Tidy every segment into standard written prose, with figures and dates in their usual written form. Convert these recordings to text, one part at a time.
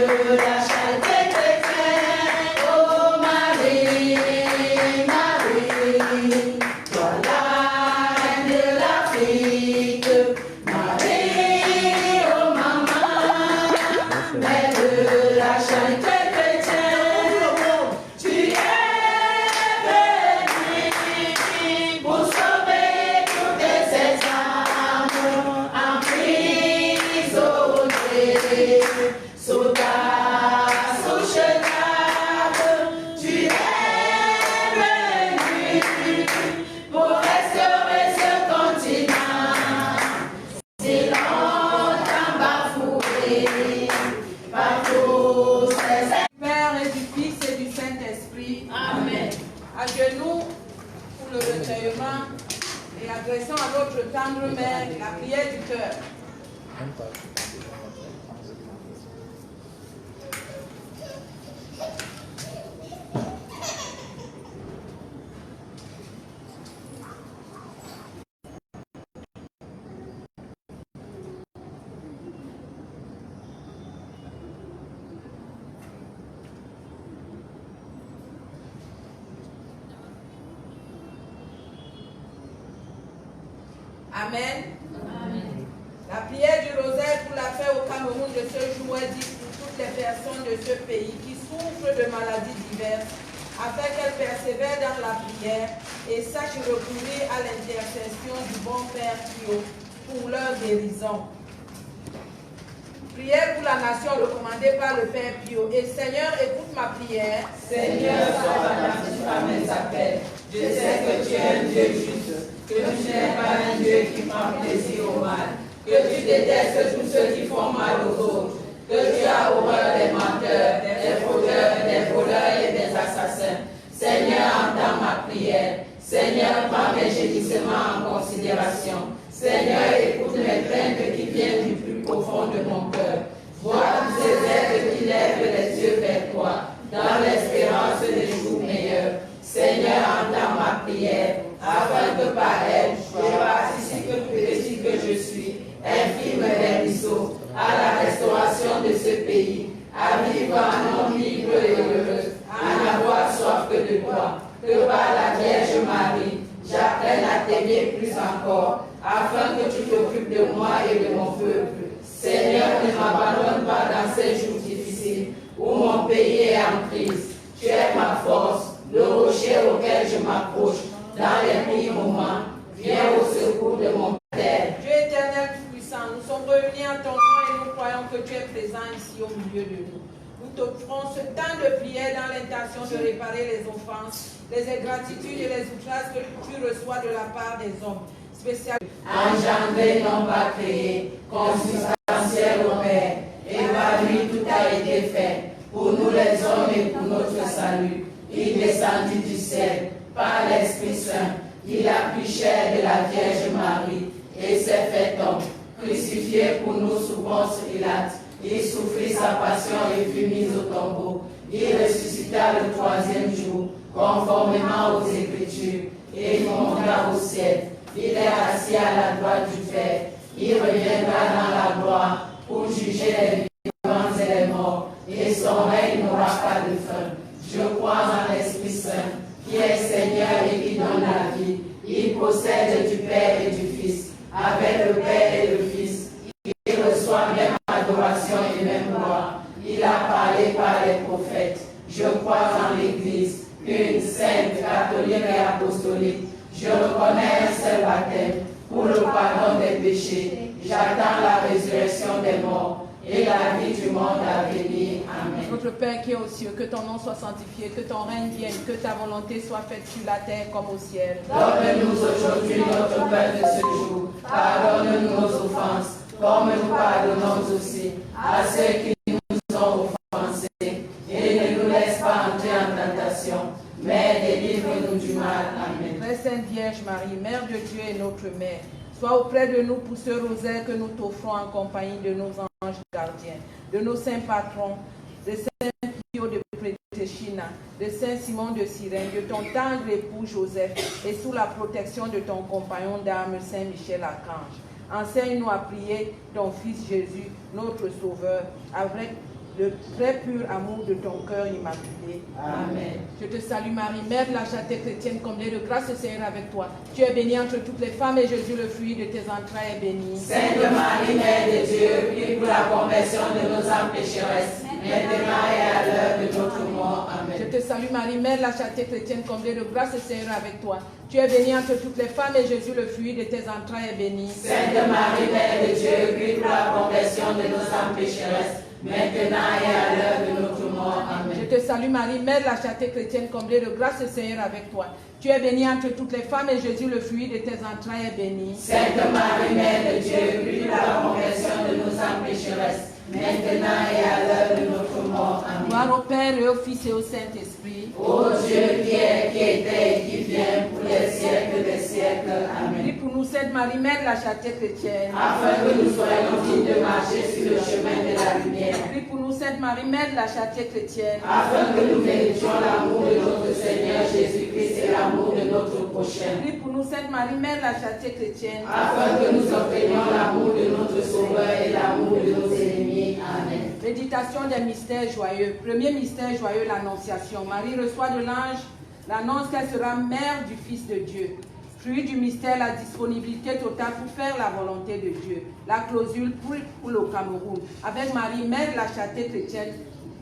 la charité chrétienne, oh Marie, Marie, toi la reine de l'Afrique, Marie, oh maman, mère de la charité chrétienne, tu es venue pour sauver toutes ces âmes emprisonnées sous ta souche d'âme. Tu es venu pour restaurer ce continent si longtemps bafoué par tous ces Père et du Fils et du Saint-Esprit. Amen. À genoux pour le recueillement et adressons à notre tendre mère la prière du cœur. Amen. La prière du rosaire pour la paix au Cameroun de ce jour est dite pour toutes les personnes de ce pays qui souffrent de maladies diverses, afin qu'elles persévèrent dans la prière et sachent recourir à l'intercession du bon Père Pio pour leur guérison. Prière pour la nation recommandée par le Père Pio. Et Seigneur, écoute ma prière. Seigneur, sois attentif à mes appels. Je sais que tu es un Dieu juste, que tu n'es pas un Dieu qui prend plaisir au mal, que tu détestes tous ceux qui font mal aux autres, que tu as horreur des menteurs, des fraudeurs, des voleurs et des assassins. Seigneur, entends ma prière. Seigneur, prends mes gémissements en considération. Seigneur, écoute mes plaintes qui viennent du plus profond de mon cœur. Vois tous ces êtres qui lèvent les yeux vers toi, dans l'espérance des jours meilleurs. Seigneur, entends ma prière, afin que par elle, je participe, petit que je suis, infime vermisseau, à la restauration de ce pays, à vivre en homme libre et heureux, à n'avoir soif que de toi, que par la Vierge Marie, j'apprenne à t'aimer plus encore, afin que tu t'occupes de moi et de mon peuple. Seigneur, ne m'abandonne pas dans ces jours difficiles, où mon pays est en crise. Tu es ma force, le rocher auquel je m'approche, dans les pires moments. Viens au secours de mon Père. Dieu éternel tout-puissant, nous sommes réunis en ton nom et nous croyons que tu es présent ici au milieu de nous. Nous t'offrons ce temps de prière dans l'intention de réparer les offenses, les ingratitudes et les outrages que tu reçois de la part des hommes. Engendré, non pas créé, consubstantiel au Père, et par lui tout a été fait, pour nous les hommes et pour notre salut. Il descendit du ciel, par l'Esprit Saint, il a pris chair de la Vierge Marie, et s'est fait homme, crucifié pour nous sous Ponce Pilate. Il souffrit sa passion et fut mis au tombeau. Il ressuscita le troisième jour, conformément aux Écritures, et il monta au ciel. Il est assis à la droite du Père. Il reviendra dans la gloire pour juger les vivants et les morts, et son règne n'aura pas de fin. Je crois en l'Esprit Saint, qui est Seigneur et qui donne la vie. Il procède du Père et du Fils, avec le Père et le Fils. Il reçoit même adoration et même gloire. Il a parlé par les prophètes. Je crois en l'Église, une sainte, catholique et apostolique. Je reconnais un seul baptême pour le pardon des péchés. J'attends la résurrection des morts et la vie du monde à venir. Amen. Notre Père qui est aux cieux, que ton nom soit sanctifié, que ton règne vienne, que ta volonté soit faite sur la terre comme au ciel. Donne-nous aujourd'hui notre pain de ce jour. Pardonne-nous nos offenses, comme nous pardonnons aussi à ceux qui nous ont offensés. Et ne nous laisse pas entrer en tentation, mais délivre-nous du mal. Amen. Très Sainte Vierge Marie, Mère de Dieu et notre Mère, sois auprès de nous pour ce rosaire que nous t'offrons en compagnie de nos anges gardiens, de nos saints patrons, de Saint Pio de Pietrelcina, de Saint Simon de Cyrène, de ton tendre époux Joseph, et sous la protection de ton compagnon d'armes Saint Michel Archange. Enseigne-nous à prier ton Fils Jésus, notre Sauveur, avec le très pur amour de ton cœur immaculé. Amen. Je te salue Marie, Mère de la charité chrétienne, comblée de grâce, le Seigneur est avec toi. Tu es bénie entre toutes les femmes et Jésus, le fruit de tes entrailles, est béni. Sainte Marie, Mère de Dieu, prie pour la conversion de nos âmes pécheresses, maintenant et à l'heure de notre mort. Amen. Je te salue Marie, Mère de la charité chrétienne, comblée de grâce, le Seigneur est avec toi. Tu es bénie entre toutes les femmes et Jésus, le fruit de tes entrailles, est béni. Sainte Marie, Mère de Dieu, prie pour la conversion de nos âmes pécheresses, maintenant et à l'heure de notre mort. Amen. Je te salue Marie, Mère de la charité chrétienne, comblée de grâce, le Seigneur est avec toi. Tu es bénie entre toutes les femmes et Jésus, le fruit de tes entrailles, est béni. Sainte Marie, Mère de Dieu, prie pour la conversion de nos âmes pécheresses, maintenant et à l'heure de notre mort. Amen. Gloire au Père et au Fils et au Saint-Esprit. Ô Dieu qui est, qui était et qui vient pour les siècles des siècles. Amen. Prie pour nous, Sainte Marie, Mère de la charité chrétienne. Afin que nous soyons dignes de marcher sur le chemin de la lumière. Prie pour nous, Sainte Marie, Mère de la charité chrétienne. Afin que nous méritions l'amour de notre Seigneur Jésus-Christ et l'amour de notre prochain. Prie pour nous, Sainte Marie, Mère de la charité chrétienne. Afin que nous obtenions l'amour de notre Sauveur et l'amour de nos ennemis. Amen. Méditation des mystères joyeux. Premier mystère joyeux, l'Annonciation. Marie reçoit de l'ange l'annonce qu'elle sera mère du Fils de Dieu. Fruit du mystère, la disponibilité totale pour faire la volonté de Dieu. La clausule pour le Cameroun. Avec Marie, Mère de la charité chrétienne,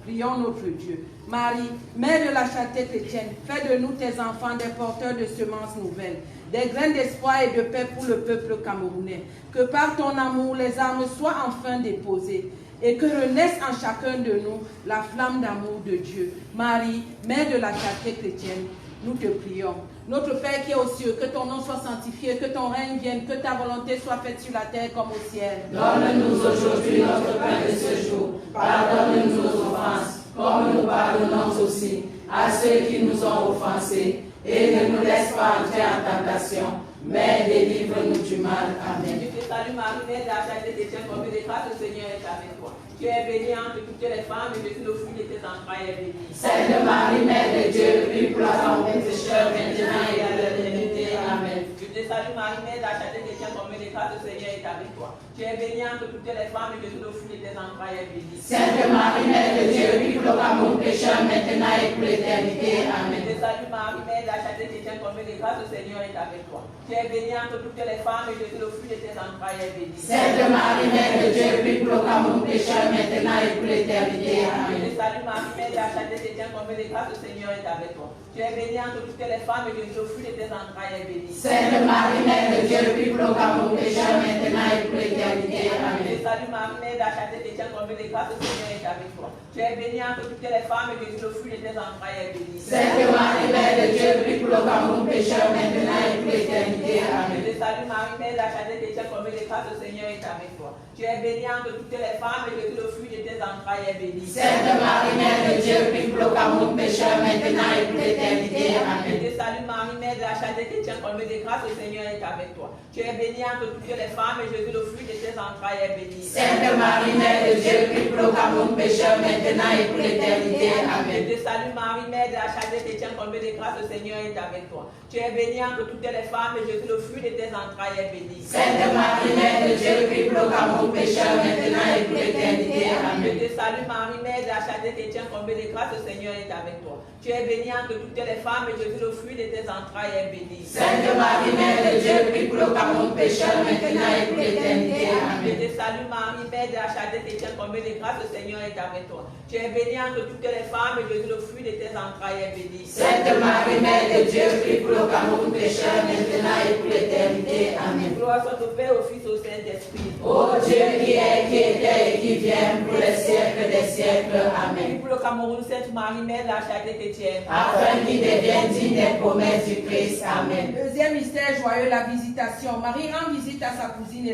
prions notre Dieu. Marie, Mère de la charité chrétienne, fais de nous tes enfants des porteurs de semences nouvelles, des graines d'espoir et de paix pour le peuple camerounais. Que par ton amour, les armes soient enfin déposées et que renaisse en chacun de nous la flamme d'amour de Dieu. Marie, Mère de la charité chrétienne, nous te prions. Notre Père qui est aux cieux, que ton nom soit sanctifié, que ton règne vienne, que ta volonté soit faite sur la terre comme au ciel. Donne-nous aujourd'hui notre pain de ce jour. Pardonne-nous nos offenses, comme nous pardonnons aussi à ceux qui nous ont offensés. Et ne nous laisse pas entrer en tentation, mais délivre-nous du mal. Amen. Je te salue Marie, Mère de la charité chrétienne, comblée de grâce, le Seigneur est avec toi. Tu es bénie entre toutes les femmes, et Jésus, le fruit de tes entrailles, est béni. Sainte Marie, Mère de Dieu, prie pour la santé pécheurs, maintenant et à l'heure de notre mort. Amen. Je te salue Marie, Mère de la charité chrétienne, comblée de grâce, le Seigneur est avec toi. Tu es bénie entre toutes les femmes, et Jésus, le fruit de tes entrailles, est béni. Sainte Marie, Mère de Dieu, prie pour l'amour pécheur, maintenant et pour l'éternité. Amen. Je te salue Marie, Mère de la charité chrétienne, comblée de grâce, le Seigneur est avec toi. Tu es bénie entre toutes les femmes, et Jésus, le fruit de tes entrailles, est béni. Sainte Marie, Mère de Dieu, prie pour l'amour pécheur, maintenant et pour l'éternité. Amen. Je te salue Marie, Mère de la charité chrétienne, comblée de grâce, le Seigneur est avec toi. Tu es bénie entre toutes les femmes, et Jésus, le fruit de tes entrailles, est béni. Sainte Marie, Mère de Dieu, prie pour l'amour pécheur, maintenant et pour l'éternité. Amen. Je salue Marie, Mère de la charité chrétienne, comblée de grâce, le Seigneur est avec toi. Tu es bénie entre toutes les femmes, et Jésus, le fruit de tes entrailles, est béni. Sainte Marie, Mère de Dieu, prie pour l'amour pécheur, maintenant et pour l'éternité. Amen. Je salue Marie, Mère de la charité chrétienne, comblée de grâce, le Seigneur est avec toi. Tu es bénie entre toutes les femmes, et Jésus, le fruit de tes entrailles, est béni. Sainte Marie, Mère de Dieu, prie pour l'amour pécheur, maintenant et pour l'éternité. Amen. Je salue Marie, Mère de la charité chrétienne, comblée de grâce, le Seigneur est avec toi. Tu es bénie entre toutes les femmes, et Jésus, le fruit de tes entrailles, est béni. Sainte Marie, Mère de Dieu, prie pour l'amour pécheur, maintenant et pour l'éternité. Amen. Je salue Marie, Mère de la charité chrétienne, comblée de grâce, le Seigneur est avec toi. Tu es bénie entre toutes les femmes, et Jésus, le fruit de tes entrailles, est béni. Sainte Marie, Mère de Dieu, prie pour l'amour pécheur, maintenant et pour l'éternité. Amen. Je salue Marie, Mère de la charité chrétienne, comblée de grâce, le Seigneur est avec toi. Tu es bénie entre toutes les femmes, et Jésus, le fruit de tes entrailles, est béni. Sainte Marie, Mère de Dieu, prie pour l'amour pécheur, maintenant et pour l'éternité. Amen. Je salue Marie, Mère de la charité chrétienne, comblée de grâce, le Seigneur est avec toi. Tu es bénie entre toutes les femmes, et Jésus, le fruit de tes entrailles, est béni. Sainte Marie, Mère de Dieu, prie pour l'amour pécheur, maintenant et pour l'éternité. Amen. Gloire soit au Père, au Fils, au Saint-Esprit. Ô Dieu qui est, qui était et qui vient pour les siècles des siècles. Amen. Pour le Cameroun, Sainte Marie, Mère de la charité chrétienne. Afin qu'il devienne digne des promesses du Christ. Amen. Deuxième mystère joyeux, la visitation. Marie rend visite à sa cousine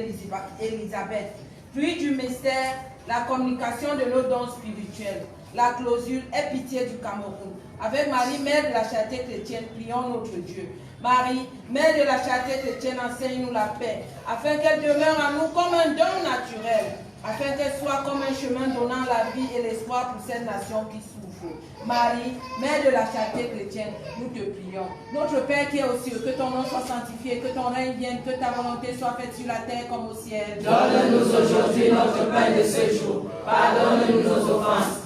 Élisabeth. Puis du mystère, la communication de nos dons spirituels. La clausule est pitié du Cameroun. Avec Marie, Mère de la charité chrétienne, prions notre Dieu. Marie, Mère de la charité chrétienne, enseigne-nous la paix, afin qu'elle demeure à nous comme un don naturel, afin qu'elle soit comme un chemin donnant la vie et l'espoir pour cette nation qui souffre. Marie, Mère de la charité chrétienne, nous te prions. Notre Père qui est aux cieux, que ton nom soit sanctifié, que ton règne vienne, que ta volonté soit faite sur la terre comme au ciel. Donne-nous aujourd'hui notre pain de ce jour. Pardonne-nous nos offenses,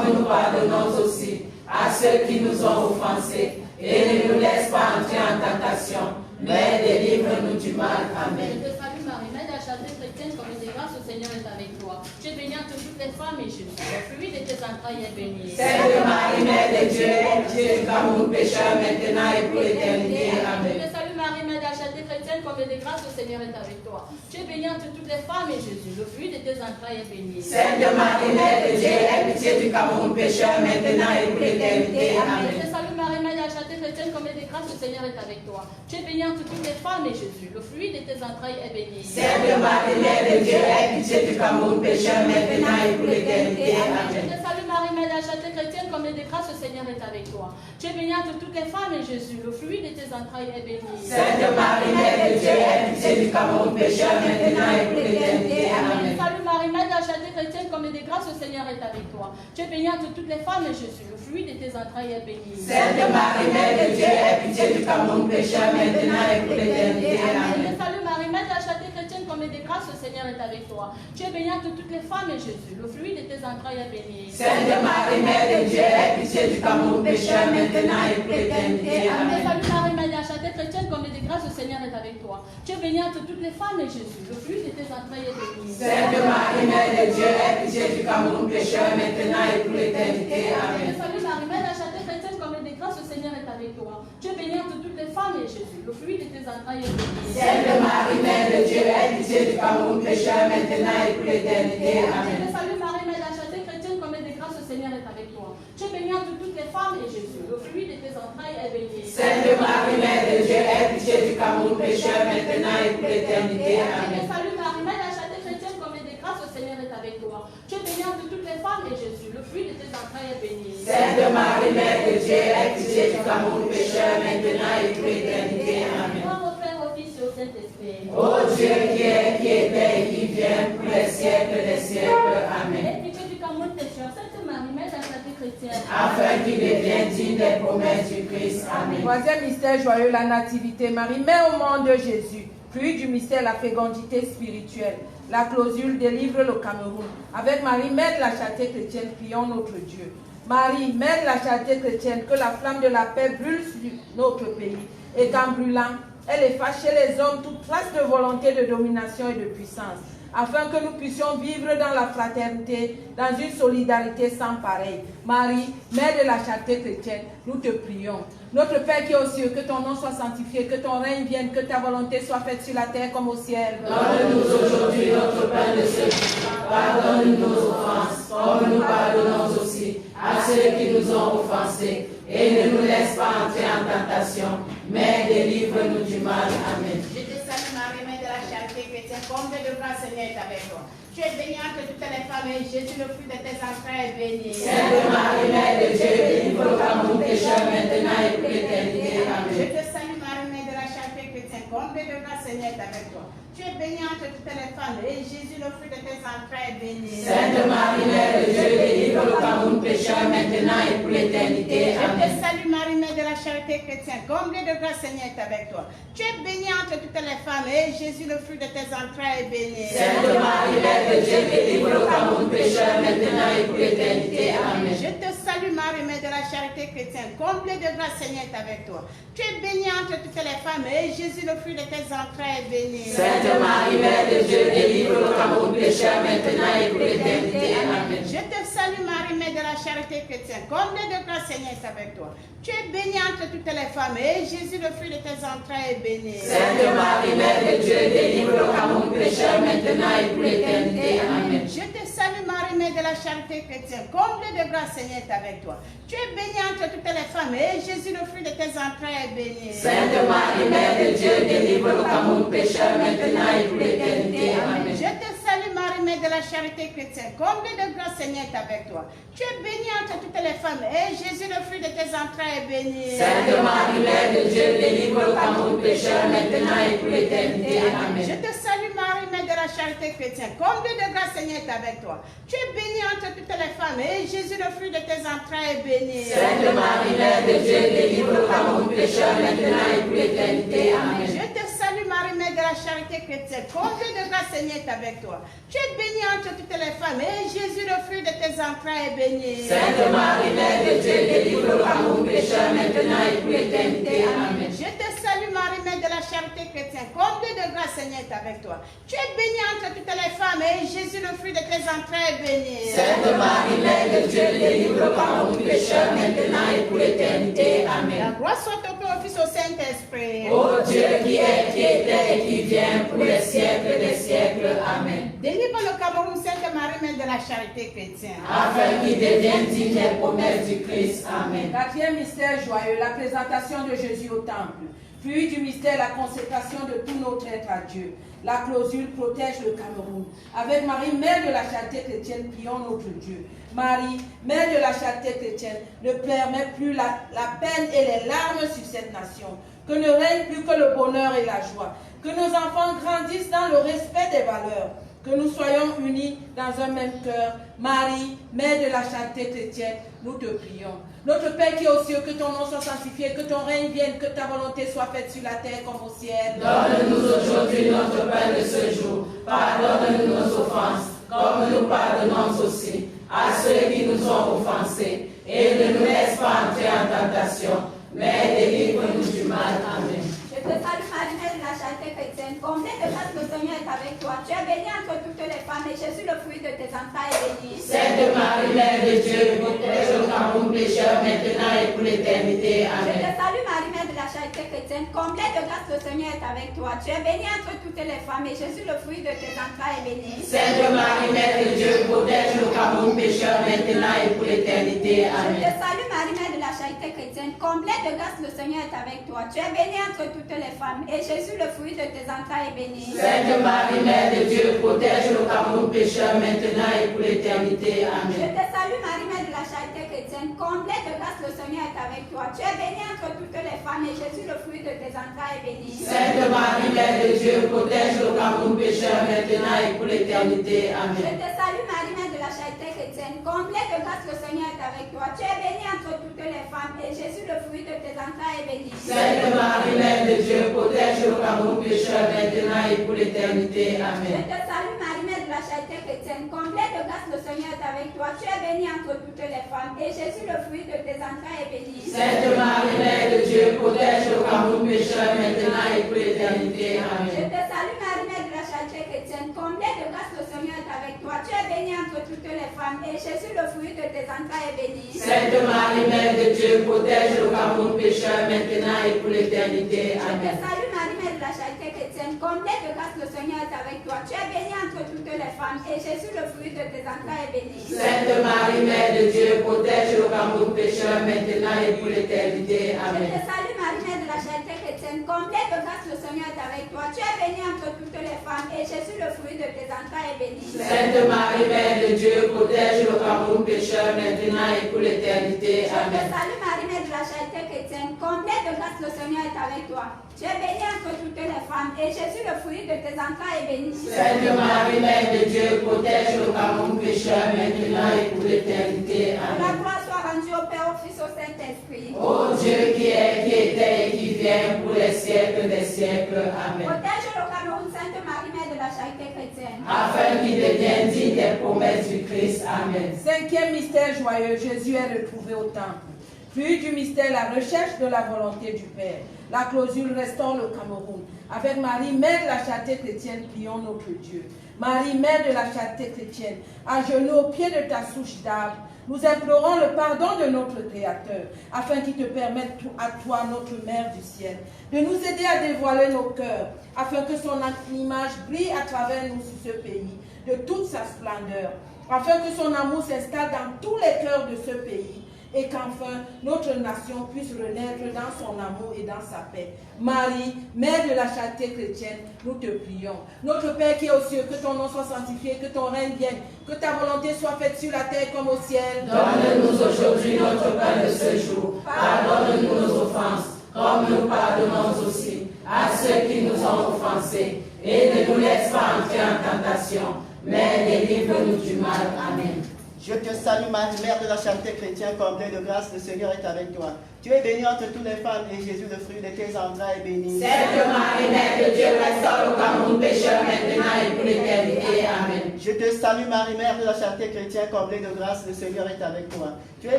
comme nous pardonnons aussi à ceux qui nous ont offensés. Et ne nous laisse pas entrer en tentation, mais délivre-nous du mal. Amen. Je te salue Marie, mère de la charité chrétienne, comme de grâce, le Seigneur est avec toi. Tu es bénie entre toutes les femmes et Jésus, le fruit de tes entrailles est béni. Sainte Marie, Mère de Dieu, Dieu comme nous pécheurs maintenant et pour l'éternité. Je Amen. te salue Marie, mère de la charité chrétienne, comme de grâce, le Seigneur est avec toi. Tu es bénie entre toutes les femmes et Jésus, le fruit de tes entrailles est béni. Sainte Marie, Mère de Dieu, aie pitié du Cameroun pécheur maintenant et pour l'éternité. Je Amen. te salue Marie, mère de la charité chrétienne, comme de grâce, le Seigneur est avec toi. Tu es bénie entre toutes les femmes et Jésus, le fruit de tes entrailles est béni. Sainte Marie, Mère de Dieu, aie pitié du Cameroun pécheur maintenant et pour l'éternité. Je Amen. te salue Marie, mère de la charité chrétienne, comme de grâce, le Seigneur est avec toi. Tu es bénie entre toutes les femmes et Jésus, le fruit de tes entrailles est béni. Sainte Marie, Mère de Dieu, aie pitié du Cameroun pécheur maintenant et pour l'éternité. Je Amen. te salue Marie, mère de la charité chrétienne, comme de grâce, le Seigneur est avec toi. Tu es bénie entre toutes les femmes et Jésus, le fruit de tes entrailles est béni. Sainte Marie, Mère de Dieu, aie pitié du Cameroun pécheur maintenant et pour l'éternité. Je Amen. te salue Marie, mère de la charité chrétienne, comme de grâce, le Seigneur est avec toi. Tu es bénie entre toutes les femmes et Jésus, le fruit de tes entrailles est béni. Sainte Marie, Mère de Dieu, aie pitié du Cameroun pécheur maintenant et pour l'éternité. Je te Amen. salue Marie, mère de la charité chrétienne, comme de grâce, le Seigneur est avec toi. Tu es bénie entre toutes les femmes et Jésus, le fruit de tes entrailles est béni. Sainte Marie, Mère de Dieu, aie pitié du Cameroun pécheur maintenant et pour l'éternité. Je Amen. te salue Marie, mère de la charité chrétienne, comme de grâce, le Seigneur est avec toi. Tu es bénie entre toutes les femmes et Jésus, le fruit de tes entrailles est béni. Sainte Marie, Mère de Dieu, aie pitié du Cameroun pécheur maintenant et pour l'éternité. Je Amen. te salue Marie, mère de la charité chrétienne, comme de grâce, le Seigneur est avec toi. Tu es bénie entre toutes les femmes et Jésus, le fruit de tes entrailles est béni. Sainte Marie, Mère de Dieu, aie pitié du Cameroun pécheur maintenant et pour l'éternité. Je Amen. te salue Marie, mère de la charité chrétienne, comme de grâce, le Seigneur est avec toi. Tu es bénie entre toutes les femmes et Jésus, le fruit de tes entrailles est béni. Sainte Marie, Mère de Dieu, aie pitié du Cameroun pécheur maintenant et pour l'éternité. Amen. Gloire au Père, au Fils et au Saint-Esprit. Ô Dieu qui est, qui était et qui vient pour les siècles des siècles. Amen. Et pitié du Cameroun pécheur, Sainte Marie, mère de la charité chrétienne. Afin qu'il devienne digne des promesses du Christ. Amen. Troisième mystère joyeux, la nativité. Marie met au monde Jésus. Fruit du mystère, la fécondité spirituelle. La clausule délivre le Cameroun. Avec Marie, mère de la charité chrétienne, prions notre Dieu. Marie, mère de la charité chrétienne, que la flamme de la paix brûle sur notre pays. Et qu'en brûlant, elle efface chez les hommes toute trace de volonté, de domination et de puissance. Afin que nous puissions vivre dans la fraternité, dans une solidarité sans pareil. Marie, mère de la charité chrétienne, nous te prions. Notre Père qui est aux cieux, que ton nom soit sanctifié, que ton règne vienne, que ta volonté soit faite sur la terre comme au ciel. Donne-nous aujourd'hui notre pain de ce jour. Pardonne-nous nos offenses, comme nous pardonnons aussi à ceux qui nous ont offensés. Et ne nous laisse pas entrer en tentation, mais délivre-nous du mal. Amen. Je te salue Marie, mère de la charité chrétienne, comble de grâce, Seigneur est avec toi. Tu es bénie entre toutes les femmes et Jésus, le fruit de tes entrailles, est béni. Sainte Marie, Mère de Dieu, délivre le Cameroun pécheur maintenant et pour l'éternité. Je Amen. te salue Marie, mère de la charité chrétienne, comble de grâce, Seigneur est avec toi. Tu es bénie entre toutes les femmes et Jésus, le fruit de tes entrailles, est béni. Sainte Marie, Mère de Dieu, délivre le Cameroun pécheur maintenant et pour l'éternité. Je te Amen. salue Marie, mère de la charité chrétienne, comble de grâce, Seigneur est avec toi. Tu es bénie entre toutes les femmes et Jésus, le fruit de tes entrailles, est béni. Sainte Marie, Mère de Dieu, délivre le Cameroun pécheur maintenant et pour l'éternité. Amen. Je te salue Marie, mère de la charité chrétienne, comble de grâce, Seigneur est avec toi. Tu es bénie entre toutes les femmes et Jésus, le fruit de tes entrailles, est béni. Sainte Marie, Mère de Dieu, délivre le Cameroun pécheur maintenant et pour l'éternité. Amen. Je te salue Marie, mère de la charité chrétienne, comble de grâce, Seigneur est avec toi. Tu es bénie entre toutes les femmes et Jésus, le fruit de tes entrailles, est béni. Sainte Marie, Mère de Dieu, délivre le Cameroun pécheur maintenant et pour l'éternité. Amen. Je te salue Marie, mère de la charité chrétienne, comble de grâce, Seigneur est avec toi. Tu es bénie entre toutes les femmes et Jésus, le fruit de tes entrailles, est béni. Sainte Marie, Mère de Dieu, délivre le Cameroun pécheur maintenant et pour l'éternité. Amen. Je te salue Marie, mère de la charité chrétienne, comble de grâce, Seigneur est avec toi. Tu es bénie entre toutes les femmes et Jésus, le fruit de tes entrailles, est béni. Sainte Marie, Mère de Dieu, délivre le Cameroun pécheur maintenant et pour l'éternité. Amen. Je te salue Marie, mère de la charité chrétienne, comble de grâce, Seigneur est avec toi. Tu es bénie entre toutes les femmes et Jésus, le fruit de tes entrailles, est béni. Sainte Marie, Mère de Dieu, délivre le Cameroun pécheur maintenant et pour l'éternité. Amen. Je te salue Marie, mère de la la charité chrétienne, comblée de grâce, Seigneur est avec toi. Tu es bénie entre toutes les femmes, et Jésus, le fruit de tes entrailles, est béni. Sainte Marie, Mère de Dieu, délivre-nous à nous pécheurs, maintenant et pour l'éternité. Amen. Je te salue, Marie, Mère de la charité chrétienne, comblée de grâce, Seigneur est avec toi. Tu es bénie entre toutes les femmes, et Jésus, le fruit de tes entrailles, est béni. Sainte Marie, Mère de Dieu, délivre-nous à nous pécheurs, maintenant et pour l'éternité. Amen. La gloire soit au Père, au Fils, au Saint-Esprit. Ô Dieu qui est, qui était et qui vient pour les siècles des siècles. Amen. Délivre le Cameroun, Sainte Marie, Mère de la charité chrétienne. Afin qu'il devienne digne des promesses du Christ. Amen. Quatrième mystère joyeux, la présentation de Jésus au temple. Fruit du mystère, la consécration de tout notre être à Dieu. La clausule protège le Cameroun. Avec Marie, Mère de la charité chrétienne, prions notre Dieu. Marie, Mère de la charité chrétienne, ne permet plus la peine et les larmes sur cette nation. Que ne règne plus que le bonheur et la joie. Que nos enfants grandissent dans le respect des valeurs. Que nous soyons unis dans un même cœur. Marie, Mère de la charité chrétienne, nous te prions. Notre Père qui est aux cieux, que ton nom soit sanctifié, que ton règne vienne, que ta volonté soit faite sur la terre comme au ciel. Donne-nous aujourd'hui notre pain de ce jour. Pardonne-nous nos offenses, comme nous pardonnons aussi à ceux qui nous ont offensés. Et ne nous laisse pas entrer en tentation, mais délivre-nous du mal. Amen. Je te salue Marie, Mère de la charité chrétienne, comblée de grâce, le Seigneur est avec toi. Tu es bénie entre toutes les femmes et Jésus, le fruit de tes entrailles, est béni. Sainte Marie, Mère de Dieu, protège le Cameroun pécheur maintenant et pour l'éternité. Je Amen. te salue Marie, Mère de la charité chrétienne, comblée de grâce, le Seigneur est avec toi. Tu es bénie entre toutes les femmes et Jésus, le fruit de tes entrailles, est béni. Sainte Marie, Mère de Dieu, protège le Cameroun pécheur maintenant et pour l'éternité. Je Amen. te salue Marie, Mère de la charité chrétienne, comblée de grâce, le Seigneur est avec toi. Tu es bénie entre toutes les femmes et Jésus, le fruit de tes entrailles, est béni. Sainte Marie, Mère de Dieu, protège le Cameroun pécheur maintenant et pour l'éternité. Je Amen. te salue Marie, Mère de la charité chrétienne, comblée de grâce, le Seigneur est avec toi. Tu es bénie entre toutes les femmes et Jésus, le fruit de tes entrailles, est béni. Sainte Marie, Mère de Dieu, protège le Cameroun pécheur maintenant et pour l'éternité. Je Amen. te salue Marie, Mère de la charité chrétienne, comblée de grâce, le Seigneur est avec toi. Tu es bénie entre toutes les femmes et Jésus, le fruit de tes entrailles, est béni. Sainte Marie, Mère de Dieu, protège le Cameroun pécheur maintenant et pour l'éternité. Je Amen. te salue Marie, Mère de la charité chrétienne, comblée de grâce, le Seigneur est avec toi. Tu es bénie entre toutes les femmes et Jésus, le fruit de tes entrailles, est béni. Sainte Marie, Mère de Dieu, protège le Cameroun pécheur maintenant et pour l'éternité. Je Amen. te salue Marie, Mère de la charité chrétienne, comblée de grâce, le Seigneur est avec toi. Tu es bénie entre toutes les femmes et Jésus, le fruit de tes entrailles, est béni. Sainte Marie, Mère de Dieu, protège le Cameroun pécheur maintenant et pour l'éternité. Je te Amen. salue Marie, Mère de la charité chrétienne, comblée de grâce, le Seigneur est avec toi. Tu es bénie entre toutes les femmes et Jésus, le fruit de tes entrailles, est béni. Sainte Marie, Mère de Dieu, protège le Cameroun pécheur maintenant et pour l'éternité. Je Amen. te salue Marie, Mère de la charité chrétienne, comblée de grâce, le Seigneur est avec toi. Tu es bénie entre toutes les femmes et Jésus, le fruit de tes entrailles, est béni. Sainte Marie, Mère de Dieu, protège le Cameroun pécheur maintenant et pour l'éternité. Je te Amen. salue Marie, Mère de la charité chrétienne, comblée de grâce, le Seigneur est avec toi. Tu es bénie entre toutes les femmes et Jésus, le fruit de tes entrailles, est béni. Sainte Marie, Mère de Dieu, protège le Cameroun pécheur maintenant et pour l'éternité. La Amen. gloire soit rendue au Père, au Fils, au Saint-Esprit. Ô Dieu qui est, qui était et qui vient pour les siècles des siècles. Amen. Protège le Cameroun, Sainte Marie, Mère de la charité chrétienne. Afin qu'il devienne digne des promesses du Christ. Amen. Cinquième mystère joyeux, Jésus est retrouvé au temple. Fruit du mystère, la recherche de la volonté du Père. La clausule restaure le Cameroun. Avec Marie, Mère de la charité chrétienne, prions notre Dieu. Marie, Mère de la charité chrétienne, à genoux au pied de ta souche d'arbre, nous implorons le pardon de notre Créateur, afin qu'il te permette à toi, notre Mère du ciel, de nous aider à dévoiler nos cœurs, afin que son image brille à travers nous sur ce pays, de toute sa splendeur, afin que son amour s'installe dans tous les cœurs de ce pays, et qu'enfin notre nation puisse renaître dans son amour et dans sa paix. Marie, Mère de la charité chrétienne, nous te prions. Notre Père qui est aux cieux, que ton nom soit sanctifié, que ton règne vienne, que ta volonté soit faite sur la terre comme au ciel. Donne-nous aujourd'hui notre pain de ce jour. Pardonne-nous nos offenses, comme nous pardonnons aussi à ceux qui nous ont offensés. Et ne nous laisse pas entrer en tentation, mais délivre-nous du mal. Amen. Je te salue Marie, Mère de la charité chrétienne, comblée de grâce, le Seigneur est avec toi. Tu es bénie entre toutes les femmes et Jésus, le fruit de tes entrailles, est béni. Sainte Marie, Mère de Dieu, restaure le Cameroun pécheur maintenant et pour l'éternité. Amen. Je te salue Marie, Mère de la charité chrétienne, comblée de grâce, le Seigneur est avec toi. Tu es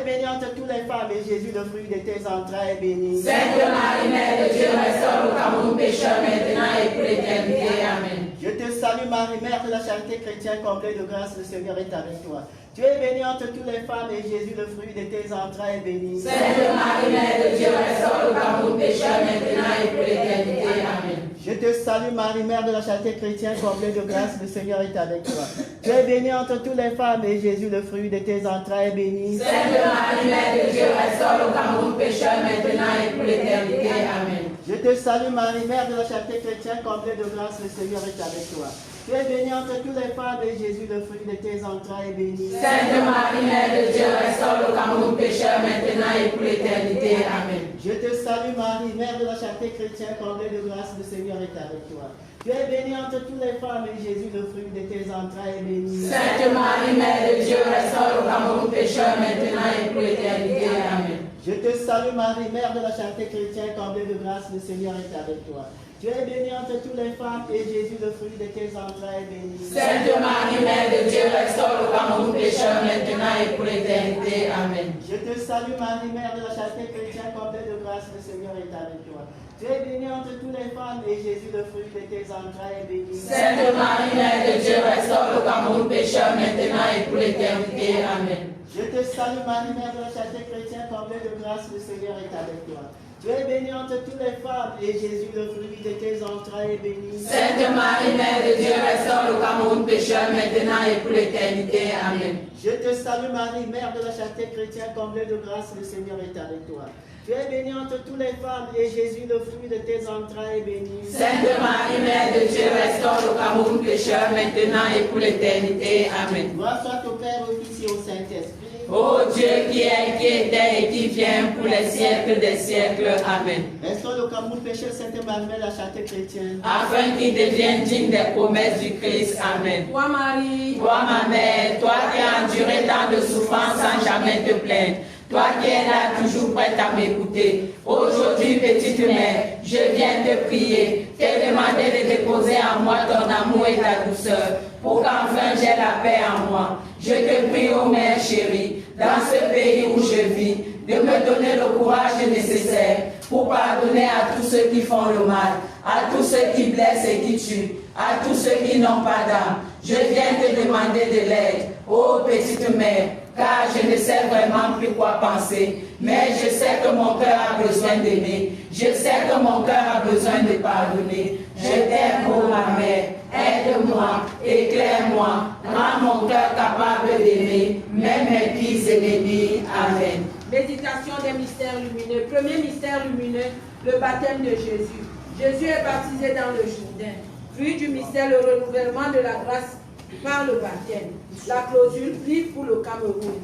bénie entre toutes les femmes et Jésus, le fruit de tes entrailles, est béni. Sainte Marie, Mère de Dieu, restaure le Cameroun pécheur maintenant et pour l'éternité. Amen. Je te salue Marie, Mère de la charité chrétienne, comblée de grâce, le Seigneur est avec toi. Tu es bénie entre toutes les femmes et Jésus, le fruit de tes entrailles, est béni. Sainte Marie, Mère de Dieu, restaure le Cameroun pécheur maintenant et pour l'éternité. Amen. Je te salue Marie, Mère de la charité chrétienne, comblée de grâce, le Seigneur est avec toi. Tu es bénie entre toutes les femmes et Jésus, le fruit de tes entrailles, est béni. Sainte Marie, Mère de Dieu, restaure le Cameroun pécheur maintenant et pour l'éternité. Amen. Je te salue Marie, Mère de la charité chrétienne, comblée de grâce, le Seigneur est avec toi. Tu es bénie entre toutes les femmes et Jésus, le fruit de tes entrailles, est béni. Sainte Marie, Mère de Dieu, restaure le Cameroun pécheur maintenant et pour l'éternité. Amen. Je te salue Marie, Mère de la charité chrétienne, comblée de grâce, le Seigneur est avec toi. Tu es bénie entre toutes les femmes et Jésus, le fruit de tes entrailles, est béni. Sainte Marie, Mère de Dieu, restaure le Cameroun pécheur maintenant et pour l'éternité. Amen. Je te salue Marie, Mère de la charité chrétienne, comblée de grâce, le Seigneur est avec toi. Tu es bénie entre toutes les femmes et Jésus, le fruit de tes entrailles, est béni. Sainte Marie, Mère de Dieu, restaure le Cameroun pécheur maintenant et pour l'éternité. Amen. Je te salue Marie, Mère de la charité chrétienne, comblée de grâce, le Seigneur est avec toi. Tu es bénie entre toutes les femmes et Jésus, le fruit de tes entrailles, est béni. Sainte Marie, Mère de Dieu, restaure le Cameroun pécheur maintenant et pour l'éternité. Amen. Je te salue Marie, Mère de la charité chrétienne, comblée de grâce, le Seigneur est avec toi. Tu es bénie entre toutes les femmes et Jésus, le fruit de tes entrailles, est béni. Sainte Marie, Mère de Dieu, restaure le Cameroun pécheur maintenant et pour l'éternité. Amen. Je te salue Marie, Mère de la charité chrétienne, comblée de grâce, le Seigneur est avec toi. Tu es bénie entre toutes les femmes et Jésus, le fruit de tes entrailles, est béni. Sainte Marie, Mère de Dieu, restaure le Cameroun pécheur maintenant et pour l'éternité. Amen. Gloire soit au Père, au Fils et au Saint-Esprit. Ô Dieu qui est, qui était et qui vient pour les siècles des siècles. Amen. Restaure le Cameroun pécheur, Sainte Marie, Mère de la charité chrétienne. Afin qu'il devienne digne des promesses du Christ. Amen. Toi, Marie, Toi, ma mère, toi qui as enduré tant de souffrances sans jamais te plaindre, toi qui es là toujours prête à m'écouter, aujourd'hui, petite mère, je viens te prier, te demander de déposer en moi ton amour et ta douceur, pour qu'enfin j'ai la paix en moi. Je te prie, ô mère chérie, dans ce pays où je vis, de me donner le courage nécessaire pour pardonner à tous ceux qui font le mal, à tous ceux qui blessent et qui tuent, à tous ceux qui n'ont pas d'âme. Je viens te demander de l'aide, ô petite mère, car je ne sais vraiment plus quoi penser, mais je sais que mon cœur a besoin d'aimer, je sais que mon cœur a besoin de pardonner. Je t'aime, ô ma mère, aide-moi, éclaire-moi, rends mon cœur capable d'aimer, même mes fils ennemis. Amen. méditation des mystères lumineux. Premier mystère lumineux, le baptême de Jésus. Jésus est baptisé dans le Jourdain. Fruit du mystère, le renouvellement de la grâce par le baptême. La clausule, prie pour le Cameroun.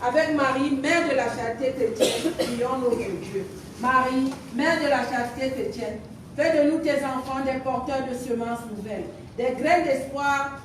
Avec Marie, Mère de la charité chrétienne, prions notre Dieu. Marie, Mère de la charité chrétienne, fais de nous tes enfants des porteurs de semences nouvelles, des graines d'espoir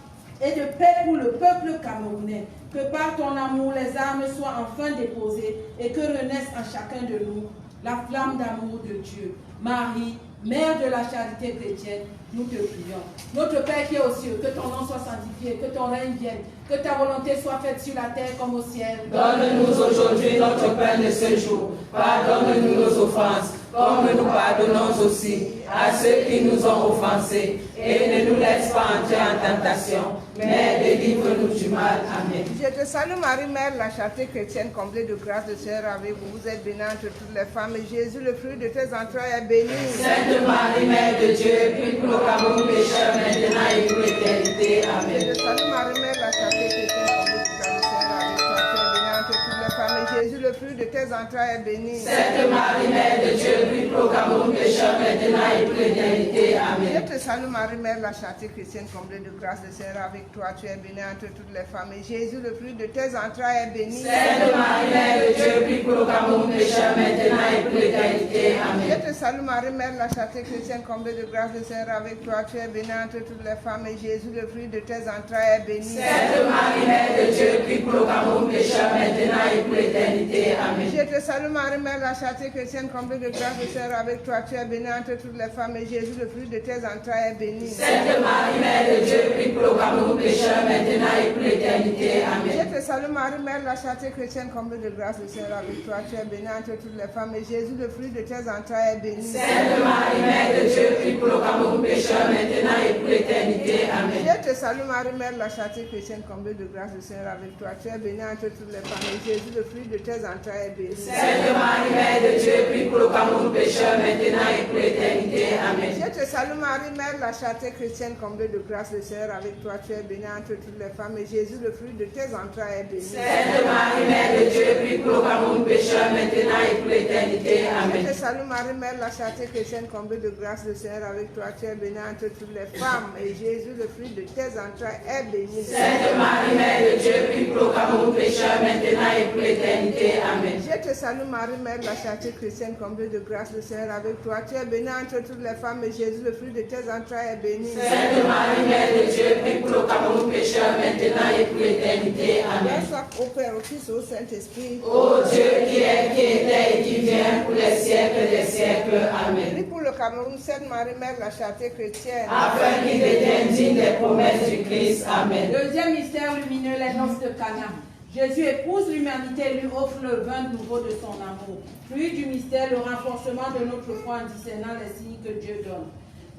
et de paix pour le peuple camerounais. Que par ton amour, les armes soient enfin déposées et que renaisse en chacun de nous la flamme d'amour de Dieu. Marie, Mère de la charité chrétienne, nous te prions. Notre Père qui est aux cieux, que ton nom soit sanctifié, que ton règne vienne, que ta volonté soit faite sur la terre comme au ciel. Donne-nous aujourd'hui notre pain de ce jour. Pardonne-nous nos offenses, comme nous pardonnons aussi à ceux qui nous ont offensés. Et ne nous laisse pas entrer en tentation, mais délivre-nous du mal. Amen. Je te salue Marie, Mère de la charité chrétienne, comblée de grâce, le Seigneur est avec vous. Vous êtes bénie entre toutes les femmes, et Jésus, le fruit de tes entrailles, est béni. Sainte Marie, Mère de Dieu, prie pour le Cameroun pécheur, maintenant et pour l'éternité. Amen. Je te salue Marie, Mère de la charité chrétienne, comblée de grâce, le Seigneur est avec toi. Tu es bénie entre toutes les femmes, et Jésus, le fruit de tes entrailles est béni. Sainte Marie, Mère de Dieu, prie pour nous pécheurs maintenant et pour l'éternité. Amen. Je te salue Marie, Mère de la charité chrétienne, comblée de grâce, le Seigneur est avec toi. Tu es bénie entre toutes les femmes et Jésus, le fruit de tes entrailles, est béni. Sainte Marie, Mère de Dieu, prie pour nous pécheurs maintenant et pour l'éternité. Amen. Je te salue Marie, Mère de la charité chrétienne, comblée de grâce, le Seigneur est avec toi. Tu es bénie entre toutes les femmes et Jésus, le fruit de tes entrailles, est béni. Sainte Marie, Mère de Dieu, prie pour nous pécheurs maintenant et pour l'éternité. Amen. Je te salue Marie, Mère de la charité chrétienne, comblée de grâce, le Seigneur est avec toi. Tu es bénie entre toutes les femmes et Jésus, le fruit de tes entrailles, est béni. Sainte Marie, Mère de Dieu, prie pour nous pécheurs maintenant et pour l'éternité. Amen. Je te salue Marie, Mère de la charité chrétienne, comblée de grâce, le Seigneur est avec toi. Tu es bénie entre toutes les femmes et Jésus, le fruit de tes entrailles, est béni. Sainte Marie, Mère de Dieu, prie pour nous pécheurs maintenant et pour l'éternité. Amen. Je te salue Marie, Mère de la charité chrétienne, comblée de grâce, le Seigneur est avec toi. Tu es bénie entre toutes les femmes et Jésus, le fruit de tes entrailles, est béni. Sainte Marie, Mère de Dieu, prie pour nous pécheurs maintenant et pour l'éternité. Amen. Je te salue Marie, Mère de la charité chrétienne, comblée de grâce, le Seigneur est avec toi. Tu es bénie entre toutes les femmes et Jésus, le fruit de tes entrailles, est béni. Sainte Marie, Mère de Dieu, prie pour nous pécheurs maintenant et pour l'éternité. Amen. Je te salue Marie, Mère de la charité chrétienne, comblée de grâce, le Seigneur est avec toi. Tu es bénie entre toutes les femmes et Jésus, le fruit de tes entrailles, est béni. Sainte Marie, Mère de Dieu, prie pour nous pécheurs maintenant et pour l'éternité. Amen. Je te salue Marie, Mère de la charité chrétienne, comblée de grâce, le Seigneur est avec toi. Tu es bénie entre toutes les femmes et Jésus, le fruit de tes entrailles, est béni. Sainte Marie, Mère de Dieu, prie pour nous pécheurs maintenant et pour l'éternité. Amen. Soit au Père, au Fils et au Saint-Esprit. Ô Dieu qui est, qui était et qui vient pour les siècles des siècles. Amen. Prie pour le Cameroun, Sainte Marie, Mère de la charité chrétienne. Afin qu'il devienne digne des promesses du Christ. Amen. Deuxième mystère lumineux, les noces de Cana. Jésus épouse l'humanité et lui offre le vin nouveau de son amour. Fruit du mystère, le renforcement de notre foi en discernant les signes que Dieu donne.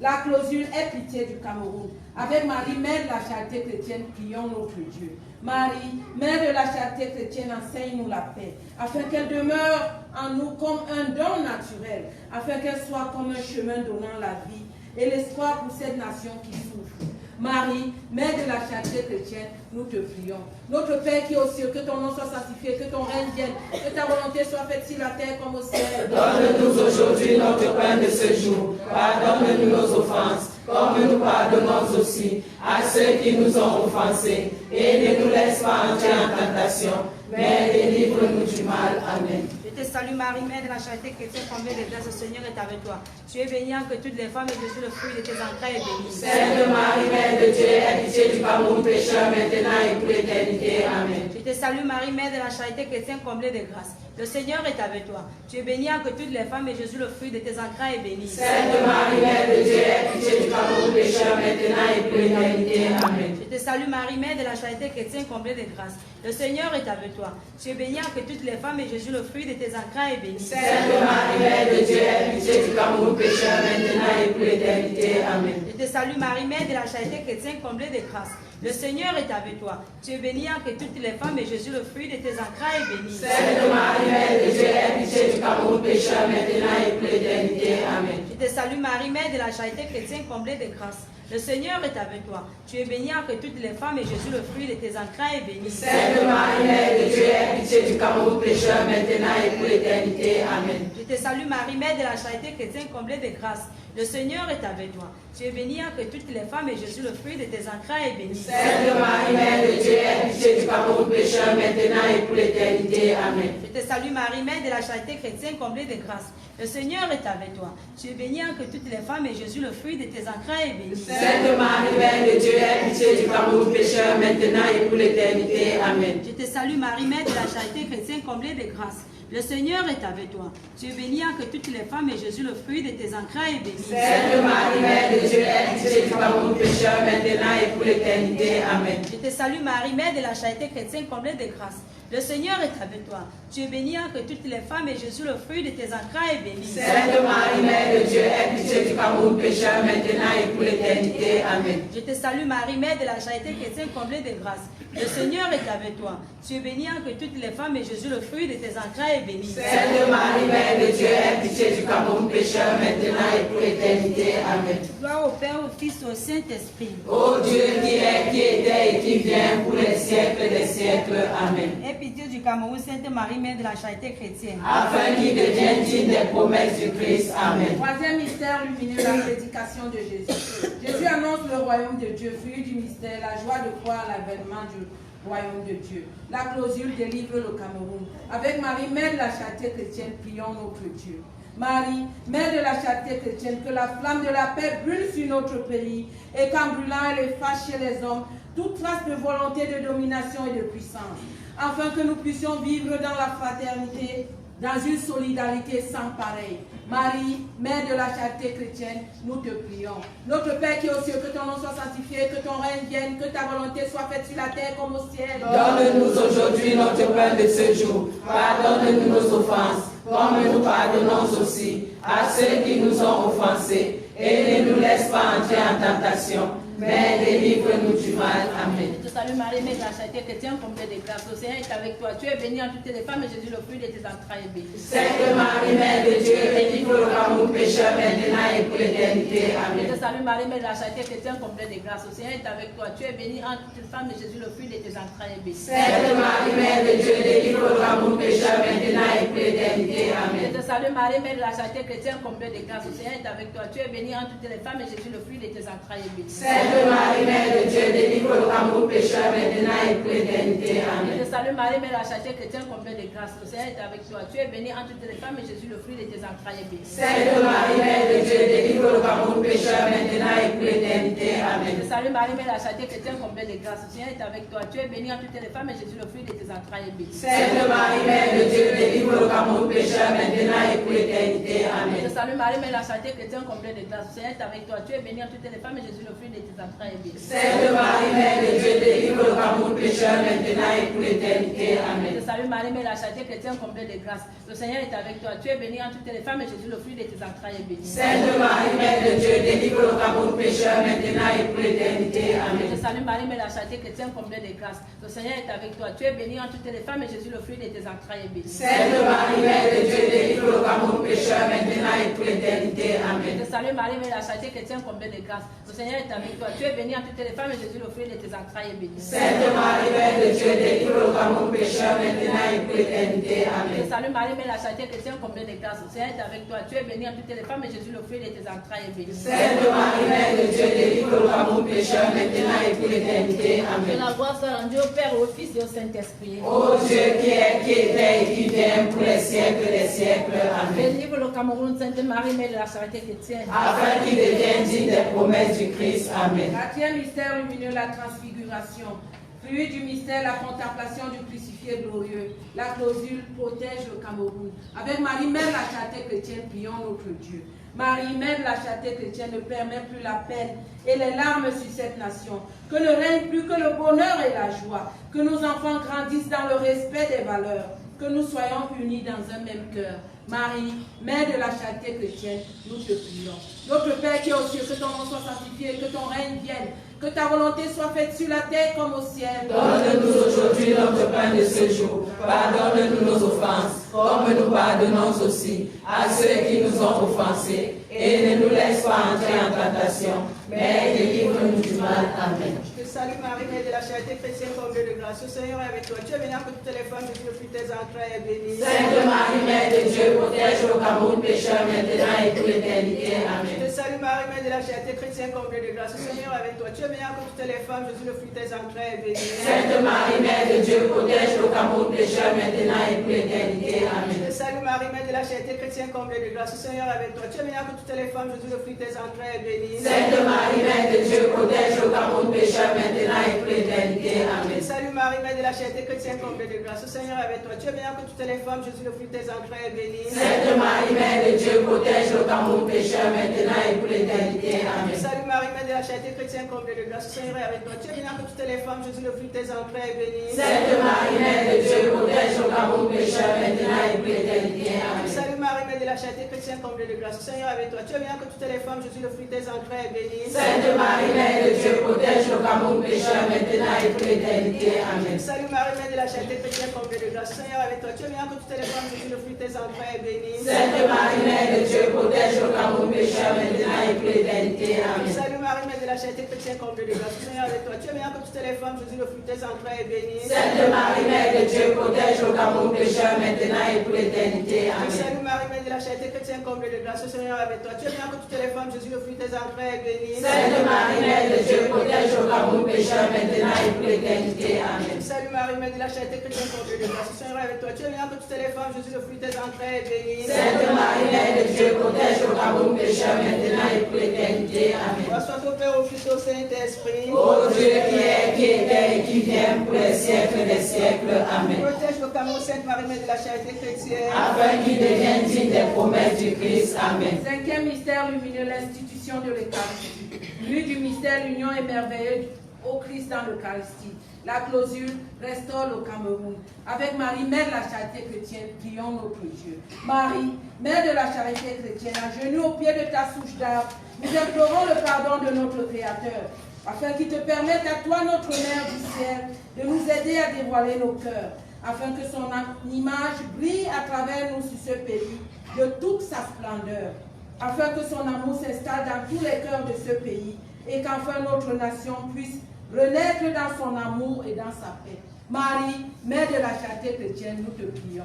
La clausule est pitié du Cameroun. Avec Marie, Mère de la charité chrétienne, prions notre Dieu. Marie, Mère de la charité chrétienne, enseigne-nous la paix, afin qu'elle demeure en nous comme un don naturel, afin qu'elle soit comme un chemin donnant la vie et l'espoir pour cette nation qui souffre. Marie, Mère de la charité chrétienne, nous te prions. Notre Père qui est aux cieux, que ton nom soit sanctifié, que ton règne vienne, que ta volonté soit faite sur la terre comme au ciel. Donne-nous aujourd'hui notre pain de ce jour. Pardonne-nous nos offenses, comme nous pardonnons aussi à ceux qui nous ont offensés. Et ne nous laisse pas entrer en tentation, mais délivre-nous du mal. Amen. Je te salue Marie, Mère de la charité chrétienne, comblée de grâce, le Seigneur est avec toi. Tu es bénie entre toutes les femmes et Jésus, le fruit de tes entrailles, est béni. Sainte Marie, Mère de Dieu, aie pitié du Cameroun pécheur maintenant et pour l'éternité. Amen. Je te salue Marie, Mère de la charité chrétienne, comblée de grâce. Le Seigneur est avec toi. Tu es bénie entre toutes les femmes et Jésus, le fruit de tes entrailles, est béni. Sainte Marie, Mère de Dieu, aie pitié du Cameroun pécheur maintenant et pour l'éternité. Amen. Je te salue Marie, Mère de la charité chrétienne, comblée de grâce. Le Seigneur est avec toi. Tu es bénie entre toutes les femmes et Jésus, le fruit de tes entrailles, est béni. Sainte Marie, Mère de Dieu, aie pitié du Cameroun pécheur maintenant et pour l'éternité. Amen. Je te salue Marie, Mère de la charité chrétienne, comblée de grâce. Le Seigneur est avec toi. Tu es bénie entre toutes les femmes et Jésus, le fruit de tes entrailles, est béni. Sainte Marie, Mère de Dieu, aie pitié du Cameroun pécheur maintenant et pour l'éternité. Amen. Je te salue Marie, Mère de la charité chrétienne, comblée de grâce. Le Seigneur est avec toi. Tu es bénie entre toutes les femmes et Jésus, le fruit de tes entrailles, est béni. Sainte Marie, Mère de Dieu, aie pitié du Cameroun pécheur maintenant et pour l'éternité. Amen. Je te salue Marie, Mère de la charité chrétienne, comblée de grâce. Le Seigneur est avec toi. Tu es bénie entre toutes les femmes et Jésus, le fruit de tes entrailles, est béni. Sainte Marie, Mère de Dieu, aie pitié du Cameroun pécheur maintenant et pour l'éternité. Amen. Je te salue Marie, Mère de la charité chrétienne, comblée de grâce. Le Seigneur est avec toi. Tu es bénie entre toutes les femmes et Jésus, le fruit de tes entrailles, est béni. Sainte Marie, Mère de Dieu, aie pitié du Cameroun pécheur maintenant et pour l'éternité. Amen. Je te salue Marie, Mère de la charité chrétienne, comblée de grâce. Le Seigneur est avec toi. Tu es bénie entre toutes les femmes et Jésus, le fruit de tes entrailles, est béni. Sainte Marie, Mère de Dieu, aie pitié du Cameroun pécheur maintenant et pour l'éternité. Amen. Je te salue Marie, Mère de la charité chrétienne, comblée de grâce. Le Seigneur est avec toi. Tu es bénie entre toutes les femmes et Jésus, le fruit de tes entrailles, est béni. Sainte Marie, Mère de Dieu, aie pitié du Cameroun pécheur maintenant et pour l'éternité. Amen. Je te salue Marie, Mère de la charité chrétienne, comblée de grâce. Le Seigneur est avec toi. Tu es bénie entre toutes les femmes et Jésus, le fruit de tes entrailles, est béni. Sainte Marie, Mère de Dieu, aie pitié du Cameroun pécheur maintenant et pour l'éternité. Amen. Gloire au Père, au Fils et au Saint-Esprit. Ô Dieu qui est, qui était et qui vient pour les siècles des siècles. Amen. Aie pitié du Cameroun, Sainte Marie, Mère de la charité chrétienne. Afin qu'il devienne digne des promesses du Christ. Amen. Troisième mystère lumineux, la prédication de Jésus. Jésus annonce le royaume de Dieu, fruit du mystère, la joie de croire à l'avènement du royaume de Dieu. La clausule délivre le Cameroun. Avec Marie, Mère de la charité chrétienne, prions notre Dieu. Marie, Mère de la charité chrétienne, que la flamme de la paix brûle sur notre pays et qu'en brûlant elle efface chez les hommes toute trace de volonté de domination et de puissance, afin que nous puissions vivre dans la fraternité, dans une solidarité sans pareille. Marie, Mère de la charité chrétienne, nous te prions. Notre Père qui est aux cieux, que ton nom soit sanctifié, que ton règne vienne, que ta volonté soit faite sur la terre comme au ciel. Donne-nous aujourd'hui notre pain de ce jour. Pardonne-nous nos offenses, comme nous pardonnons aussi à ceux qui nous ont offensés. Et ne nous laisse pas entrer en tentation, mais délivre-nous du mal. Amen. Je te salue Marie, Mère de la charité chrétienne, comblée de grâce. Le Seigneur est avec toi. Tu es bénie entre toutes les femmes et Jésus, le fruit de tes entrailles, est béni. Sainte Marie, Mère de Dieu, délivre le Cameroun pécheur maintenant et pour l'éternité. Amen. Je te salue Marie, Mère de la charité chrétienne, comblée de grâce. Le Seigneur est avec toi. Tu es bénie entre toutes les femmes et Jésus, le fruit de tes entrailles, est béni. Sainte Marie, Mère de Dieu, délivre le Cameroun pécheur maintenant et pour l'éternité. Amen. Je te salue Marie, Mère de la charité chrétienne, comblée de grâce. Le Seigneur est avec toi. Tu es bénie entre toutes les femmes et Jésus, le fruit de tes entrailles, est béni. Sainte Marie, Mère de Dieu, délivre le Cameroun pécheur maintenant et pour l'éternité. Amen. Je te salue Marie, Mère de la charité chrétienne, comblée de grâce. Le Seigneur est avec toi. Tu es bénie entre toutes les femmes et Jésus, le fruit de tes entrailles, est béni. Sainte Marie, Mère de Dieu, délivre le Cameroun pécheur maintenant et pour l'éternité. Amen. Je te salue Marie, Mère de la charité chrétienne, comblée de grâce. Le Seigneur est avec toi. Tu es bénie entre toutes les femmes et Jésus, le fruit de tes entrailles, est béni. Sainte Marie, Mère de Dieu, délivre le Cameroun pécheur maintenant et pour l'éternité. Amen. Je te salue Marie, Mère de la charité chrétienne, comblée de grâce. Le Seigneur est avec toi. Tu es bénie entre toutes les femmes et Jésus, le fruit de tes entrailles, est béni. Sainte Marie, Mère de Dieu, délivre le Cameroun pécheur maintenant et pour l'éternité. Amen. Je te salue Marie, Mère de la charité chrétienne, comblée de grâce. Le Seigneur est avec toi. Tu es bénie entre toutes les femmes et Jésus, le fruit de tes entrailles, est béni. Sainte Marie, Mère de Dieu, délivre le Cameroun pécheur maintenant et pour l'éternité. Amen. Je te salue Marie, Mère de la charité chrétienne, comblée de grâce. Le Seigneur est avec toi. Tu es bénie entre toutes les femmes et Jésus, le fruit de tes entrailles, est béni. Sainte Marie, Mère de Dieu, délivre le Cameroun pécheur maintenant et pour l'éternité. Amen. Je te salue Marie, Mère de la charité chrétienne, comblée de grâce. Le Seigneur est avec toi. Tu es bénie entre toutes les femmes et Jésus, le fruit de tes entrailles, est béni. Sainte Marie, Mère de Dieu, délivre le Cameroun pécheur maintenant et pour l'éternité. Amen. Je salue Marie, Mère de la charité chrétienne, comblée de grâce. Le Seigneur est avec toi. Tu es bénie entre toutes les femmes et Jésus, le fruit de tes entrailles, est béni. Sainte Marie, Mère de Dieu, délivre le Cameroun pécheur maintenant et pour l'éternité. Que Amen. la gloire soit rendue au Père, au Fils et au Saint-Esprit. Ô Dieu qui est, qui était et qui vient pour les siècles des siècles. Amen. Délivre le Cameroun, Sainte Marie, Mère de la charité chrétienne. Afin qu'il devienne digne des promesses du Christ. Amen. Quatrième mystère lumineux, la transfiguration. Fruit du mystère, la contemplation du crucifié glorieux. La clausule protège le Cameroun. Avec Marie, Mère de la charité chrétienne, prions notre Dieu. Marie, Mère de la charité chrétienne, ne permet plus la peine et les larmes sur cette nation. Que ne règne plus que le bonheur et la joie. Que nos enfants grandissent dans le respect des valeurs. Que nous soyons unis dans un même cœur. Marie, Mère de la charité chrétienne, nous te prions. Notre Père qui est aux cieux, que ton nom soit sanctifié, que ton règne vienne, que ta volonté soit faite sur la terre comme au ciel. Donne-nous aujourd'hui notre pain de ce jour. Pardonne-nous nos offenses, comme nous pardonnons aussi à ceux qui nous ont offensés. Et ne nous laisse pas entrer en tentation, mais délivre-nous du mal. Amen. Je te salue Marie, Mère de la charité chrétienne, comblée de grâce. Le Seigneur est avec toi. Tu es bénie entre toutes les femmes, et le fruit de tes entrailles est béni. Sainte Marie, Mère de Dieu, protège le Cameroun pécheur maintenant et pour l'éternité. Amen. Je te salue Marie, Mère de la charité chrétienne, comblée de grâce. Le Seigneur est avec toi. Tu es bénie entre toutes les femmes, Jésus, le fruit de tes entrailles est béni. Sainte Marie, Mère de Dieu, protège le Cameroun pécheur maintenant et pour l'éternité. Amen. Je te salue Marie, Mère de la charité chrétienne, comblée de grâce. Le Seigneur est avec toi. Tu es bénie entre toutes les femmes, Jésus, le fruit de tes entrailles est béni. Sainte Marie, Mère de Dieu, protège le Cameroun pécheur maintenant et pour l'éternité. Amen. Salut Marie, Mère de la charité chrétienne, comblée de grâce. Le Seigneur est avec toi. Tu es bénie entre toutes les femmes, Jésus, le fruit de tes entrailles est béni. Sainte Marie, Mère de Dieu, protège le Cameroun pécheur maintenant et pour l'éternité. Amen. Salut Marie, Mère de la charité chrétienne, comblée de grâce. Le Seigneur est avec toi. Tu es bénie entre toutes les femmes, Jésus, le fruit de tes entrailles est béni. Sainte Marie, Mère de Dieu, protège le Cameroun pécheur maintenant et pour l'éternité. Amen. Salut Marie, Mère de la charité chrétienne, comblée de grâce. Le Seigneur est avec toi. Tu es bénie entre toutes les femmes, Jésus, le fruit de tes entrailles est béni. Sainte Marie, Mère de Dieu, protège le Cameroun pécheur maintenant et pour l'éternité. Amen. Salut Marie, Mère de la charité chrétienne, comblée de grâce. Le Seigneur est avec toi. Tu es bénie entre toutes les femmes, Jésus, le fruit de tes entrailles est béni. Sainte Marie, Mère de Dieu, protège le Cameroun pécheur maintenant et pour l'éternité. Amen. Salut Marie, Mère de de la charité chrétienne comblée de grâce, le Seigneur est avec toi. Tu es meilleure que toutes les femmes, Jésus, le fruit de tes entrailles est béni. Sainte Marie, Mère de Dieu, protège nos cameroun pécheurs maintenant et pour l'éternité. Amen. Sainte Marie, Mère de la charité chrétienne comblée de grâce, le Seigneur est avec toi. Tu es meilleure que toutes les femmes, Jésus, le fruit de tes entrailles est béni. Sainte Marie, Mère de Dieu, protège nos cameroun pécheurs maintenant et pour l'éternité. Amen. Sainte Marie, Mère de la charité chrétienne comblée de grâce, le Seigneur est avec toi. Tu es meilleure que toutes les femmes, Jésus, le fruit de tes entrailles est béni. Sainte Marie, Mère de Dieu, protège nos cameroun pécheurs maintenant et pour l'éternité. Amen. Gloire soit au Père, au Fils, au Saint-Esprit. Ô Dieu qui est, qui était et qui vient pour les siècles des siècles. Amen. Protège le Cameroun, Sainte Marie, Mère de la charité chrétienne. Afin qu'il devienne digne des promesses du Christ. Amen. Cinquième mystère lumineux, l'institution de l'Eucharistie. Vue du mystère, l'union émerveilleuse au Christ dans l'Eucharistie. La clausure restaure le Cameroun. Avec Marie, Mère de la charité chrétienne, prions notre Dieu. Marie, Mère de la charité chrétienne, à genoux au pied de ta souche d'arbre, nous implorons le pardon de notre Créateur, afin qu'il te permette à toi, notre Mère du ciel, de nous aider à dévoiler nos cœurs, afin que son image brille à travers nous sur ce pays de toute sa splendeur, afin que son amour s'installe dans tous les cœurs de ce pays, et qu'enfin notre nation puisse renaître dans son amour et dans sa paix. Marie, Mère de la charité chrétienne, nous te prions.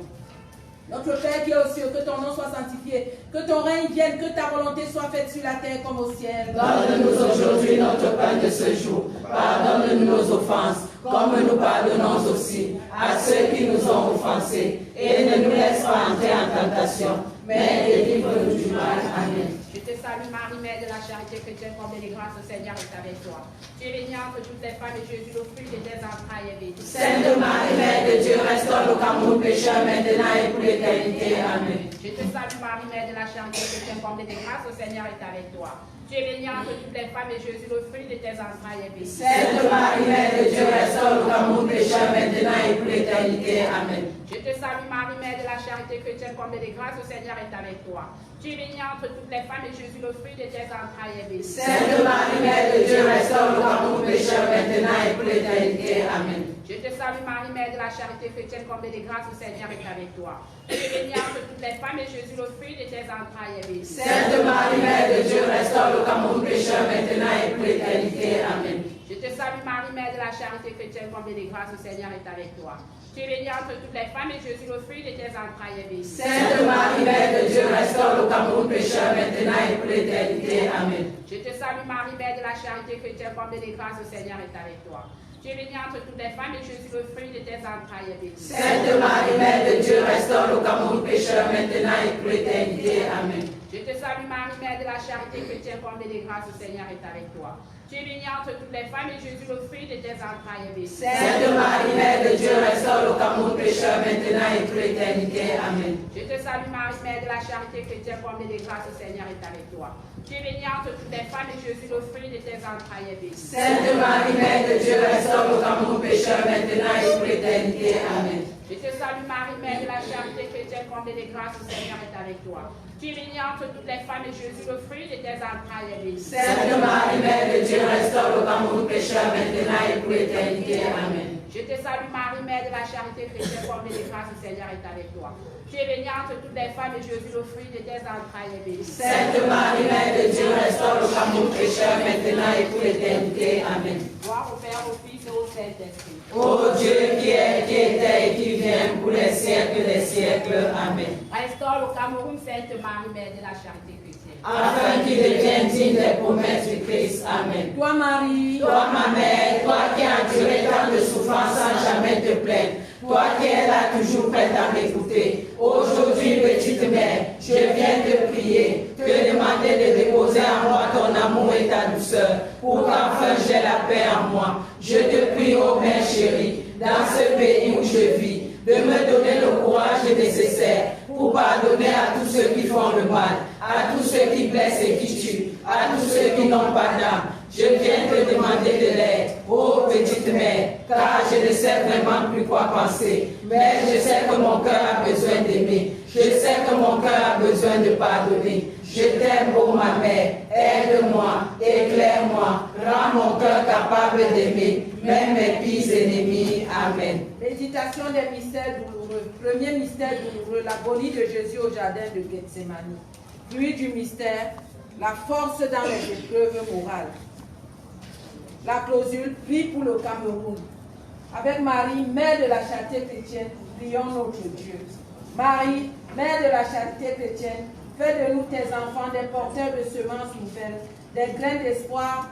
Notre Père qui est aux cieux, que ton nom soit sanctifié, que ton règne vienne, que ta volonté soit faite sur la terre comme au ciel. Donne-nous aujourd'hui notre pain de ce jour. Pardonne-nous nos offenses, comme nous pardonnons aussi à ceux qui nous ont offensés. Et ne nous laisse pas entrer en tentation, mais délivre-nous du mal. Amen. Je te salue Marie, Mère de la charité chrétienne, comblée de grâce, le Seigneur est avec toi. Tu es bénie entre toutes les femmes et Jésus, le fruit de tes entrailles, est béni. Sainte Marie, Mère de Dieu, restaure le Cameroun pécheur maintenant et pour l'éternité. Amen. Je te salue Marie, Mère de la charité chrétienne, comblée de grâce, le Seigneur est avec toi. Tu es bénie entre toutes les femmes et Jésus, le fruit de tes entrailles, est béni. Sainte Marie, Mère de Dieu, restaure le Cameroun pécheur maintenant et pour l'éternité. Amen. Je te salue Marie, Mère de la charité chrétienne, comblée de grâce, le Seigneur est avec toi. Tu es bénie entre toutes les femmes et Jésus, le fruit de tes entrailles, est béni. Sainte Marie, Mère de Dieu, restaure le Cameroun pécheur maintenant et pour l'éternité. Amen. Je te salue Marie, Mère de la charité chrétienne, comblée de grâce, le Seigneur est avec toi. Tu es bénie entre toutes les femmes et Jésus, le fruit de tes entrailles, est béni. Sainte Marie, Mère de Dieu, restaure le Cameroun pécheur maintenant et pour l'éternité. Amen. Je te salue Marie, Mère de la charité chrétienne, comblée de grâce, le Seigneur est avec toi. Tu es bénie entre toutes les femmes et Jésus, le fruit de tes entrailles, est béni. Sainte Marie, Mère de Dieu, restaure le Cameroun pécheur maintenant et pour l'éternité. Amen. Je te salue Marie, Mère de la charité chrétienne, comblée de grâce, le Seigneur est avec toi. Tu es bénie entre toutes les femmes et Jésus, le fruit de tes entrailles, est béni. Sainte Marie, Mère de Dieu, restaure le Cameroun pécheur maintenant et pour l'éternité. Amen. Je te salue Marie, Mère de la charité chrétienne, comblée de grâce, le Seigneur est avec toi. Tu es bénie entre toutes les femmes et Jésus, le fruit de tes entrailles, est béni. Sainte Marie, Mère de Dieu, restaure le Cameroun pécheur maintenant et pour l'éternité. Amen. Je te salue Marie, Mère de la charité chrétienne, comblée de grâce, le Seigneur est avec toi. Tu es bénie entre toutes les femmes et Jésus, le fruit de tes entrailles, est béni. Sainte Marie, Mère de Dieu, restaure le Cameroun pécheur maintenant et pour l'éternité. Amen. Je te salue Marie, Mère de la charité chrétienne, comblée de grâce, le Seigneur est avec toi. Tu es bénie entre toutes les femmes et Jésus, le fruit de tes entrailles, est béni. Sainte Marie, Mère de Dieu, restaure le Cameroun pécheur maintenant et pour l'éternité. Amen. Je te salue Marie, Mère de la charité chrétienne, comblée de grâce, le Seigneur est avec toi. Tu es bénie entre toutes les femmes et Jésus, le fruit de tes entrailles, est béni. Sainte Marie, Mère de Dieu, restaure le Cameroun pécheur maintenant et pour l'éternité. Amen. Gloire au Père, au Fils et au Saint-Esprit. Ô Dieu qui est, qui était et qui vient pour les siècles des siècles. Amen. Restaure le Cameroun, Sainte Marie, Mère de la charité chrétienne. Afin qu'il devienne digne des promesses du Christ. Amen. Toi, Marie, Toi, ma mère, toi qui as enduré tant de souffrances sans jamais te plaindre, toi qui es là toujours prête à m'écouter, aujourd'hui, petite mère, je viens te prier, te demander de déposer en moi ton amour et ta douceur, pour qu'enfin j'ai la paix en moi. Je te prie, ô Mère chérie, dans ce pays où je vis, de me donner le courage nécessaire pour pardonner à tous ceux qui font le mal, à tous ceux qui blessent et qui tuent, à tous ceux qui n'ont pas d'âme. Je viens te demander de l'aide, ô petite mère, car je ne sais vraiment plus quoi penser. Mais je sais que mon cœur a besoin d'aimer. Je sais que mon cœur a besoin de pardonner. Je t'aime, ô ma mère. Aide-moi, éclaire-moi, rends mon cœur capable d'aimer, même mes pires ennemis. Amen. Méditation des mystères douloureux. Premier mystère douloureux, l'agonie de Jésus au jardin de Gethsémani. Fruit du mystère, la force dans les épreuves morales. La clausule, prie pour le Cameroun. Avec Marie, mère de la charité chrétienne, prions notre Dieu. Marie, mère de la charité chrétienne, fais de nous tes enfants des porteurs de semences nouvelles, des grains d'espoir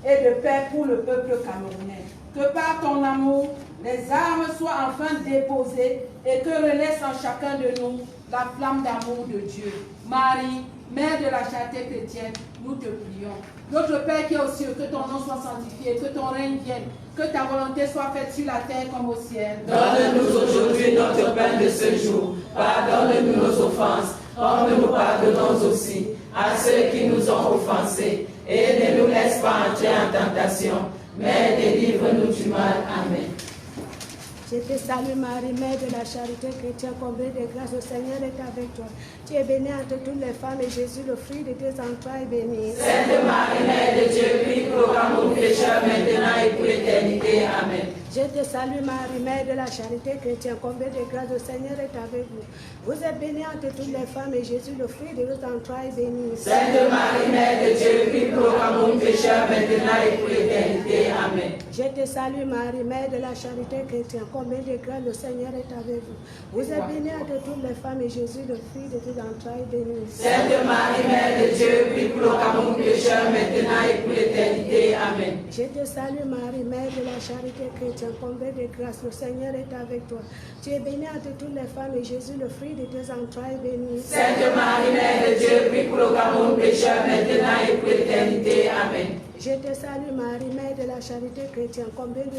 et de paix pour le peuple camerounais. Que par ton amour, les armes soient enfin déposées et que renaisse en chacun de nous la flamme d'amour de Dieu. Marie, mère de la charité chrétienne, nous te prions. Notre Père qui est aux cieux, que ton nom soit sanctifié, que ton règne vienne, que ta volonté soit faite sur la terre comme au ciel. Donne-nous aujourd'hui notre pain de ce jour. Pardonne-nous nos offenses, comme nous pardonnons aussi à ceux qui nous ont offensés. Et ne nous laisse pas entrer en tentation, mais délivre-nous du mal. Amen. Je te salue Marie, mère de la charité chrétienne, comblée de grâce, le Seigneur est avec toi. Tu es bénie entre toutes les femmes et Jésus, le fruit de tes entrailles, est béni. Sainte Marie, mère de Dieu, prie pour nous pécheurs maintenant et pour l'éternité. Amen. Je te salue Marie, mère de la charité chrétienne, comblée de grâce, le Seigneur est avec vous. Vous êtes bénie entre toutes les femmes et Jésus, le fruit de vos entrailles, est béni. Sainte Marie, mère de Dieu, prie pour nous pécheurs maintenant et pour l'éternité. Amen. Je te salue Marie, mère de la charité chrétienne, comblée de grâce, le Seigneur est avec vous. Vous êtes bénie entre toutes les femmes et Jésus, le fruit de tes entrailles, est béni. Sainte Marie, mère de Dieu, prie pour nous pécheurs maintenant et pour l'éternité. Amen. Je te salue Marie, mère de la charité chrétienne, comblée de grâce, le Seigneur est avec toi. Tu es bénie entre toutes les femmes et Jésus, le fruit de tes entrailles, est béni. Sainte Marie, mère de Dieu, prie pour nous pécheurs maintenant et pour l'éternité. Amen. Je te salue Marie, mère de la charité chrétienne, comblée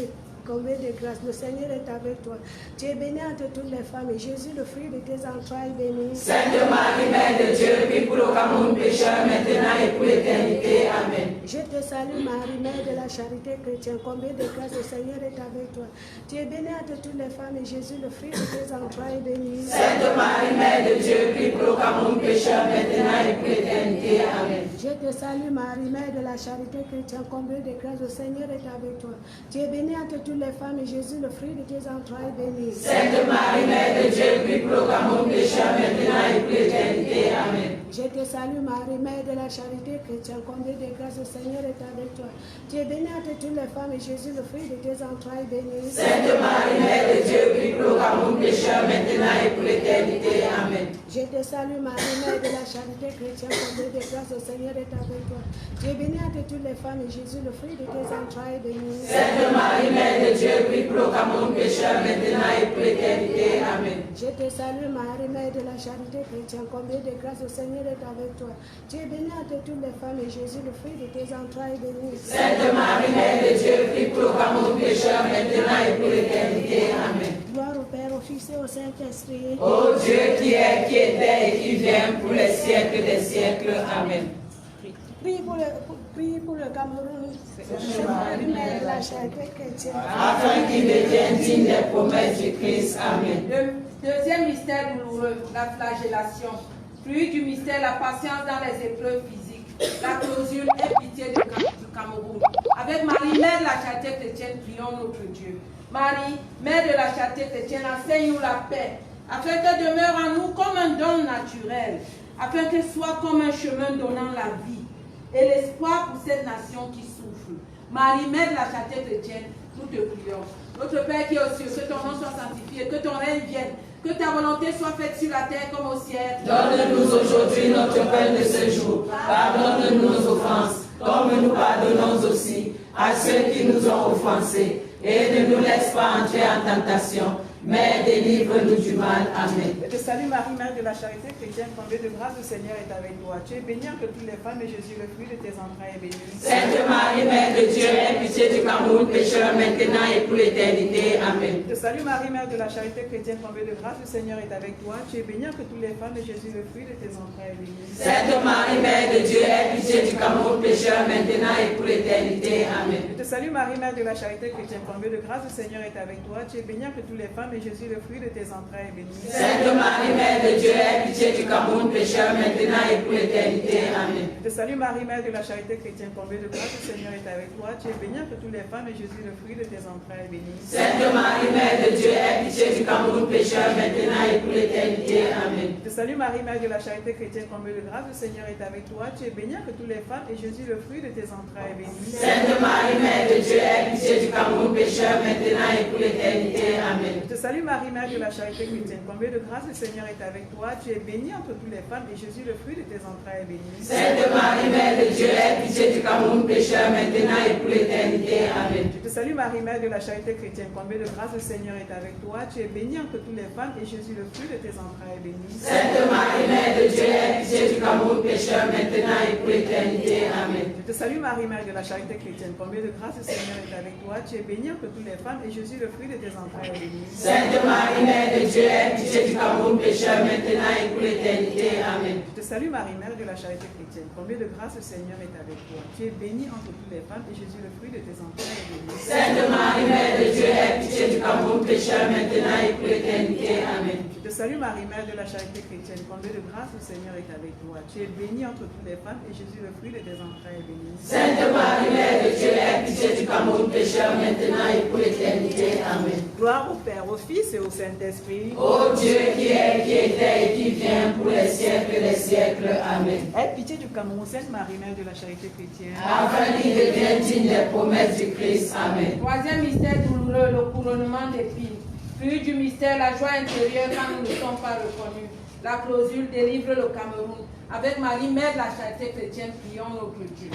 de grâce, le Seigneur est avec toi. Tu es bénie entre toutes les femmes et Jésus, le fruit de tes entrailles, est béni. Sainte Marie, mère de Dieu, prie pour nous pécheurs maintenant et pour l'éternité. Amen. Je te salue Marie, mère de la charité chrétienne, comblée de grâce, le Seigneur est avec toi. Tu es bénie entre toutes les femmes et Jésus, le fruit de tes entrailles, est béni. Sainte Marie, mère de Dieu, prie pour nous pécheurs maintenant et pour l'éternité. Amen. Je te salue Marie, mère de la charité chrétienne, comblée de grâce, le Seigneur est avec toi. Tu es bénie entre toutes les femmes et Jésus, le fruit de tes entrailles, est béni. Sainte Marie, mère de Dieu, prie pour nous pécheurs maintenant et pour l'éternité. Amen. Je te salue Marie, mère de la charité chrétienne, comblée de grâce, le Seigneur est avec toi. Tu es bénie entre toutes les femmes et Jésus, le fruit de tes entrailles, est béni. Sainte Marie, mère de Dieu, prie pour nous pécheurs maintenant et pour l'éternité. Amen. Je te salue Marie, mère de la charité chrétienne, comblée de grâce, le Seigneur est avec toi. Tu es bénie entre toutes les femmes et Jésus, le fruit de tes entrailles, est béni. Sainte Marie, mère de Dieu, prie pour nous pécheurs maintenant et pour l'éternité. Amen. Je te salue Marie, mère de la charité chrétienne, comblée de grâce, le Seigneur est avec toi. Tu es bénie entre toutes les femmes et Jésus, le fruit de tes entrailles, est béni. Sainte Marie, mère de Dieu, prie pour nous pécheurs maintenant et pour l'éternité. Amen. Gloire au Père, au Fils et au Saint-Esprit. Ô Dieu qui est, qui était et qui vient pour les siècles des siècles. Amen. Prie pour le Cameroun, Marie, mère de la charité chrétienne. Afin qu'il devienne digne des promesses du Christ. Amen. Deuxième mystère douloureux, la flagellation. Fruit du mystère, la patience dans les épreuves physiques. La clausule et pitié du Cameroun. Avec Marie, mère de la charité chrétienne, prions notre Dieu. Marie, mère de la charité chrétienne, enseigne-nous la paix, afin qu'elle demeure en nous comme un don naturel, afin qu'elle soit comme un chemin donnant la vie et l'espoir pour cette nation qui souffre. Marie, mère de la charité chrétienne, nous te prions. Notre Père qui est aux cieux, que ton nom soit sanctifié, que ton règne vienne, que ta volonté soit faite sur la terre comme au ciel. Donne-nous aujourd'hui notre pain de ce jour. Pardonne-nous nos offenses, comme nous pardonnons aussi à ceux qui nous ont offensés. Et ne nous laisse pas entrer en tentation, mais délivre-nous du mal. Amen. Je te salue Marie, mère de la charité chrétienne, comblée de grâce, le Seigneur est avec toi. Tu es bénie entre toutes les femmes et Jésus, le fruit de tes entrailles, est béni. Sainte Marie, mère de Dieu, aie pitié du Cameroun, pécheur maintenant et pour l'éternité. Amen. Je te salue Marie, mère de la charité chrétienne, comblée de grâce, le Seigneur est avec toi. Tu es bénie entre toutes les femmes et Jésus, le fruit de tes entrailles, est béni. Sainte Marie, mère de Dieu, aie pitié du Cameroun, pécheur maintenant et pour l'éternité. Amen. Je te salue Marie, mère de la charité chrétienne, comblée de grâce, le Seigneur est avec toi. Tu es bénie entre toutes les femmes femmes, et Jésus, le fruit de tes entrailles, est béni. Sainte Marie, Mère de Dieu, aie pitié du Cameroun pécheur, maintenant et pour l'éternité. Amen. Je te salue Marie, Mère de la charité chrétienne, comblée de grâce, le Seigneur est avec toi. Tu es bénie entre toutes les femmes, et Jésus, le fruit de tes entrailles, est béni. Sainte Marie, Mère de Dieu, aie pitié du Cameroun pécheur, maintenant et pour l'éternité. Amen. Je te salue Marie, Mère de la charité chrétienne, comblée de grâce, le Seigneur est avec toi. Tu es bénie entre toutes les femmes, et Jésus, le fruit de tes entrailles, est béni. Sainte Marie, Mère de Dieu, aie pitié du Cameroun pécheur, maintenant et pour l'éternité. Amen. Je te salue Marie, Mère de la charité chrétienne, comblée de grâce, le Seigneur est avec toi. Tu es bénie entre toutes les femmes, et Jésus, le fruit de tes entrailles, est béni. Sainte Marie, Mère de Dieu, aie pitié du Cameroun pécheur, maintenant et pour l'éternité. Amen. Je te salue Marie, Mère de la charité chrétienne, comblée de grâce, le Seigneur est avec toi. Tu es bénie entre toutes les femmes, et Jésus, le fruit de tes entrailles, est béni. Sainte Marie, Mère de Dieu, aie pitié du Cameroun pécheur, maintenant et pour l'éternité. Amen. Je te salue Marie, Mère de la charité chrétienne, comblée de grâce, le Seigneur est avec toi. Tu es bénie entre toutes les femmes, et Jésus, le fruit de tes entrailles, est béni. Sainte Marie, Mère de Dieu, aie pitié du Cameroun pécheur, maintenant et pour l'éternité. Amen. Je te salue Marie, Mère de la charité chrétienne, comblée de grâce, le Seigneur est avec toi. Tu es bénie entre toutes les femmes, et Jésus, le fruit de tes entrailles, est béni. Sainte Marie, Mère de Dieu, aie pitié du Cameroun pécheur, maintenant et pour l'éternité. Amen. Je te salue Marie, Mère de la charité chrétienne, comblée de grâce, le Seigneur est avec toi. Tu es bénie entre toutes les femmes, et Jésus, le fruit de tes entrailles, est béni. Sainte Marie, Mère de Dieu, aie pitié du Cameroun pécheur, maintenant et pour l'éternité. Amen. Gloire au Père, au Fils et au Saint-Esprit. Ô Dieu qui est, qui était et qui vient pour les siècles des siècles. Amen. Aie pitié du Cameroun, Sainte Marie, Mère de la charité chrétienne. Afin qu'il devienne digne des promesses du Christ. Amen. Troisième mystère douloureux, le couronnement d'épines. Fruit du mystère, la joie intérieure quand nous ne sommes pas reconnus. La clausule délivre le Cameroun. Avec Marie, Mère de la charité chrétienne, prions notre Dieu.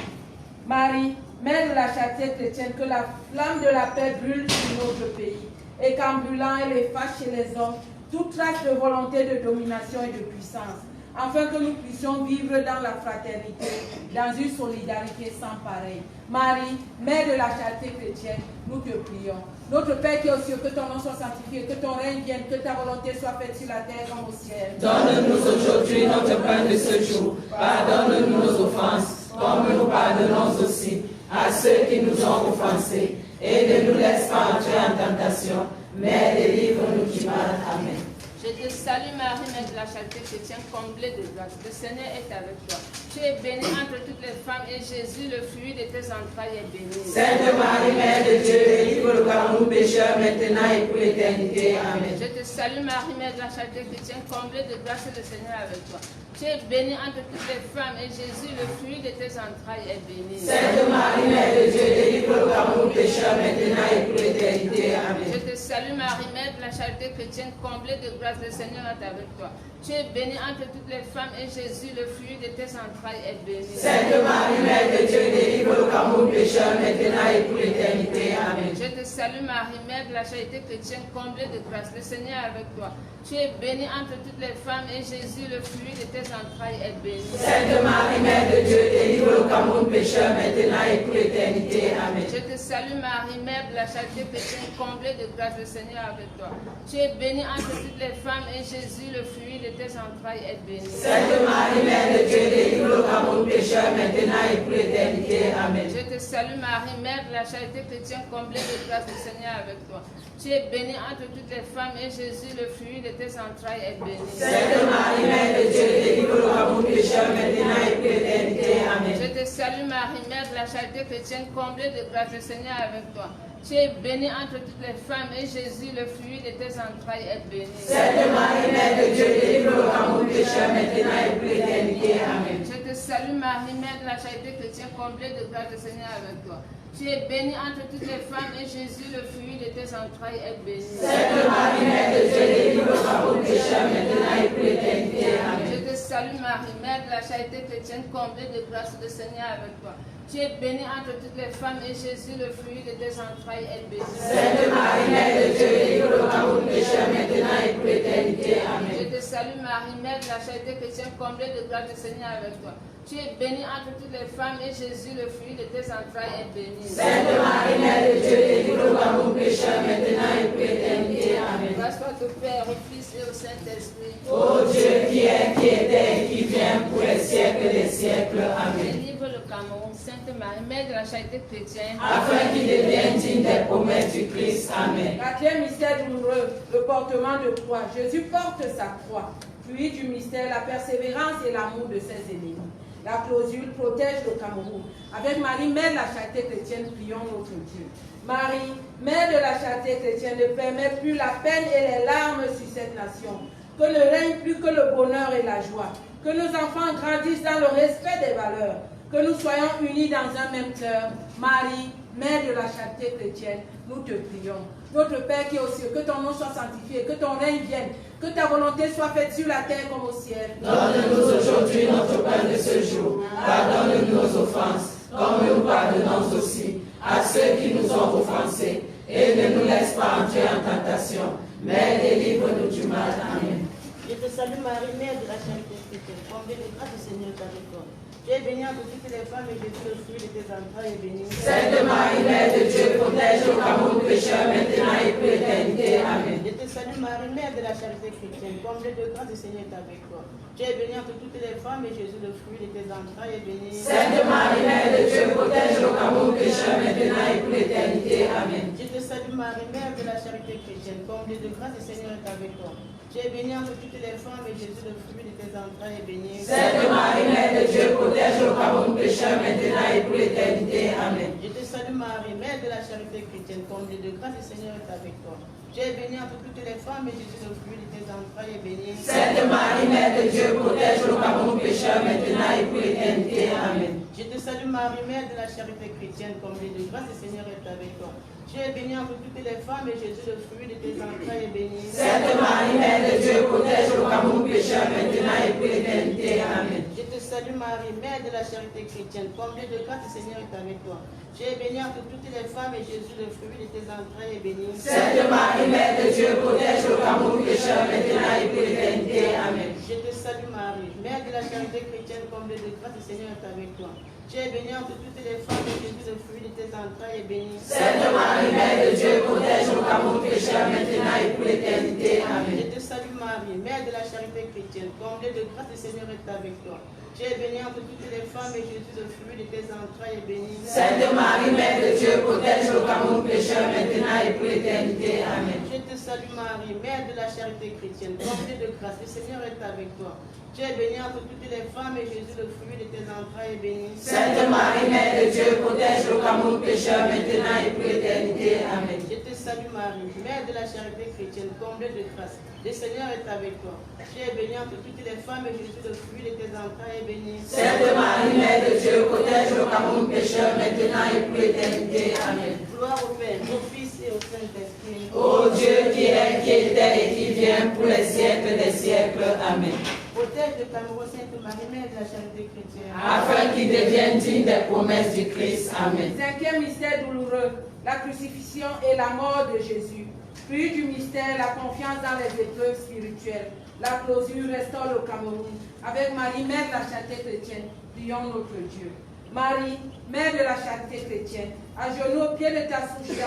Marie, Mère de la charité chrétienne, que la flamme de la paix brûle sur notre pays, et qu'en brûlant, elle efface chez les hommes toute trace de volonté de domination et de puissance, afin que nous puissions vivre dans la fraternité, dans une solidarité sans pareil. Marie, Mère de la charité chrétienne, nous te prions. Notre Père qui est aux cieux, que ton nom soit sanctifié, que ton règne vienne, que ta volonté soit faite sur la terre comme au ciel. Donne-nous aujourd'hui notre pain de ce jour. Pardonne-nous nos offenses, comme nous pardonnons aussi à ceux qui nous ont offensés. Et ne nous laisse pas entrer en tentation, mais délivre-nous du mal. Amen. Je te salue Marie, Mère de la charité chrétienne, comblée de grâce. Le Seigneur est avec toi. Tu es bénie entre toutes les femmes, et Jésus, le fruit de tes entrailles, est béni. Sainte Marie, Mère de Dieu, délivre le Cameroun pécheur, maintenant et pour l'éternité. Amen. Je te salue Marie, Mère de la charité chrétienne, comblée de grâce, le Seigneur est avec toi. Tu es bénie entre toutes les femmes, et Jésus, le fruit de tes entrailles, est béni. Sainte Marie, Mère de Dieu, délivre le Cameroun pécheur, maintenant et pour l'éternité. Amen. Je te salue Marie, Mère de la charité chrétienne, comblée de grâce, le Seigneur est avec toi. Tu es bénie entre toutes les femmes, et Jésus, le fruit de tes entrailles, est béni. Sainte Marie, Mère de Dieu, délivre le Cameroun pécheur, maintenant et pour l'éternité. Amen. Je te salue Marie, Mère de la charité chrétienne, comblée de grâce, le Seigneur est avec toi. Tu es bénie entre toutes les femmes, et Jésus, le fruit de tes entrailles, est béni. Sainte Marie, Mère de Dieu, délivre le Cameroun pécheur, maintenant et pour l'éternité. Amen. Je te salue Marie, Mère de la charité chrétienne, comblée de grâce, le Seigneur est avec toi. Tu es bénie entre toutes les femmes, et Jésus, le fruit de tes entrailles, est béni. Sainte Marie, Mère de Dieu, délivre le Cameroun pécheur, maintenant et pour l'éternité. Amen. Je te salue Marie, Mère de la charité chrétienne, comblée de grâce, le Seigneur est avec toi. Tu es bénie entre toutes les femmes, et Jésus, le fruit de tes entrailles, est béni. Sainte Marie, Mère de Dieu, délivre le Cameroun pécheur, maintenant et pour l'éternité. Amen. Je te salue Marie, Mère de la charité chrétienne, comblée de grâce, le Seigneur est avec toi. Tu es bénie entre toutes les femmes, et Jésus, le fruit de tes entrailles, est béni. Sainte Marie, Mère de Dieu, délivre le Cameroun pécheur, maintenant et pour l'éternité. Amen. Je te salue Marie, Mère de la charité chrétienne, comblée de grâce, le Seigneur est avec toi. Tu es bénie entre toutes les femmes, et Jésus, le fruit de tes entrailles, est béni. Sainte Marie, Mère de Dieu, délivre le Cameroun pécheur, maintenant et pour l'éternité. Amen. Je te salue Marie, Mère de la charité chrétienne, comblée de grâce, le Seigneur est avec toi. Tu es bénie entre toutes les femmes, et Jésus, le fruit de tes entrailles, est béni. Sainte Marie, Mère de Dieu, délivre le Cameroun pécheur, maintenant et pour l'éternité. Amen. Je te salue Marie, Mère de la charité chrétienne, comblée de grâce, le Seigneur est avec toi. Tu es bénie entre toutes les femmes, et Jésus, le fruit de tes entrailles, est béni. Sainte Marie, Mère de Dieu, délivre le Cameroun pécheur, maintenant et pour l'éternité. Amen. Grâce soit au Père, au Fils et au Saint-Esprit. Ô Dieu qui est, qui était et qui vient pour les siècles des siècles. Amen. Délivre le Cameroun, Sainte Marie, Mère de la charité chrétienne, afin qu'il devienne digne des promesses du Christ. Amen. Quatrième mystère douloureux, le portement de croix. Jésus porte sa croix. Puis du mystère, la persévérance et l'amour de ses ennemis. La clausule protège le Cameroun. Avec Marie, Mère de la charité chrétienne, prions notre Dieu. Marie, Mère de la charité chrétienne, ne permet plus la peine et les larmes sur cette nation. Que ne règne plus que le bonheur et la joie. Que nos enfants grandissent dans le respect des valeurs. Que nous soyons unis dans un même cœur. Marie, Mère de la charité chrétienne, nous te prions. Notre Père qui est aux cieux, que ton nom soit sanctifié, que ton règne vienne, que ta volonté soit faite sur la terre comme au ciel. Donne-nous aujourd'hui notre pain de ce jour. Pardonne-nous nos offenses, comme nous pardonnons aussi à ceux qui nous ont offensés. Et ne nous laisse pas entrer en tentation, mais délivre-nous du mal. Amen. Je te salue Marie, Mère de la charité chrétienne, comblée de grâce, le Seigneur est avec toi. Tu es bénie entre toutes les femmes et Jésus, le fruit de tes entrailles, est béni. Sainte Marie, Mère de Dieu, protège le Cameroun pécheur maintenant et pour l'éternité. Amen. Je te salue Marie, Mère de la charité chrétienne, comblée de grâce, le Seigneur est avec toi. Tu es bénie entre toutes les femmes et Jésus, le fruit de tes entrailles, est béni. Sainte Marie, Mère de Dieu, protège le Cameroun pécheur maintenant et pour l'éternité. Amen. Je te salue Marie, Mère de la charité chrétienne, comblée de grâce, le Seigneur est avec toi. Tu es bénie entre toutes les femmes et Jésus, le fruit de tes entrailles, est béni. Sainte Marie, Mère de Dieu, protège le Cameroun pécheur maintenant et pour l'éternité. Amen. Je te salue Marie, Mère de la charité chrétienne, comblée de grâce, le Seigneur est avec toi. Tu es bénie entre toutes les femmes et Jésus, le fruit de tes entrailles, est béni. Sainte Marie, Mère de Dieu, protège le Cameroun pécheur maintenant et pour l'éternité. Amen. Je te salue Marie, Mère de la charité chrétienne, comblée de grâce, le Seigneur est avec toi. Tu es bénie entre toutes les femmes et Jésus, le fruit de tes entrailles, est béni. Sainte Marie, Mère de Dieu, protège le Cameroun pécheur maintenant et pour l'éternité. Amen. Je te salue Marie, Mère de la charité chrétienne, comblée de grâce, le Seigneur est avec toi. Tu es bénie entre toutes les femmes et Jésus, le fruit de tes entrailles, est béni. Sainte Marie, Mère de Dieu, protège le Cameroun pécheur maintenant et pour l'éternité. Amen. Je te salue Marie, Mère de la charité chrétienne, comblée de grâce, le Seigneur est avec toi. Tu es bénie entre toutes les femmes et Jésus, le fruit de tes entrailles, est béni. Sainte Marie, Mère de Dieu, protège le Cameroun pécheur maintenant et pour l'éternité. Amen. Je te salue Marie, Mère de la charité chrétienne, comblée de grâce, le Seigneur est avec toi. Tu es bénie entre toutes les femmes et Jésus, le fruit de tes entrailles, est béni. Sainte Marie, Mère de Dieu, protège le Cameroun pécheur maintenant et pour l'éternité. Amen. Je te salue Marie, Mère de la charité chrétienne, comblée de grâce, le Seigneur est avec toi. Tu es bénie entre toutes les femmes et Jésus, le fruit de tes entrailles, est béni. Sainte Marie, Mère de Dieu, protège le Cameroun pécheur maintenant et pour l'éternité. Amen. Je te salue Marie, Mère de la charité chrétienne, comblée de grâce, le Seigneur est avec toi. Tu es bénie entre toutes les femmes et Jésus, le fruit de tes entrailles, est béni. Sainte Marie, Mère de Dieu, protège le Cameroun pécheur maintenant et pour l'éternité. Amen. Gloire au Père, au Fils et au Saint-Esprit. Ô Dieu qui est, qui était et qui vient pour les siècles des siècles. Amen. Protège le Cameroun, Sainte Marie, Mère de la charité chrétienne, afin qu'il devienne digne des promesses du Christ. Amen. Cinquième mystère douloureux, la crucifixion et la mort de Jésus. Puis du mystère, la confiance dans les épreuves spirituelles. La clausure restaure le Cameroun. Avec Marie, Mère de la charité chrétienne, prions notre Dieu. Marie, Mère de la charité chrétienne, à genoux au pied de ta souche,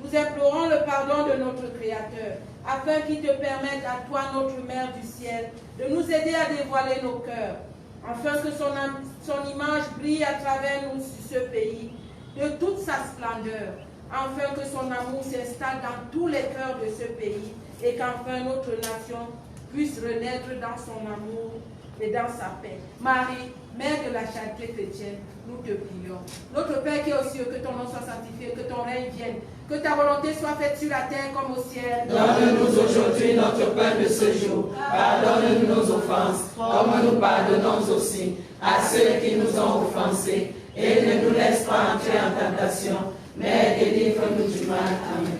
nous implorons le pardon de notre Créateur, afin qu'il te permette à toi, notre Mère du ciel, de nous aider à dévoiler nos cœurs, afin que son image brille à travers nous sur ce pays, de toute sa splendeur, afin que son amour s'installe dans tous les cœurs de ce pays, et qu'enfin notre nation puisse renaître dans son amour et dans sa paix. Marie, Mère de la charité chrétienne, nous te prions. Notre Père qui est aux cieux, que ton nom soit sanctifié, que ton règne vienne, que ta volonté soit faite sur la terre comme au ciel. Donne-nous aujourd'hui notre pain de ce jour. Pardonne-nous nos offenses, comme nous pardonnons aussi à ceux qui nous ont offensés. Et ne nous laisse pas entrer en tentation, mais délivre-nous du mal. Amen.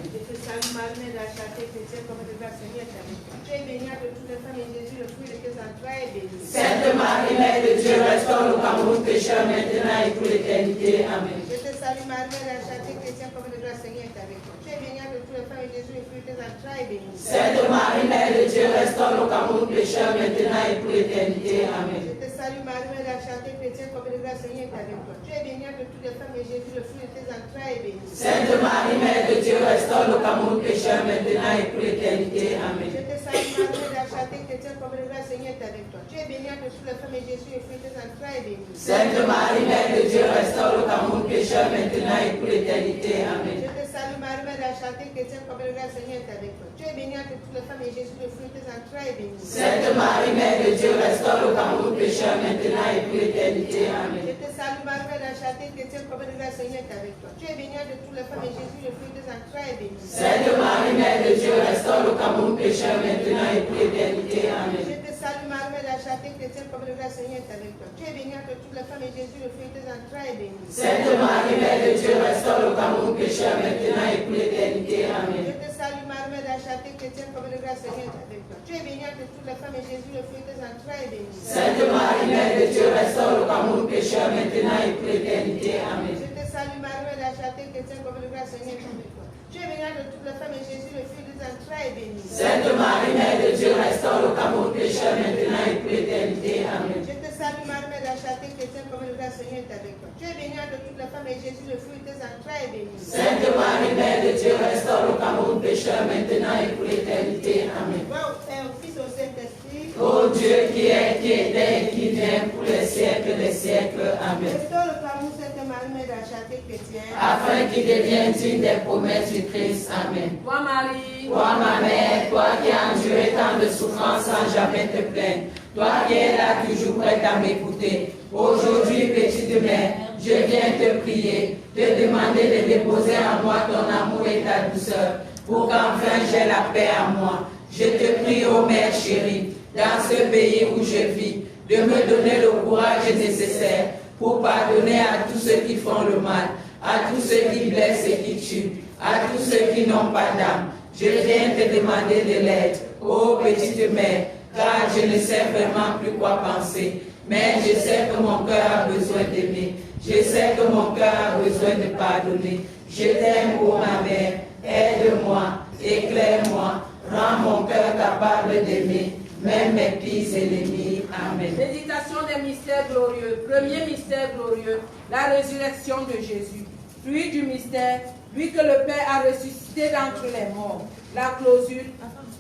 Marie, de la charité chrétienne, comme de grâce, Seigneur est avec toi. Tu es bénie entre toutes les femmes et Jésus, le fruit de tes entrailles, est béni. Sainte Marie, Mère de Dieu, restaure le Cameroun pécheur maintenant et pour l'éternité. Amen. Je te salue Marie, de la charité chrétienne, comme de grâce, Seigneur est avec toi. Tu es bénie entre toutes les femmes et Jésus, le fruit de tes entrailles, est béni. Sainte Marie, Mère de Dieu, restaure le Cameroun pécheur maintenant et pour l'éternité. Amen. Je te salue Marie, de la charité chrétienne, comme de grâce, Seigneur est avec toi. Tu es bénie entre toutes les femmes et Jésus, le fruit de tes entrailles, est béni. Sainte Marie, Mère de Dieu, restaure le Cameroun pécheur maintenant et pour l'éternité. Amen. Je te salue Marie, de la charité chrétienne, comme de grâce, Seigneur est avec toi. toi. Tu es bénie entre toutes les femmes et Jésus, le fruit de tes entrailles, est béni. Sainte Marie, Mère de Dieu, restaure le Cameroun pécheur maintenant et pour l'éternité. Amen. Je te salue Marie, Mère de la charité chrétienne, comme le grâce, Seigneur est avec toi. Tu es bénie entre toutes les femmes et Jésus, le fruit de tes entrailles, est béni. Sainte Marie, Mère de Dieu, restaure le Cameroun pécheur maintenant et pour l'éternité. Amen. Je te salue Marie, Mère de la charité chrétienne, comme le grâce, Seigneur est avec toi. Tu es bénie entre toutes les femmes et Jésus, le fruit de tes entrailles, est béni. Sainte Marie, Mère de Dieu, restaure le Cameroun pécheur maintenant et pour l'éternité. Amen. Je te salue Marie, Mère de la charité chrétienne, comme le grâce, Seigneur est avec toi. Tu es bénie entre toutes les femmes et Jésus, le fruit de tes entrailles, est béni. Sainte Marie, Mère de Dieu, restaure le Cameroun pécheur maintenant et pour l'éternité. Amen. Je te salue Marie, Mère de la charité chrétienne, comme le grâce, Seigneur est avec toi. Tu es bénie entre toutes les femmes et Jésus, le fruit de tes entrailles, est béni. Sainte Marie, Mère de Dieu, restaure le Cameroun pécheur maintenant et pour l'éternité. Amen. Je te salue Marie, Mère de la charité chrétienne, comme le grâce, Seigneur est avec toi. Tu es bénie entre toutes les femmes et Jésus, le fruit de tes entrailles, est béni. Sainte Marie, Mère de Dieu, restaure le Cameroun pécheur maintenant et pour l'éternité. Amen. Je te salue Marie, Mère de la charité chrétienne, comme le grâce, Seigneur est avec toi. Tu es bénie entre toutes les femmes et Jésus, le fruit de tes entrailles, est béni. Sainte Marie, Mère de Dieu, restaure le Cameroun pécheur maintenant et pour l'éternité. Amen. Gloire au Père, au Fils et au Saint-Esprit. Ô Dieu qui est, qui était et qui vient pour les siècles des siècles. Amen. Restaure le Cameroun, Sainte Marie, Mère de la charité chrétienne. Afin qu'il devienne digne des promesses du Christ. Amen. Toi, Marie, Toi, ma mère, toi qui as enduré tant de souffrances sans jamais te plaindre, toi qui es là toujours prête à m'écouter, aujourd'hui, petite mère, je viens te prier, te demander de déposer en moi ton amour et ta douceur, pour qu'enfin j'ai la paix en moi. Je te prie, ô Mère chérie, dans ce pays où je vis, de me donner le courage nécessaire pour pardonner à tous ceux qui font le mal, à tous ceux qui blessent et qui tuent, à tous ceux qui n'ont pas d'âme. Je viens te demander de l'aide, ô petite mère, car je ne sais vraiment plus quoi penser. Mais je sais que mon cœur a besoin d'aimer. Je sais que mon cœur a besoin de pardonner. Je t'aime, ô ma mère. Aide-moi, éclaire-moi, rends mon cœur capable d'aimer, même mes pires ennemis. Amen. Méditation des mystères glorieux. Premier mystère glorieux, la résurrection de Jésus. Fruit du mystère, lui que le Père a ressuscité d'entre les morts. La clausule,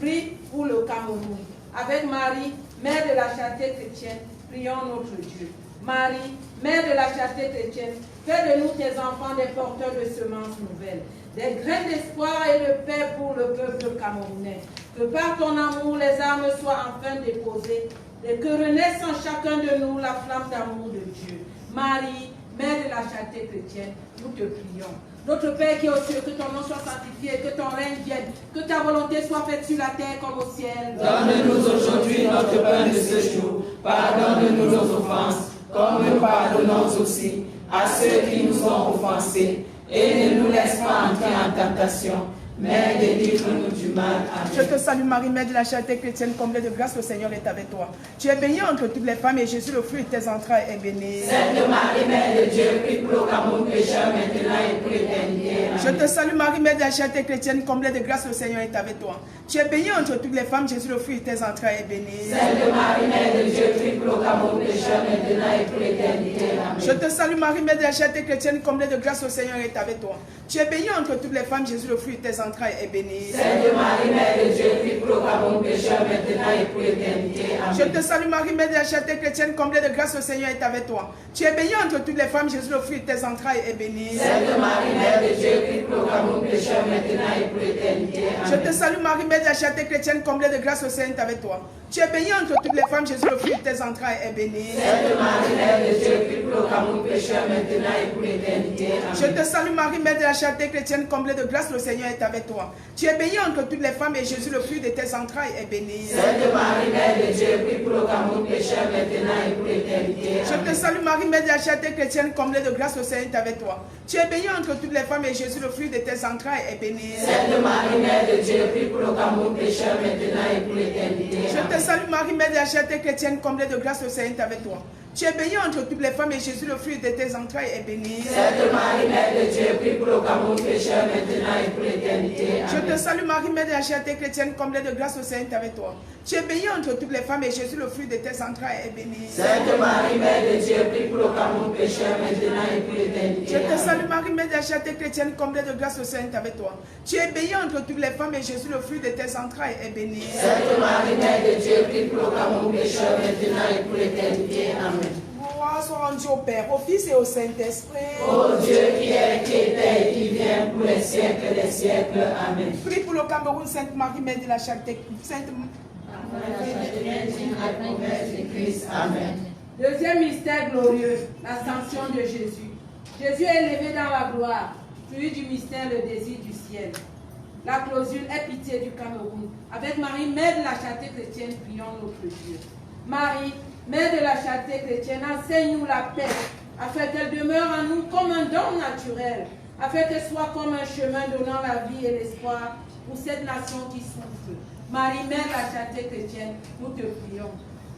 prie pour le Cameroun. Avec Marie, Mère de la charité chrétienne, prions notre Dieu. Marie, Mère de la charité chrétienne, fais de nous tes enfants des porteurs de semences nouvelles, des graines d'espoir et de paix pour le peuple camerounais. Que par ton amour les armes soient enfin déposées et que renaisse en chacun de nous la flamme d'amour de Dieu. Marie, Mère de la charité chrétienne, nous te prions. Notre Père qui est aux cieux, que ton nom soit sanctifié, que ton règne vienne, que ta volonté soit faite sur la terre comme au ciel. Donne-nous aujourd'hui notre pain de ce jour. Pardonne-nous nos offenses, comme nous pardonnons aussi à ceux qui nous ont offensés. Et ne nous laisse pas entrer en tentation, mais délivre-nous du mal. Amen. Je te salue Marie, Mère de la charité chrétienne, comblée de grâce, le Seigneur est avec toi. Tu es bénie entre toutes les femmes et Jésus, le fruit de tes entrailles, est béni. Sainte Marie, Mère de Dieu, prie pour le Cameroun pécheur maintenant et pour l'éternité. Je te salue Marie, Mère de la charité chrétienne, comblée de grâce, le Seigneur est avec toi. Tu es bénie entre toutes les femmes, Jésus, le fruit de tes entrailles, est béni. Sainte Marie, Mère de Dieu, prie pour le Cameroun pécheur maintenant et pour l'éternité. Amen. Je te salue Marie, Mère de la charité chrétienne, comblée de grâce, le Seigneur est avec toi. Tu es bénie entre toutes les femmes, Jésus, le fruit de tes entrailles, est béni. Sainte Marie, Mère de Dieu, prie pour le Cameroun pécheur maintenant et pour l'éternité. Amen. Je te salue Marie, Mère de la charité chrétienne, comblée de grâce, le Seigneur est avec toi. Tu es bénie entre toutes les femmes, Jésus, le fruit de tes entrailles, est béni. Sainte Marie, Mère de Dieu, prie pour le Cameroun pécheur maintenant et pour l'éternité. Je te salue Marie, Mère de la charité chrétienne, comblée de grâce, le Seigneur est avec toi. Tu es bénie entre toutes les femmes, Jésus, le fruit de tes entrailles, est béni. Sainte Marie, Mère de Dieu, prie pour le Cameroun pécheur maintenant et pour l'éternité. Je te salue Marie, Mère de la charité chrétienne, comblée de grâce, le Seigneur est avec toi. Tu es bénie entre toutes les femmes et Jésus, le fruit de tes entrailles, est béni. Sainte Marie, Mère de Dieu, prie pour le Cameroun pécheur maintenant et pour l'éternité. Je te salue Marie, Mère de la charité chrétienne, comblée de grâce, le Seigneur est avec toi. Tu es bénie entre toutes les femmes et Jésus, le fruit de tes entrailles, est béni. Sainte Marie, Mère de Dieu, prie pour le Cameroun pécheur maintenant et pour l'éternité. Je te salue Marie, Mère de la charité chrétienne, comblée de grâce, le Seigneur est avec toi. Tu es bénie entre toutes les femmes et Jésus, le fruit de tes entrailles, est béni. Sainte Marie, Mère de Dieu, prie pour le Cameroun pécheur maintenant et pour l'éternité. Je te salue Marie, Mère de la charité chrétienne, comblée de grâce, le Seigneur est avec toi. Tu es bénie entre toutes les femmes et Jésus, le fruit de tes entrailles, est béni. Sainte Marie, Mère de Dieu, prie pour le Cameroun pécheur maintenant et pour l'éternité. Je te salue Marie, Mère de la charité chrétienne, comblée de grâce, le Seigneur est avec toi. Tu es bénie entre toutes les femmes et Jésus, le fruit de tes entrailles, est béni. Sainte Marie, Mère de Dieu, prie pour mon pécheur maintenant et pour l'éternité. Amen. Gloire soit rendue au Père, au Fils et au Saint-Esprit. Ô Dieu qui est, qui était et qui vient pour les siècles des siècles. Amen. Prie pour le Cameroun, Sainte Marie, Mère de la Charité. Amen. Deuxième mystère glorieux, l'ascension de Jésus. Jésus est élevé dans la gloire. Fruit du mystère, le désir du ciel. La clausule est pitié du Cameroun. Avec Marie, Mère de la Charité chrétienne, prions notre Dieu. Marie, Mère de la Charité chrétienne, enseigne-nous la paix, afin qu'elle demeure en nous comme un don naturel, afin qu'elle soit comme un chemin donnant la vie et l'espoir pour cette nation qui souffre. Marie, Mère de la Charité chrétienne, nous te prions.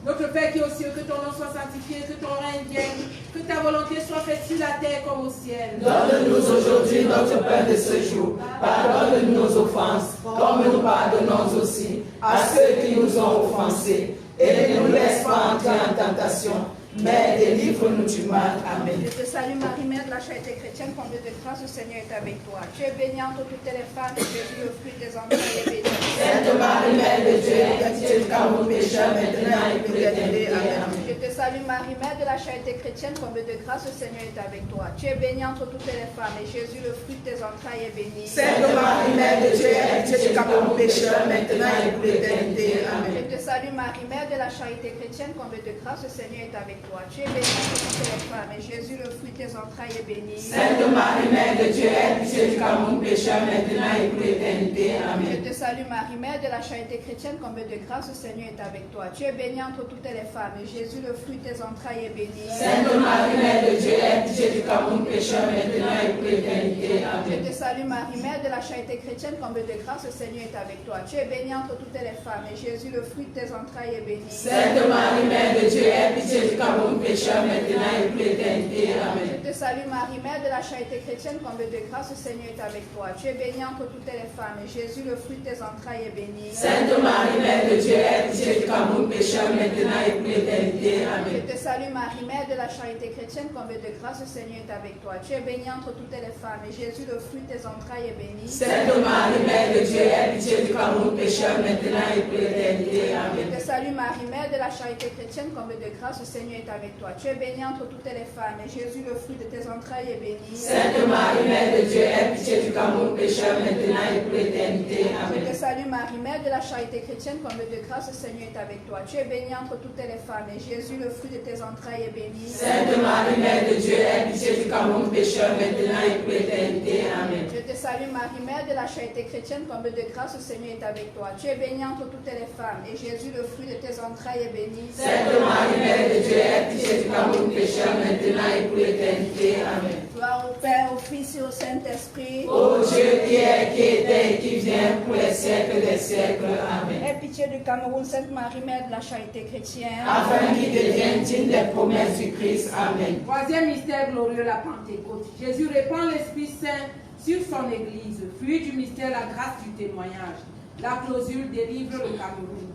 Notre Père qui est aux cieux, que ton nom soit sanctifié, que ton règne vienne, que ta volonté soit faite sur la terre comme au ciel. Donne-nous aujourd'hui notre pain de ce jour. Pardonne-nous nos offenses, comme nous pardonnons aussi à ceux qui nous ont offensés. Et ne nous laisse pas entrer en tentation, mais délivre-nous du mal. Amen. Je te salue Marie, Mère de la Charité chrétienne, comblée de grâce, le Seigneur est avec toi. Tu es bénie entre toutes les femmes, et Jésus, le fruit de tes entrailles, est béni. Sainte Marie, Mère de Dieu, aie pitié du Cameroun pécheur, maintenant et pour l'éternité. Amen. Je te salue Marie, Mère de la Charité chrétienne, comblée de grâce, le Seigneur est avec toi. Tu es bénie entre toutes les femmes, et Jésus, le fruit de tes entrailles, est béni. Sainte Marie, Mère de Dieu, aie pitié du Cameroun pécheur, maintenant et pour l'éternité. Amen. Je te salue Marie, Mère de la Charité chrétienne, comblée de grâce, le Seigneur est avec toi. Tu es bénie entre toutes les femmes, et Jésus, le fruit de tes entrailles, est béni. Sainte Marie, Mère de Dieu, aie pitié du Cameroun pécheur, maintenant et pour l'éternité. Amen. Je te salue Marie, Mère de la Charité chrétienne, comblée de grâce, le Seigneur est avec toi. Tu es bénie entre toutes les femmes, et Jésus, le fruit de tes entrailles, est béni. Sainte Marie, Mère de Dieu, aie pitié du Cameroun pécheur, maintenant et pour l'éternité. Amen. Je te salue Marie, Mère de la Charité chrétienne, comblée de grâce, le Seigneur est avec toi. Tu es bénie entre toutes les femmes, et Jésus, le fruit de tes entrailles, est béni. Sainte Marie, Mère de Dieu, aie pitié du Cameroun pécheur, maintenant et pour l'éternité. Amen. Je te salue Marie, Mère de la Charité chrétienne, comblée de grâce, le Seigneur est avec toi. Tu es bénie entre toutes les femmes, et Jésus, le fruit de tes entrailles, est béni. Sainte Marie, Mère de Dieu, aie pitié du Cameroun pécheur, maintenant et pour l'éternité. Amen. Je te salue Marie, Mère de la Charité chrétienne, comblée de grâce, le Seigneur est avec toi. Tu es bénie entre toutes les femmes, et Jésus, le fruit de tes entrailles, est béni. Sainte Marie, Mère de Dieu, aie pitié du Cameroun pécheur, maintenant et pour l'éternité. Amen. Je te salue Marie, Mère de la Charité chrétienne, comblée de grâce, le Seigneur est avec toi. Tu es bénie entre toutes les femmes, et Jésus, le fruit de tes entrailles, est béni. Sainte Marie, Mère de Dieu, aie pitié du Cameroun pécheur, maintenant et pour l'éternité. Amen. Je te salue Marie, Mère de la Charité chrétienne, comblée de grâce, le Seigneur est avec toi. Tu es bénie entre toutes les femmes, et Jésus, le fruit de tes entrailles, est béni. Sainte Marie, Mère de Dieu, aie pitié du Cameroun pécheur, maintenant et pour l'éternité. Amen. Je te salue Marie, Mère de la Charité chrétienne, comblée de grâce, le Seigneur est avec toi. Tu es bénie entre toutes les femmes, et Jésus, le fruit de tes entrailles, est béni. Sainte Marie, Mère de Dieu, aie pitié du Cameroun pécheur, maintenant et pour l'éternité. Amen. Gloire au Père, au Fils et au Saint-Esprit. Ô Dieu qui est, qui était et qui vient pour les siècles des siècles. Amen. Aie pitié du Cameroun, Sainte Marie, Mère de la Charité chrétienne. Afin qu'il devienne digne des promesses du Christ. Amen. Troisième mystère glorieux, la Pentecôte. Jésus répand l'Esprit Saint sur son Église. Fruit du mystère, la grâce du témoignage. La clausule délivre le Cameroun.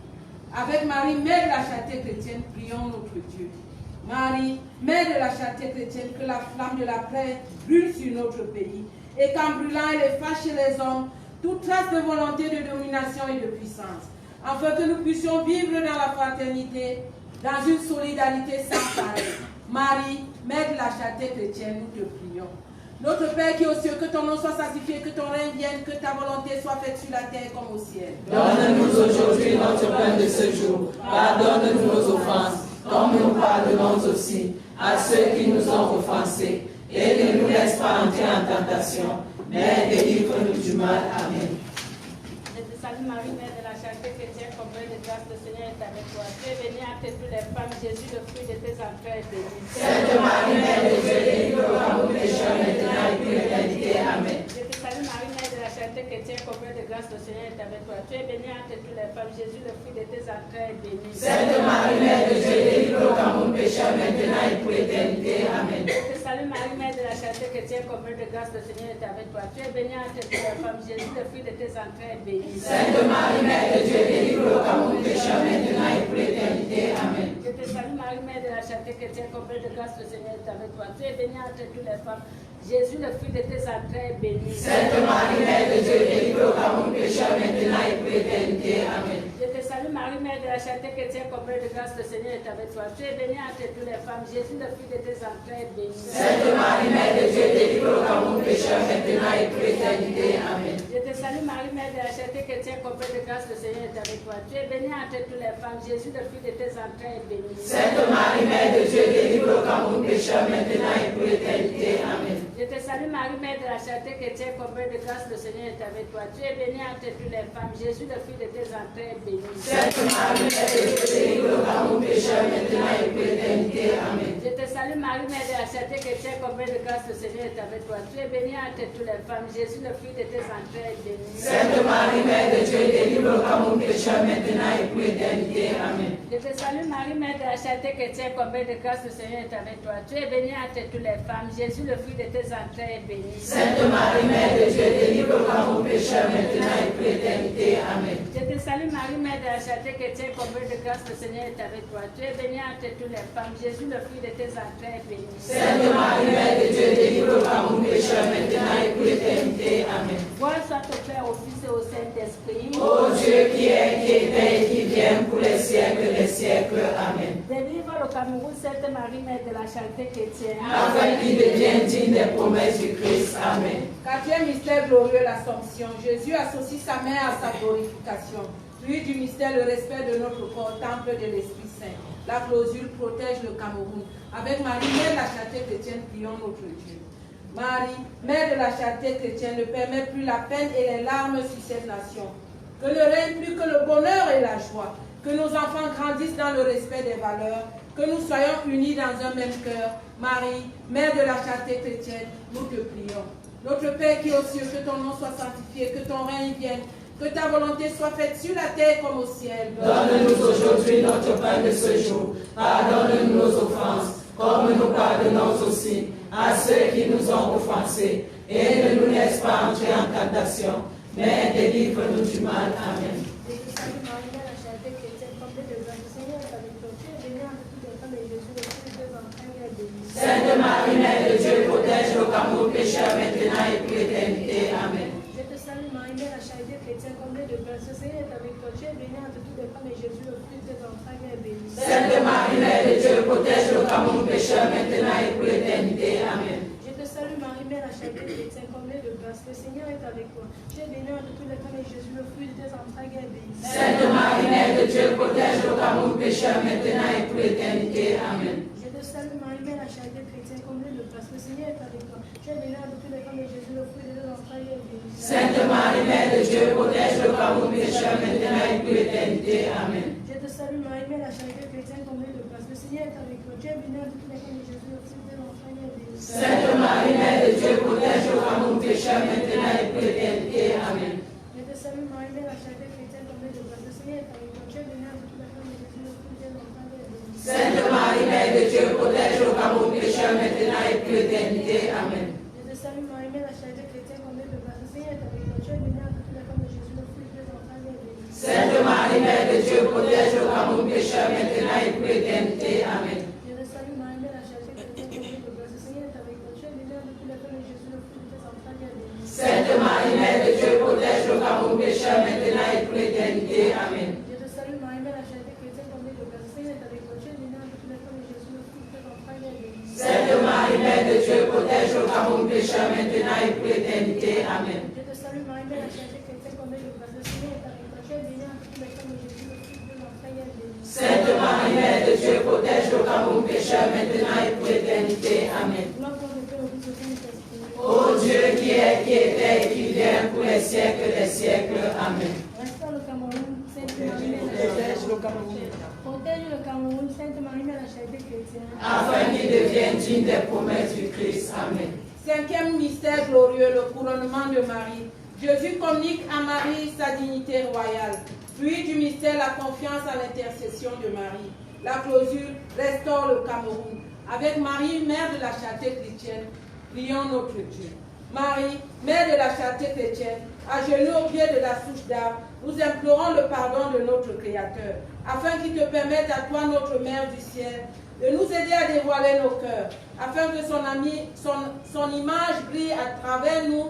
Avec Marie, Mère de la Charité chrétienne, prions notre Dieu. Marie, Mère de la Charité chrétienne, que la flamme de la paix brûle sur notre pays, et qu'en brûlant elle efface chez les hommes toute trace de volonté, de domination et de puissance, afin que nous puissions vivre dans la fraternité, dans une solidarité sans pareil. Marie, Mère de la Charité chrétienne, nous te prions. Notre Père qui est aux cieux, que ton nom soit sanctifié, que ton règne vienne, que ta volonté soit faite sur la terre comme au ciel. Donne-nous aujourd'hui notre pain de ce jour. Pardonne-nous nos offenses, comme nous pardonnons aussi à ceux qui nous ont offensés. Et ne nous laisse pas entrer en tentation, mais délivre-nous du mal. Amen. Je te salue Marie, Mère de la Charité chrétienne, comblée de grâce, le Seigneur est avec toi. Tu es bénie entre toutes les femmes, Jésus, le fruit de tes entrailles, est béni. Sainte Marie, Mère de Dieu, délivre-nous à nos pécheurs, maintenant et pour l'éternité. Amen. Je te salue Marie, Mère de la Charité chrétienne, comblée de grâce, le Seigneur est avec toi. Tu es bénie entre toutes les femmes, Jésus, le fruit de tes entrailles, est béni. Sainte Marie, Mère de Dieu, délivre-nous à nos pécheurs, maintenant et pour l'éternité. Amen. Je te salue Marie, Mère de la Charité chrétienne, comblée de grâce, le Seigneur est avec toi. Tu es bénie entre toutes les femmes, Jésus, le fruit de tes entrailles, est béni. Sainte Marie, Mère de Dieu, délivre-nous à nos pécheurs, maintenant et pour l'éternité. Amen. Je te salue Marie, Mère de la Charité chrétienne, comblée de grâce, le Seigneur est avec toi. Tu es bénie entre toutes les femmes, Jésus, le fruit de tes entrailles, est béni. Sainte Marie, Mère de Dieu, délivre-nous à nos pécheurs, maintenant et pour l'éternité. Amen. Je te salue salue Marie, Mère de la charité chrétienne, comblée de grâce, le Seigneur est avec toi. Tu es bénie entre toutes les femmes, Jésus, le fruit de tes entrailles, est béni. Sainte Marie, Mère de Dieu, délivre-nous car nous pécheurs maintenant et pour l'éternité. Amen. Je te salue Marie, Mère de la charité chrétienne, comblée de grâce, le Seigneur est avec toi. Tu es bénie entre toutes les femmes, Jésus, le fruit de tes entrailles, est béni. Sainte Marie, Mère de Dieu, délivre-nous car nous pécheurs maintenant et pour l'éternité. Amen. Je te salue Marie, Mère de la charité chrétienne, comblée de grâce, le Seigneur est avec toi. Tu es bénie entre toutes les femmes, Jésus, le fruit de tes entrailles, est béni. Sainte Marie, Mère de Dieu, délivre-nous car nous pécheurs maintenant et pour l'éternité. Amen. Je te salue Marie, Mère de la charité chrétienne, comblée de grâce, le Seigneur est avec toi. Tu es bénie entre toutes les femmes, Jésus, le fruit de tes entrailles, est béni. Sainte Marie, Mère de Dieu, délivre-nous car nous pécheurs maintenant et pour l'éternité. Amen. Je te salue Marie, Mère de la charité chrétienne, comblée de grâce, le Seigneur est avec toi. Tu es bénie entre toutes les femmes, Jésus, le fruit de tes entrailles, est béni. Sainte Marie, Mère de Dieu, délivre-nous car nous pécheurs maintenant et pour l'éternité. Amen. Je te salue Marie, Mère de la charité chrétienne, comblée de grâce, le Seigneur est avec toi. Tu es bénie entre toutes les femmes, Jésus, le fruit de tes entrailles, est béni. Sainte Marie, Mère de Dieu, délivre-nous car nous pécheurs maintenant et pour l'éternité. Amen. Gloire soit au Père, au Fils et au Saint-Esprit. Ô Dieu qui est, qui était et qui vient pour les siècles des siècles. Amen. Délivre le Cameroun, Sainte Marie, Mère de la charité chrétienne. Afin qu'il devienne digne des promesses du Christ. Amen. Quatrième mystère glorieux, l'Assomption. Jésus associe sa mère à sa glorification. Fruit du mystère, le respect de notre corps, temple de l'Esprit Saint. La clausule protège le Cameroun. Avec Marie, Mère de la charité chrétienne, prions notre Dieu. Marie, Mère de la charité chrétienne, ne permet plus la peine et les larmes sur cette nation. Que ne règne plus que le bonheur et la joie. Que nos enfants grandissent dans le respect des valeurs. Que nous soyons unis dans un même cœur. Marie, Mère de la charité chrétienne, nous te prions. Notre Père qui est aux cieux, que ton nom soit sanctifié, que ton règne vienne, que ta volonté soit faite sur la terre comme au ciel. Donne-nous aujourd'hui notre pain de ce jour. Pardonne-nous nos offenses, comme nous pardonnons aussi à ceux qui nous ont offensés. Et ne nous laisse pas entrer en tentation, mais délivre-nous du mal. Amen. Sainte Marie, Mère de Dieu, protège le Cameroun pécheur maintenant et pour l'éternité. Amen. Je te salue Marie, Mère de la charité chrétienne, comblée de grâce, le Seigneur est avec toi. Tu es bénie entre toutes les femmes et Jésus, le fruit de tes entrailles, est béni. Sainte Marie, Mère de Dieu, protège le Cameroun pécheur maintenant et pour l'éternité. Amen. Je te salue Marie, Mère de la charité chrétienne, comblée de grâce, le Seigneur est avec toi. Tu es bénie entre toutes les femmes et Jésus, le fruit de tes entrailles, est béni. Sainte Marie, Mère de Dieu, protège le Cameroun pécheur maintenant et pour l'éternité. Amen. Je te salue Marie, Mère de la charité chrétienne, comblée de grâce, le Seigneur est avec toi. Tu es bénie entre toutes les femmes et Jésus, le fruit de tes entrailles, est béni. Sainte Marie, Mère de Dieu, protège le Cameroun pécheur maintenant et pour l'éternité. Amen. Je te salue Marie, Mère de la charité chrétienne, comblée de grâce, le Seigneur est avec toi. Tu es bénie entre toutes les femmes et Jésus, le fruit de tes entrailles, est béni. Sainte Marie, Mère de Dieu, protège le Cameroun pécheur maintenant et pour l'éternité. Amen. Je te salue Marie, Mère de la charité chrétienne, comblée de grâce, le Seigneur est avec toi. Tu es bénie entre toutes les femmes et Jésus, le fruit de tes entrailles, est béni. Sainte Marie, Mère de Dieu, protège le Cameroun pécheur maintenant et pour l'éternité. Amen. Je te salue Marie, Mère de la charité chrétienne, comblée de grâce, le Seigneur est avec toi. Tu es bénie entre toutes les femmes et Jésus, le fruit de tes entrailles, est béni. Sainte Marie, Mère de Dieu, protège le Cameroun pécheur maintenant et pour l'éternité. Amen. Je te salue Marie, Mère de la charité chrétienne, comblée de grâce, le Seigneur est avec toi. Tu es bénie entre toutes les femmes et Jésus, le fruit de tes entrailles, est béni. Sainte Marie, Mère de Dieu, protège le Cameroun pécheur maintenant et pour l'éternité. Amen. Je te salue Marie, Mère de la charité chrétienne, comblée de grâce, le Seigneur est avec toi. Tu es bénie entre toutes les femmes et Jésus, le fruit de tes entrailles, est béni. Sainte Marie, Mère de Dieu, protège le Cameroun pécheur maintenant et pour l'éternité. Amen. Je te salue Marie, Mère de la charité chrétienne, comblée de grâce, le Seigneur est avec toi. Tu es bénie entre toutes les femmes et Jésus, le fruit de tes entrailles, est béni. Sainte Marie, Mère de Dieu, protège le Cameroun pécheur maintenant et pour l'éternité. Amen. Gloire au Père, au Fils et au Saint-Esprit. Ô Dieu qui est, qui était et qui vient pour les siècles des siècles. Amen. Restaure le Cameroun, Sainte Marie, Mère de la charité chrétienne. Protège le Cameroun, Sainte Marie, Mère de la charité chrétienne. Afin qu'il devienne digne des promesses du Christ. Amen. Cinquième mystère glorieux, le couronnement de Marie. Jésus communique à Marie sa dignité royale. Fruit du mystère, la confiance à l'intercession de Marie. La clausule restaure le Cameroun. Avec Marie, Mère de la charité chrétienne, prions notre Dieu. Marie, Mère de la charité chrétienne, à genoux au pied de la souche d'arbre, nous implorons le pardon de notre Créateur, afin qu'il te permette à toi, notre Mère du ciel, de nous aider à dévoiler nos cœurs, afin que son image brille à travers nous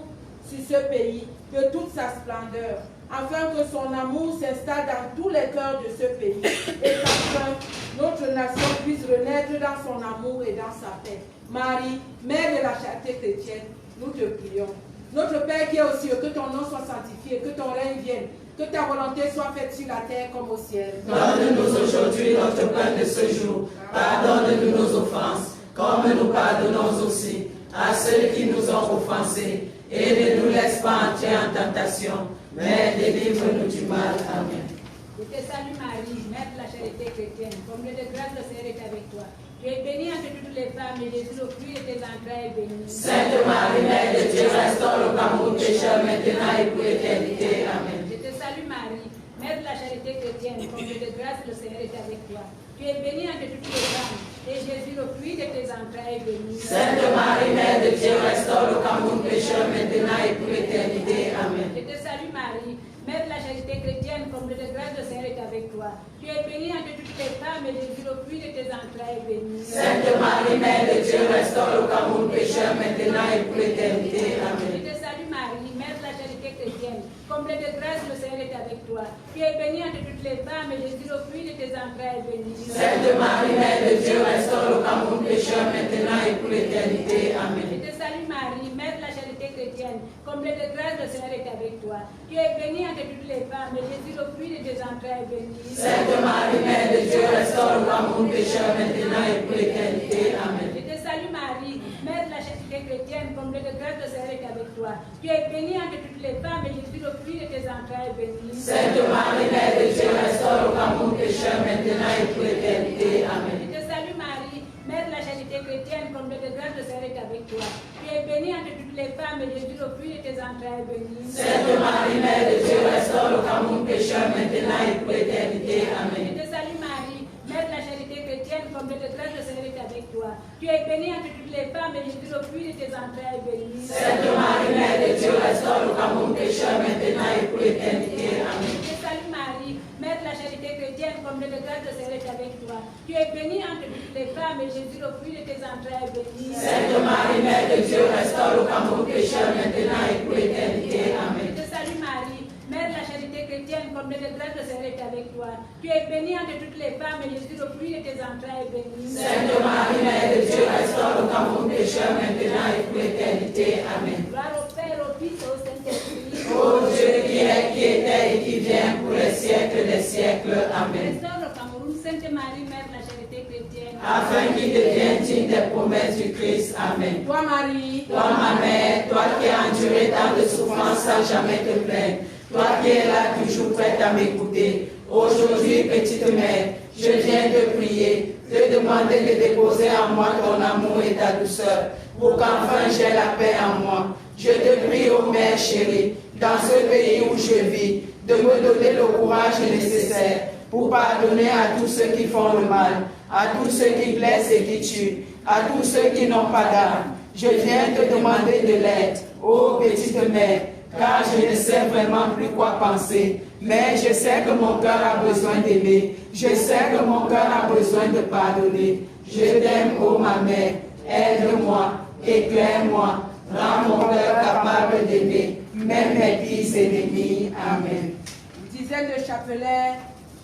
sur ce pays de toute sa splendeur. afin que son amour s'installe dans tous les cœurs de ce pays et qu'enfin notre nation puisse renaître dans son amour et dans sa paix. Marie, Mère de la charité chrétienne, nous te prions. Notre Père qui est aux cieux, que ton nom soit sanctifié, que ton règne vienne, que ta volonté soit faite sur la terre comme au ciel. Donne-nous aujourd'hui notre pain de ce jour. Pardonne-nous nos offenses, comme nous pardonnons aussi à ceux qui nous ont offensés. Et ne nous laisse pas entrer en tentation, mais délivre-nous du mal. Amen. Je te salue Marie, Mère de la charité chrétienne, comblée de grâce, le Seigneur est avec toi. Tu es bénie entre toutes les femmes et Jésus, le fruit de tes entrailles, est béni. Sainte Marie, Mère de Dieu, restaure le amour pécheur maintenant et pour l'éternité. Amen. Je te salue Marie, Mère de la charité chrétienne, comblée de grâce, le Seigneur est avec toi. Tu es bénie entre toutes les femmes et Jésus, le fruit de tes entrailles, est béni. Sainte Marie, Mère de Dieu, restaure le amour pécheur maintenant et pour l'éternité. Amen. Je te salue Marie, Mère de la charité chrétienne, comblée de grâce, le Seigneur est avec toi. Tu es bénie entre toutes les femmes et Jésus, le fruit de tes entrailles, est béni. Sainte Marie, Mère de Dieu, restaure le amour pécheur maintenant et pour l'éternité. Amen. Je te salue Marie, Mère de la charité chrétienne, comblée de grâce, le Seigneur est avec toi. Tu es bénie entre toutes les femmes et Jésus, le fruit de tes entrailles, est béni. Sainte Marie, Mère de Dieu, restaure le amour pécheur maintenant et pour l'éternité. Amen. Je te salue Marie, Mère de la charité chrétienne, comblée de grâce, le Seigneur est avec toi. Tu es bénie entre toutes les femmes et Jésus, le fruit de tes entrailles, est béni. Sainte Marie, Mère de Dieu, restaure le amour pécheur maintenant et pour l'éternité. Amen. Je te salue Marie, Mère de la charité chrétienne, comblée de grâce, le Seigneur est avec toi. Tu es bénie entre toutes les femmes et Jésus, le fruit de tes entrailles, est béni. Sainte Marie, Mère de Dieu, restaure le amour pécheur maintenant et pour l'éternité. Amen. Je te salue Marie, Mère de la charité chrétienne, comblée de grâce, le Seigneur est avec toi. Tu es bénie entre toutes les femmes et Jésus, le fruit de tes entrailles, est béni. Sainte Marie, Mère de Dieu, restaure le amour pécheur maintenant et pour l'éternité. Amen. Je te salue Marie, Mère de la charité chrétienne, comblée de grâce, le Seigneur est avec toi. Tu es bénie entre toutes les femmes et Jésus, le fruit de tes entrailles, est béni. Sainte Marie, Mère de Dieu, restaure le amour pécheur maintenant et pour l'éternité. Amen. Je te salue Marie, Mère de la charité chrétienne, comblée de grâce, le Seigneur est avec toi. Tu es bénie entre toutes les femmes et Jésus, le fruit de tes entrailles, est béni. Sainte Marie, Mère de Dieu, restaure le amour pécheur maintenant et pour l'éternité. Amen. Je te salue Marie, Mère de la charité chrétienne, comblée de grâce, le Seigneur est avec toi. Tu es bénie entre toutes les femmes et Jésus, le fruit de tes entrailles, est béni. Sainte Marie, Mère de Dieu, restaure le amour pécheur maintenant et pour l'éternité. Amen. Gloire au Père, au Fils et au Saint-Esprit. Ô Dieu qui est, qui était et qui vient pour les siècles des siècles. Amen. Restaure le Cameroun, Sainte Marie, Mère de la charité chrétienne. Afin qu'il devienne digne des promesses du Christ. Amen. Toi Marie, Toi ma mère, toi qui as enduré tant de souffrances sans jamais te plaindre, toi qui es là toujours prête à m'écouter, aujourd'hui, petite mère, je viens te prier, te demander de déposer en moi ton amour et ta douceur, pour qu'enfin j'ai la paix en moi. Je te prie, ô Mère chérie, dans ce pays où je vis, de me donner le courage nécessaire pour pardonner à tous ceux qui font le mal, à tous ceux qui blessent et qui tuent, à tous ceux qui n'ont pas d'âme. Je viens te demander de l'aide, ô petite mère, car je ne sais vraiment plus quoi penser. Mais je sais que mon cœur a besoin d'aimer. Je sais que mon cœur a besoin de pardonner. Je t'aime, ô ma mère. Aide-moi, éclaire-moi, rends mon cœur capable d'aimer, même mes pires ennemis. Amen. dizaine de chapelets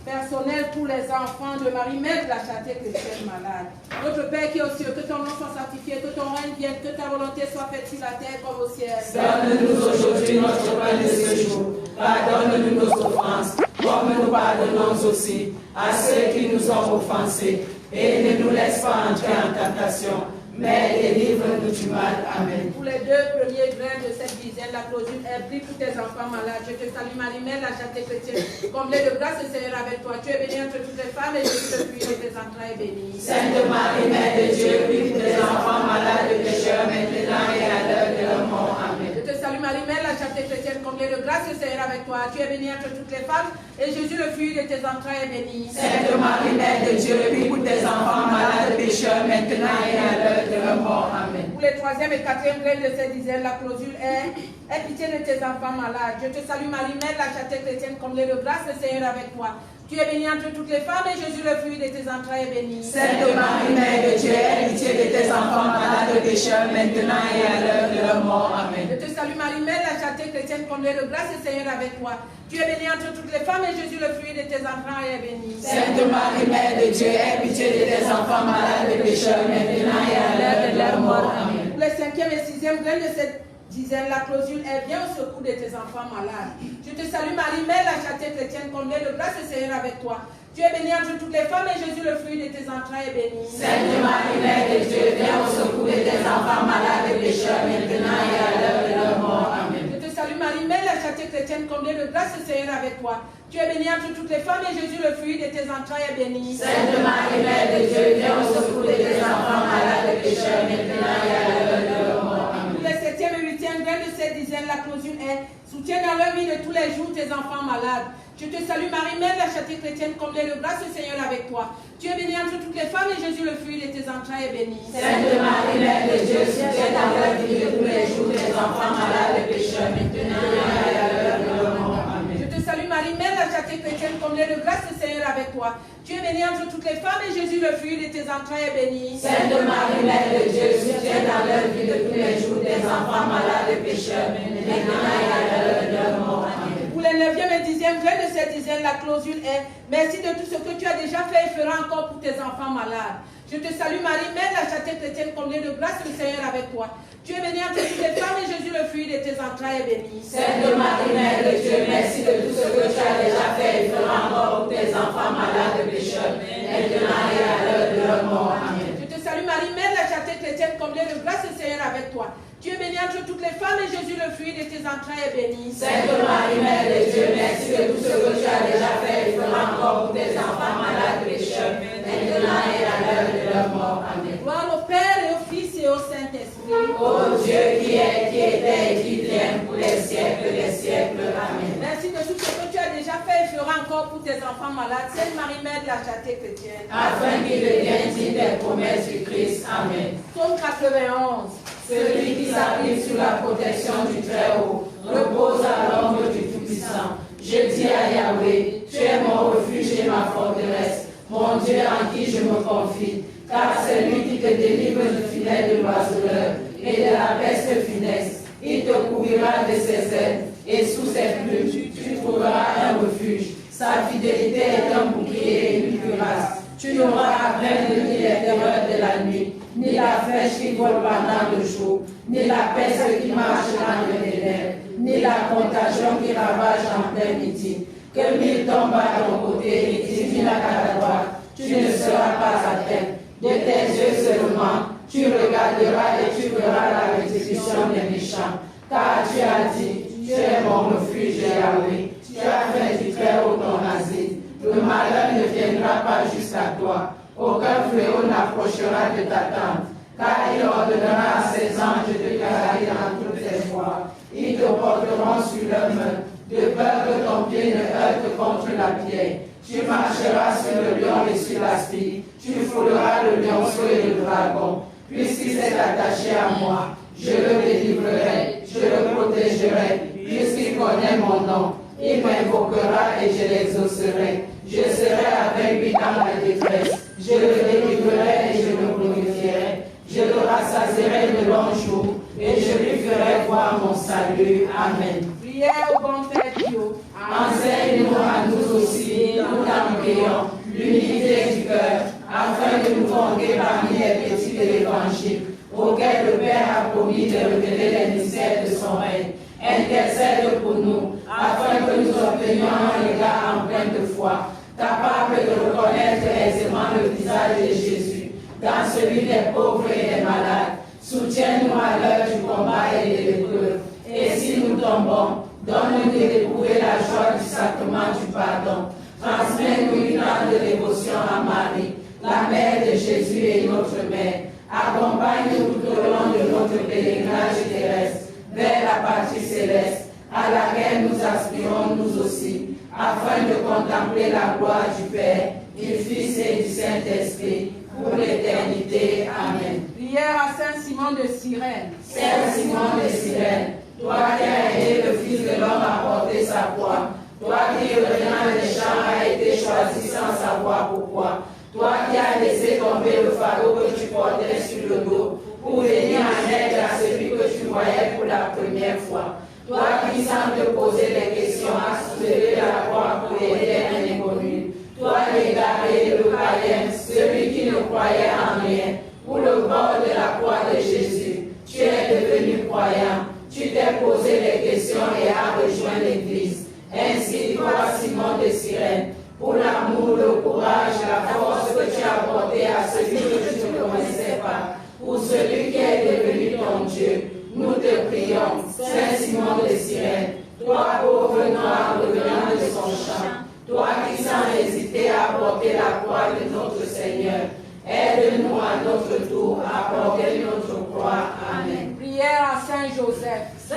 personnels pour les enfants de Marie, Mère de la charité chrétienne malade. Notre Père qui est aux cieux, que ton nom soit sanctifié, que ton règne vienne, que ta volonté soit faite sur la terre comme au ciel. Donne-nous aujourd'hui notre pain de ce jour. Pardonne-nous nos offenses, comme nous pardonnons aussi à ceux qui nous ont offensés. Et ne nous laisse pas entrer en tentation, mais délivre-nous du mal. Amen. Pour les deux premiers grains de cette dizaine, la clausule est pris pour tes enfants malades. Je te salue Marie, Mère de la charité chrétienne, comblée de grâce, le Seigneur avec toi. Tu es bénie entre toutes les femmes et Jésus, le fruit de tes entrailles, est béni. Sainte Marie, Mère de Dieu, prie pour tes enfants malades et pécheurs, maintenant et à l'heure de leur mort. Amen. Je te salue Marie, Mère de la charité chrétienne, comblée de grâce, le Seigneur avec toi. Tu es bénie entre toutes les femmes et Jésus, le fruit de tes entrailles, est béni. Sainte Marie, Mère de Dieu, prie pour tes enfants malades et pécheurs, maintenant et à l'heure de leur mort. Amen. Pour les troisième et quatrième grains de cette dizaine, la clausule est aie pitié de tes enfants malades. Je te salue Marie, Mère de la charité chrétienne, comblée de grâce, le Seigneur avec toi. Tu es bénie entre toutes les femmes et Jésus, le fruit de tes entrailles, est béni. Sainte Marie, Mère de Dieu, aie pitié de tes enfants malades de pécheurs, maintenant et à l'heure de leur mort. Amen. Je te salue Marie, Mère de la charité chrétienne, comblée de grâce, le Seigneur est avec toi. Tu es bénie entre toutes les femmes et Jésus, le fruit de tes entrailles, est béni. Sainte Marie, Mère de Dieu, aie pitié de tes enfants malades de pécheurs, maintenant et à l'heure de leur mort. Amen. Pour le 5e et 6e grain de cette dizaine, la clausule est bien au secours de tes enfants malades. Je te salue Marie, Mère de la charité chrétienne, comblée de grâce, le Seigneur est avec toi. Tu es bénie entre toutes les femmes et Jésus, le fruit de tes entrailles, est béni. Sainte Marie, Mère de Dieu, viens au secours de tes enfants malades de pécheurs, maintenant et à l'heure de leur mort. Amen. Je te salue Marie, Mère de la charité chrétienne, comblée de grâce, le Seigneur est avec toi. Tu es bénie entre toutes les femmes et Jésus, le fruit de tes entrailles, est béni. Sainte Marie, Mère de Dieu, viens au secours de tes enfants malades de pécheurs, maintenant et à l'heure de leur mort. Amen. Pour le 7e et 8e grain de cette dizaine, la clausule est soutiens dans leur vie de tous les jours tes enfants malades. Je te salue Marie, Mère de la charité chrétienne, comblée de grâce, le Seigneur est avec toi. Tu es bénie entre toutes les femmes et Jésus, le fruit de tes entrailles, est béni. Sainte Marie, Mère de Dieu, soutiens dans leur vie de tous les jours tes enfants malades de pécheurs, maintenant et à l'heure de leur mort. Amen. Je te salue Marie, Mère de la charité chrétienne, comblée de grâce, le Seigneur est avec toi. Tu es bénie entre toutes les femmes et Jésus, le fruit de tes entrailles, est béni. Sainte Marie, Mère de Dieu, soutiens dans leur vie de tous les jours tes enfants malades de pécheurs, maintenant et à l'heure de leur mort. Amen. Pour le 9e et 10e grain de cette dizaine, la clausule est merci de tout ce que tu as déjà fait et feras encore pour tes enfants malades. Je te salue Marie, Mère de la charité chrétienne, comblée de grâce, le Seigneur est avec toi. Tu es bénie entre toutes les femmes et Jésus, le fruit de tes entrailles, est béni. Sainte Marie, Mère de Dieu, merci de tout ce que tu as déjà fait et feras encore pour tes enfants malades de pécheurs, maintenant et à l'heure de leur mort. Amen. Je te salue Marie, Mère de la charité chrétienne, comblée de grâce, le Seigneur est avec toi. Tu es bénie entre toutes les femmes et Jésus, le fruit de tes entrailles, est béni. Sainte Marie, Mère de Dieu, merci de tout ce que tu as déjà fait et feras encore pour tes enfants malades de pécheurs, maintenant et à l'heure de leur mort. Amen. Gloire au Père et au Fils et au Saint-Esprit. Ô Dieu qui est, qui était et qui vient pour les siècles des siècles. Amen. Merci de tout ce que tu as déjà fait et feras encore pour tes enfants malades. Sainte Marie, Mère de la charité chrétienne. Afin qu'il devienne digne des promesses du Christ. Amen. Psaume 91. Celui qui s'appuie sur la protection du Très-Haut repose à l'ombre du Tout-Puissant. Je dis à Yahweh, tu es mon refuge et ma forteresse, mon Dieu en qui je me confie. Car c'est lui qui te délivre du filet de l'oiseleur et de la peste funeste. Il te couvrira de ses ailes et sous ses plumes tu trouveras un refuge. Sa fidélité est un bouclier et une cuirasse. Tu n'auras à craindre ni les terreurs de la nuit, ni la flèche qui vole pendant le jour, ni la peste qui marche dans les ténèbres, ni la contagion qui ravage en plein midi. Que 1000 tombent à ton côté et 10 000 à ta droite, tu ne seras pas atteint. De tes yeux seulement, tu regarderas et tu verras la rétribution des méchants. Car tu as dit, tu es mon refuge, Yahweh. Tu as fait du Très-Haut ton asile. Le malheur ne viendra pas jusqu'à toi. Aucun fléau n'approchera de ta tente. Car il ordonnera à ses anges de te garder dans toutes tes voies. Ils te porteront sur leurs mains, de peur que ton pied ne heurte contre la pierre. Tu marcheras sur le lion et sur la spie. Tu fouleras le lionceau et le dragon. Puisqu'il s'est attaché à moi, je le délivrerai, je le protégerai. Puisqu'il connaît mon nom, il m'invoquera et je l'exaucerai. Je serai avec lui dans la détresse. Je le délivrerai et je le glorifierai. Je le rassasierai de longs jours et je lui ferai voir mon salut. Amen. Prière au bon Père Dieu. Enseigne-nous à nous aussi, nous t'en prions, l'unité du cœur, afin de nous fonder parmi les petits de l'Évangile, auquel le Père a promis de révéler les mystères de son règne. Intercède pour nous, afin que nous obtenions un regard empreint de foi, capable de reconnaître aisément le visage de Jésus, dans celui des pauvres et des malades. Soutiens-nous à l'heure du combat et de l'épreuve. Et si nous tombons, donne-nous d'éprouver la joie du sacrement du pardon. Transmets-nous une âme de dévotion à Marie, la mère de Jésus et notre mère. Accompagne-nous tout au long de notre pèlerinage terrestre vers la patrie céleste, à laquelle nous aspirons nous aussi, afin de contempler la gloire du Père, du Fils et du Saint-Esprit, pour l'éternité. Amen. Prière à Saint Simon de Cyrène. Saint Simon de Cyrène, toi qui as aidé le Fils de l'homme à porter sa croix, Toi qui reviens des champs as été choisi sans savoir pourquoi. Toi qui as laissé tomber le fardeau que tu portais sur le dos pour venir en aide à celui que tu voyais pour la première fois. Toi qui, sans te poser des questions, as soulevé la croix pour aider un inconnu. Toi l'égaré, le païen, celui qui ne croyait en rien, pour le bord de la croix de Jésus, tu es devenu croyant. Tu t'es posé des questions et as rejoint l'Église. Ainsi, toi, Simon de Cyrène, pour l'amour, le courage, la force que tu as apporté à celui que tu ne connaissais pas, pour celui qui est devenu ton Dieu, nous te prions, Saint Simon de Cyrène, toi, pauvre noir revenant de son champ, toi qui sans hésiter as apporté la croix de notre Seigneur, aide-nous à notre tour à porter notre croix. Amen. Prière à Saint Joseph. Saint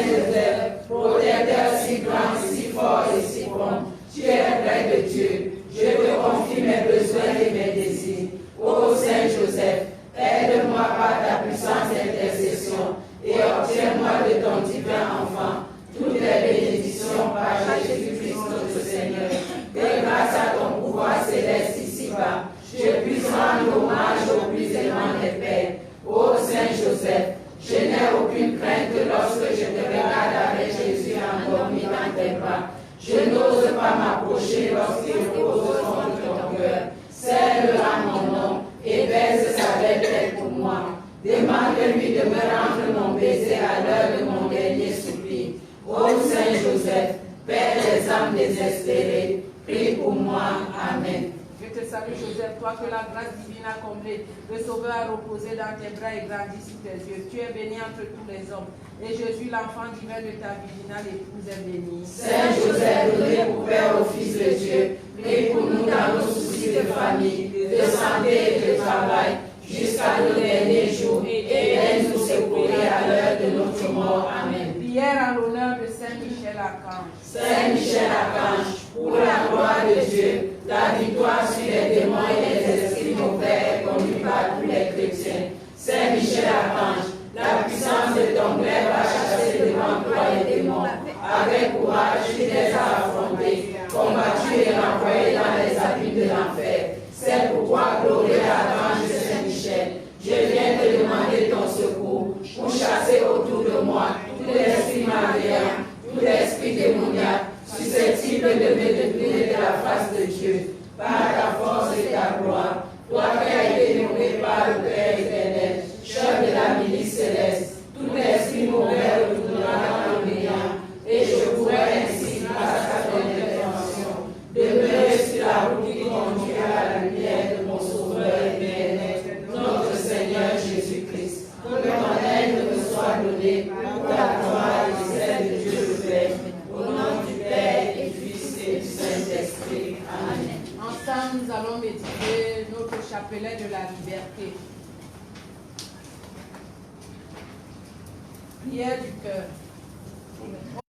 Joseph, protecteur si grand, si fort et si bon, tu es près de Dieu. Je te confie mes besoins et mes désirs. Ô Saint Joseph, aide-moi par ta puissante intercession et obtiens-moi de ton divin enfant toutes les bénédictions par Jésus-Christ notre Seigneur. Et grâce à ton pouvoir céleste ici-bas, je puisse rendre hommage au plus aimant des pères. Ô Saint Joseph, je n'ai aucune crainte lorsque je te regarde avec Jésus endormi dans tes bras. Je n'ose pas m'approcher lorsqu'il repose au fond de ton cœur. Serre-le à mon nom et baise sa belle tête pour moi. Demande-lui de me rendre mon baiser à l'heure de mon dernier soupir. Ô Saint Joseph, Père des âmes désespérées, prie pour moi. Amen. Je te salue Joseph, toi que la grâce divine a comblé, le Sauveur a reposé dans tes bras et grandi sous tes yeux. Tu es béni entre tous les hommes, et Jésus, l'enfant divin de ta virginale épouse, est béni. Saint Joseph, donné pour Père au Fils de Dieu, prie pour nous dans nos soucis de famille, de santé et de travail, jusqu'à nos derniers jours, et aide-nous secourir à l'heure de notre mort. Amen. Prière en l'honneur de Saint Michel Archange. Saint Michel Archange, pour la gloire de Dieu, la victoire sur les démons et les esprits mauvais est conduite par tous les chrétiens. Saint Michel Archange, la puissance de ton glaive va chasser devant toi les démons. Avec courage, tu les as affrontés, combattus et renvoyés dans les abîmes de l'enfer. C'est pourquoi, glorieux archange Saint Michel, je viens te demander ton secours pour chasser autour de moi tout esprit malveillant, tout esprit démoniaque, susceptible de me détourner de la face de Dieu, par ta force et ta gloire. Toi qui as été nommé par le Père éternel, chef de la milice céleste, tout esprit mauvais retournera dans le néant, et je pourrai ainsi, grâce à ton intervention, demeurer sur la route qui conduit à la lumière de mon Sauveur et Maître, notre Seigneur Jésus-Christ. Que ton aide me soit donnée pour la gloire et celle de Dieu le Père, au nom du Père et du Fils et du Saint-Esprit. Amen. Ensemble, nous allons méditer notre chapelet de la liberté. Prière du cœur.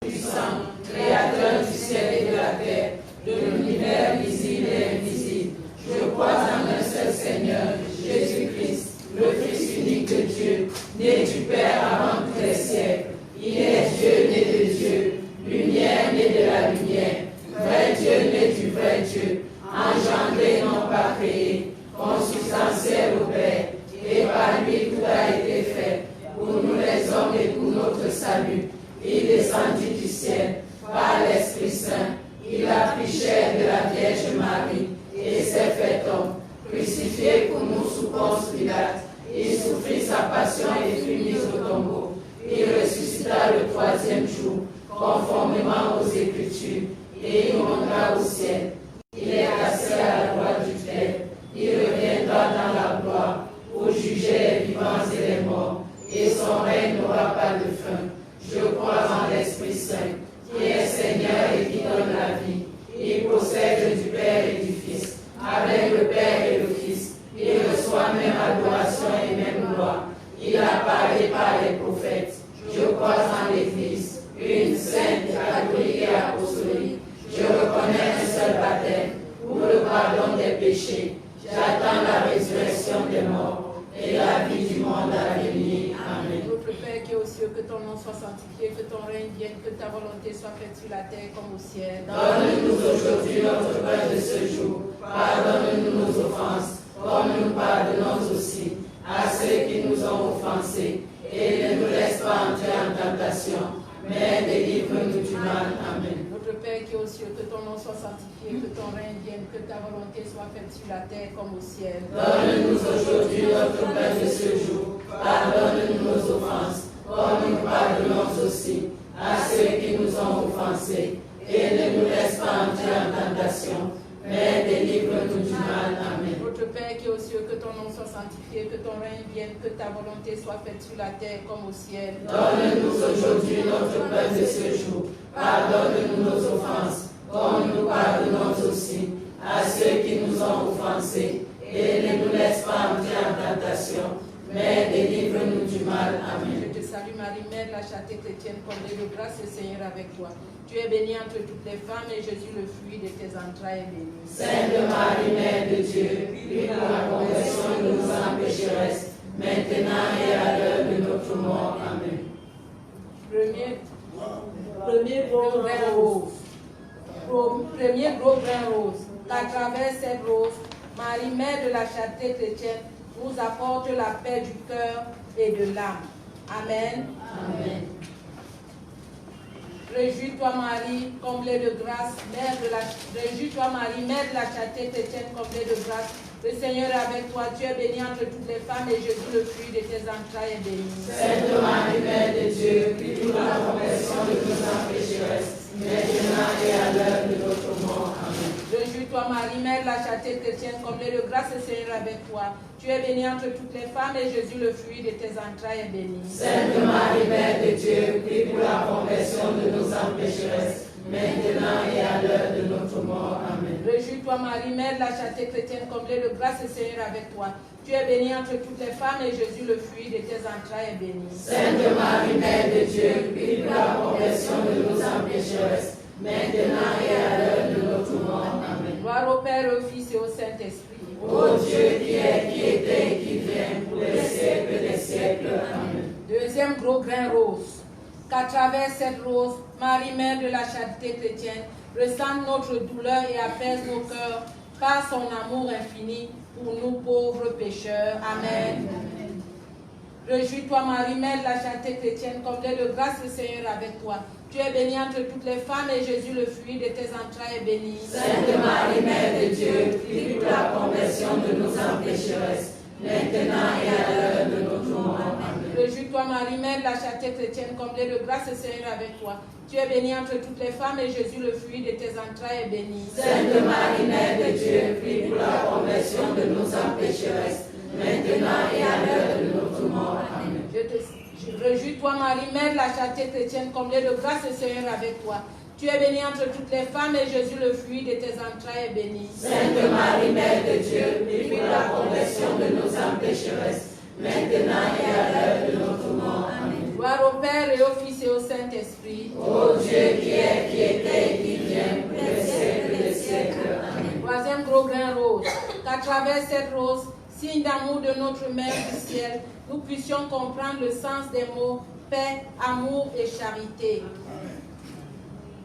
Puissant, Créateur du ciel et de la terre, de l'univers visible et invisible, je crois en un seul Seigneur, Jésus-Christ, le Fils unique de Dieu, né du Père avant tous les siècles. Il est Dieu né de Dieu, lumière née de la lumière, vrai Dieu né du vrai Dieu, engendré non pas créé, consubstantiel au Père, et par lui tout a été fait, pour nous les hommes et pour notre salut. Il descendit du ciel par l'Esprit Saint, il a pris chair de la Vierge Marie et s'est fait homme, crucifié pour nous sous Ponce Pilate. Il souffrit sa passion et fut mis au tombeau. Il ressuscita le troisième jour, conformément aux Écritures, et il montera au ciel. Il est assis à la droite du Père. Il reviendra dans la gloire pour juger les vivants et les morts, et son règne n'aura pas de fin. Je crois en l'Esprit Saint, qui est Seigneur et qui donne la vie. Il procède du Père et du Fils, avec le Père et le Fils. Il reçoit même adoration et même gloire. Il a parlé par les prophètes. Je crois en l'Église, une sainte, catholique et apostolique. Je reconnais un seul baptême pour le pardon ton nom soit sanctifié, que ton règne vienne, que ta volonté soit faite sur la terre comme au ciel. Donne-nous aujourd'hui notre pain de ce jour. Pardonne-nous nos offenses, comme nous pardonnons aussi à ceux qui nous ont offensés. Et ne nous laisse pas entrer en tentation, mais délivre-nous du mal. Amen. Notre Père qui est aux cieux, que ton nom soit sanctifié, que ton règne vienne, que ta volonté soit faite sur la terre comme au ciel. Donne-nous aujourd'hui notre pain de ce jour. Pardonne-nous nos offenses, comme nous pardonnons aussi à ceux qui nous ont offensés. Et ne nous laisse pas entrer en tentation, mais délivre-nous du mal. Amen. Notre Père qui est aux cieux, que ton nom soit sanctifié, que ton règne vienne, que ta volonté soit faite sur la terre comme au ciel. Donne-nous aujourd'hui notre pain de ce jour. Pardonne-nous nos offenses, comme nous pardonnons aussi à ceux qui nous ont offensés. Et ne nous laisse pas entrer en tentation, mais délivre-nous du mal. Amen. Je te salue Marie, Mère de la charité chrétienne, comblée de grâce, le Seigneur est avec toi. Tu es bénie entre toutes les femmes et Jésus, le fruit de tes entrailles, est béni. Sainte Marie, Mère de Dieu, prie pour la conversion de nos âmes pécheresses, maintenant et à l'heure de notre mort. Amen. Premier gros grain rose. Premier gros grain rose. Qu'à travers cette rose, Marie, Mère de la charité chrétienne, nous apporte la paix du cœur et de l'âme. Amen. Amen. Réjouis-toi Marie, comblée de grâce, Réjouis-toi Marie, Mère de la charité chrétienne, comblée de grâce. Le Seigneur est avec toi, tu es bénie entre toutes les femmes et Jésus, le fruit de tes entrailles, est béni. Sainte Marie, Mère de Dieu, prie pour la conversion de nos âmes pécheresses, maintenant et à l'heure de notre mort. Amen. Réjouis-toi Marie, Mère de la charité chrétienne, comblée de grâce, le Seigneur est avec toi. Tu es bénie entre toutes les femmes et Jésus, le fruit de tes entrailles, est béni. Sainte Marie, Mère de Dieu, prie pour la conversion de nos âmes pécheresses, maintenant et à l'heure de notre mort. Amen. Réjouis-toi Marie, Mère de la charité chrétienne, comblée de grâce, le Seigneur est avec toi. Tu es bénie entre toutes les femmes et Jésus, le fruit de tes entrailles, est béni. Sainte Marie, Mère de Dieu, prie pour la conversion de nos âmes pécheresses, maintenant et à l'heure de notre mort. Amen. Gloire au Père, au Fils et au Saint-Esprit. Ô Dieu qui est, qui était et qui vient, pour les siècles des siècles. Amen. Deuxième gros grain rose. Qu'à travers cette rose, Marie, Mère de la charité chrétienne, ressent notre douleur et apaise nos cœurs par son amour infini pour nous pauvres pécheurs. Amen. Réjouis-toi Marie, Mère de la charité chrétienne, comblée de grâce, le Seigneur est avec toi. Tu es bénie entre toutes les femmes et Jésus, le fruit de tes entrailles, est béni. Sainte Marie, Mère de Dieu, prie pour la conversion de nos âmes pécheresses, maintenant et à l'heure de notre mort. Amen. Réjouis-toi Marie, Mère de la charité chrétienne, comblée de grâce, le Seigneur est avec toi. Tu es bénie entre toutes les femmes et Jésus, le fruit de tes entrailles, est béni. Sainte Marie, Mère de Dieu, prie pour la conversion de nos âmes pécheresses, maintenant et à l'heure de notre mort. Amen. Réjouis-toi Marie, Mère de la charité chrétienne, comblée de grâce, le Seigneur est avec toi. Tu es bénie entre toutes les femmes et Jésus, le fruit de tes entrailles, est béni. Sainte Marie, Mère de Dieu, prie pour la conversion de nos âmes pécheresses, maintenant et à l'heure de notre mort. Amen. Gloire au Père et au Fils et au Saint-Esprit. Ô Dieu qui est, qui était et qui vient, pour les siècles des siècles. Amen. Troisième gros grain rose. Qu'à travers cette rose, signe d'amour de notre Mère du ciel, nous puissions comprendre le sens des mots paix, amour et charité.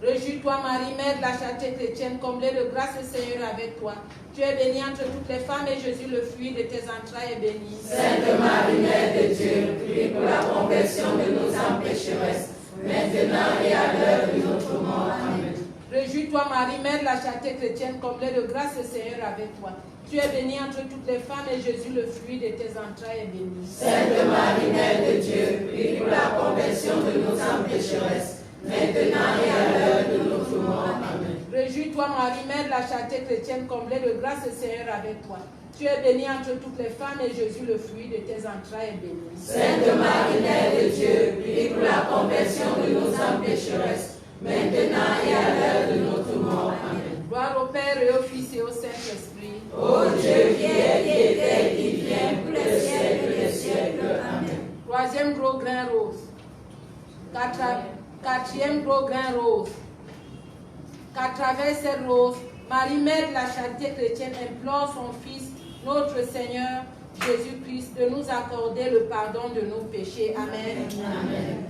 Réjouis-toi Marie, Mère de la charité chrétienne, comblée de grâce, le Seigneur est avec toi. Tu es bénie entre toutes les femmes et Jésus, le fruit de tes entrailles, est béni. Sainte Marie, Mère de Dieu, prie pour la conversion de nos âmes pécheresses, maintenant et à l'heure de notre mort. Amen. Réjouis-toi Marie, Mère de la charité chrétienne, comblée de grâce, le Seigneur est avec toi. Tu es bénie entre toutes les femmes et Jésus, le fruit de tes entrailles, est béni. Sainte Marie, Mère de Dieu, prie pour la conversion de nos âmes pécheresses, maintenant et à l'heure de notre mort. Amen. Réjouis-toi Marie, Mère de la charité chrétienne, comblée de grâce, le Seigneur est avec toi. Tu es bénie entre toutes les femmes et Jésus, le fruit de tes entrailles, est béni. Sainte Marie, Mère de Dieu, prie pour la conversion de nos âmes pécheresses, maintenant et à l'heure de notre mort. Amen. Gloire au Père et au Fils et au Saint-Esprit. Ô Dieu qui est, qui était et qui vient, pour les siècles des siècles. Amen. Troisième gros grain rose. Quatrième gros grain rose. Qu'à travers cette rose, Marie, Mère de la charité chrétienne, implore son Fils, notre Seigneur Jésus-Christ, de nous accorder le pardon de nos péchés. Amen. Amen.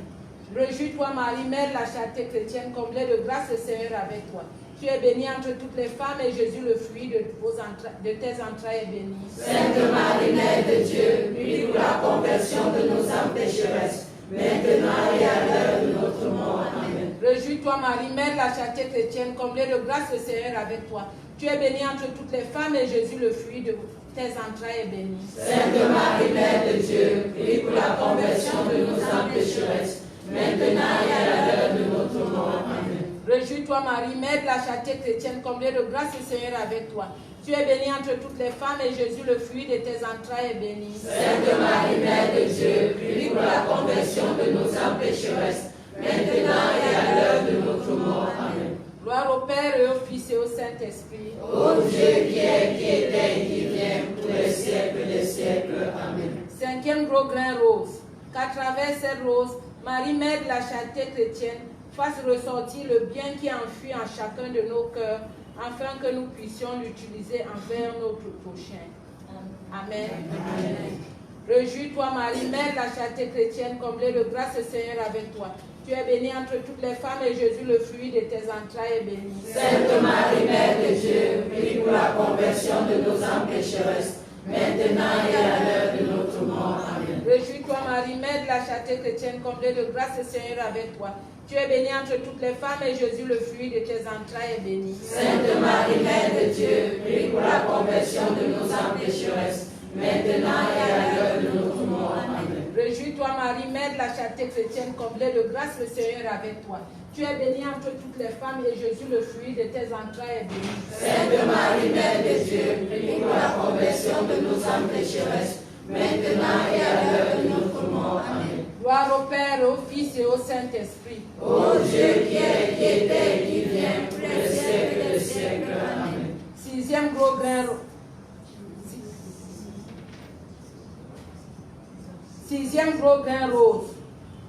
Réjouis-toi, Marie, Mère de la charité chrétienne, comblée de grâce, le Seigneur est avec toi. Tu es bénie entre toutes les femmes et Jésus, le fruit de tes entrailles, est béni. Sainte Marie, Mère de Dieu, prie pour la conversion de nos âmes pécheresses, maintenant et à l'heure de notre mort. Amen. Réjouis-toi, Marie, Mère de la charité chrétienne, comblée de grâce, le Seigneur est avec toi. Tu es bénie entre toutes les femmes et Jésus, le fruit de tes entrailles, est béni. Sainte Marie, Mère de Dieu, prie pour la conversion de nos âmes pécheresses, maintenant et à l'heure de notre mort. Amen. Réjouis-toi, Marie, Mère de la charité chrétienne, comblée de grâce, le Seigneur est avec toi. Tu es bénie entre toutes les femmes et Jésus, le fruit de tes entrailles, est béni. Sainte Marie, Mère de Dieu, prie pour la conversion de nos âmes pécheresses, maintenant et à l'heure de notre mort. Amen. Gloire au Père et au Fils et au Saint-Esprit. Ô Dieu qui est, qui était et qui vient, pour les siècles des siècles. Amen. Cinquième gros grain rose. Qu'à travers cette rose, Marie, Mère de la charité chrétienne, fasse ressortir le bien qui enfuit en chacun de nos cœurs, afin que nous puissions l'utiliser envers notre prochain. Amen. Amen. Réjouis-toi, Marie, Mère de la charité chrétienne, comblée de grâce, le Seigneur est avec toi. Tu es bénie entre toutes les femmes et Jésus, le fruit de tes entrailles, est béni. Sainte Marie, Mère de Dieu, prie pour la conversion de nos âmes pécheresses, maintenant et à l'heure de notre mort. Amen. Réjouis-toi, Marie, Mère de la charité chrétienne, comblée de grâce, le Seigneur est avec toi. Tu es bénie entre toutes les femmes et Jésus, le fruit de tes entrailles, est béni. Sainte Marie, Mère de Dieu, prie pour la conversion de nos âmes pécheresses, maintenant et à l'heure de notre mort. Amen. Réjouis-toi, Marie, Mère de la charité chrétienne, comblée de grâce, le Seigneur est avec toi. Tu es bénie entre toutes les femmes et Jésus, le fruit de tes entrailles, est béni. Sainte Marie, Mère de Dieu, prie pour la conversion de nos âmes pécheresses, maintenant et à l'heure de notre mort. Amen. Gloire au Père, au Fils et au Saint-Esprit. Ô Dieu qui est, qui était et qui vient, pour les siècles des siècles. Amen. Sixième gros grain rose. Sixième gros grain rose.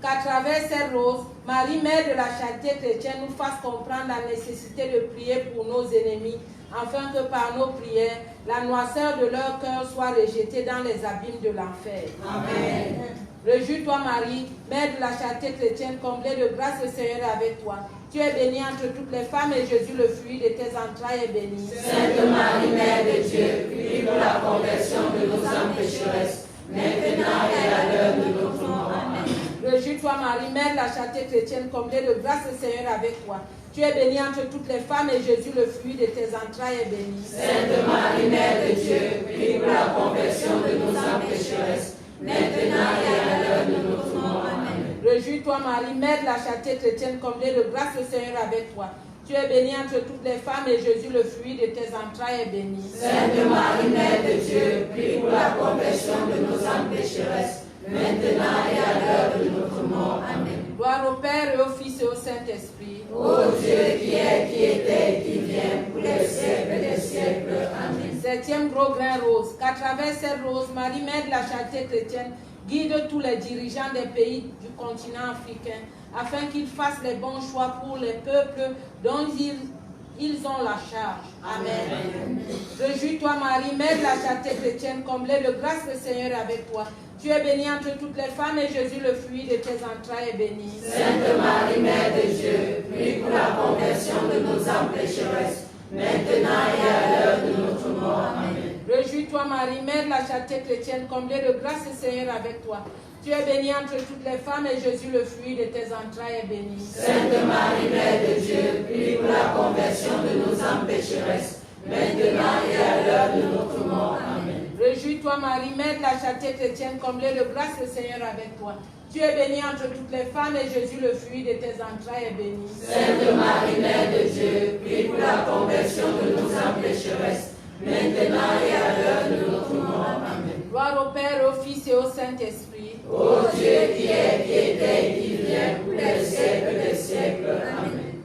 Qu'à travers cette rose, Marie, Mère de la charité chrétienne, nous fasse comprendre la nécessité de prier pour nos ennemis, afin que par nos prières, la noirceur de leur cœur soit rejetée dans les abîmes de l'enfer. Amen. Réjouis-toi, Marie, Mère de la charité chrétienne, comblée de grâce, le Seigneur est avec toi. Tu es bénie entre toutes les femmes et Jésus, le fruit de tes entrailles, est béni. Sainte Marie, Mère de Dieu, prie pour la conversion de nos âmes pécheresses, maintenant et à l'heure de notre mort. Amen. Réjouis-toi, Marie, Mère de la charité chrétienne, comblée de grâce, le Seigneur est avec toi. Tu es bénie entre toutes les femmes et Jésus, le fruit de tes entrailles, est béni. Sainte Marie, Mère de Dieu, prie pour la conversion de nos âmes pécheresses, maintenant et à l'heure de notre mort. Amen. Réjouis-toi, Marie, Mère de la charité chrétienne, comblée de grâce, le Seigneur est avec toi. Tu es bénie entre toutes les femmes et Jésus, le fruit de tes entrailles, est béni. Sainte Marie, Mère de Dieu, prie pour la conversion de nos âmes pécheresses, maintenant et à l'heure de notre mort. Amen. Gloire au Père et au Fils et au Saint-Esprit. Ô Dieu qui est, qui était et qui vient, pour les siècles des siècles. Amen. Septième gros grain rose. Qu'à travers cette rose, Marie, Mère de la charité chrétienne, guide tous les dirigeants des pays du continent africain, afin qu'ils fassent les bons choix pour les peuples dont ils ont la charge. Amen. Réjouis-toi, Marie, Mère de la charité chrétienne, comblée de grâce, le Seigneur est avec toi. Tu es bénie entre toutes les femmes et Jésus, le fruit de tes entrailles, est béni. Sainte Marie, Mère de Dieu, prie pour la conversion de nos âmes pécheresses, maintenant et à l'heure de notre mort. Amen. Réjouis-toi, Marie, Mère de la charité chrétienne, comblée de grâce, le Seigneur est avec toi. Tu es bénie entre toutes les femmes et Jésus, le fruit de tes entrailles, est béni. Sainte Marie, Mère de Dieu, prie pour la conversion de nos âmes pécheresses, maintenant et à l'heure de notre mort. Amen. Réjouis-toi, Marie, Mère de la charité chrétienne, comblée de grâce, le Seigneur est avec toi. Tu es bénie entre toutes les femmes et Jésus, le fruit de tes entrailles, est béni. Sainte Marie, Mère de Dieu, prie pour la conversion de nos âmes pécheresses, maintenant et à l'heure de notre mort. Amen. Gloire au Père, au Fils et au Saint-Esprit. Ô Dieu qui est, qui était et qui vient, pour les siècles des siècles. Amen.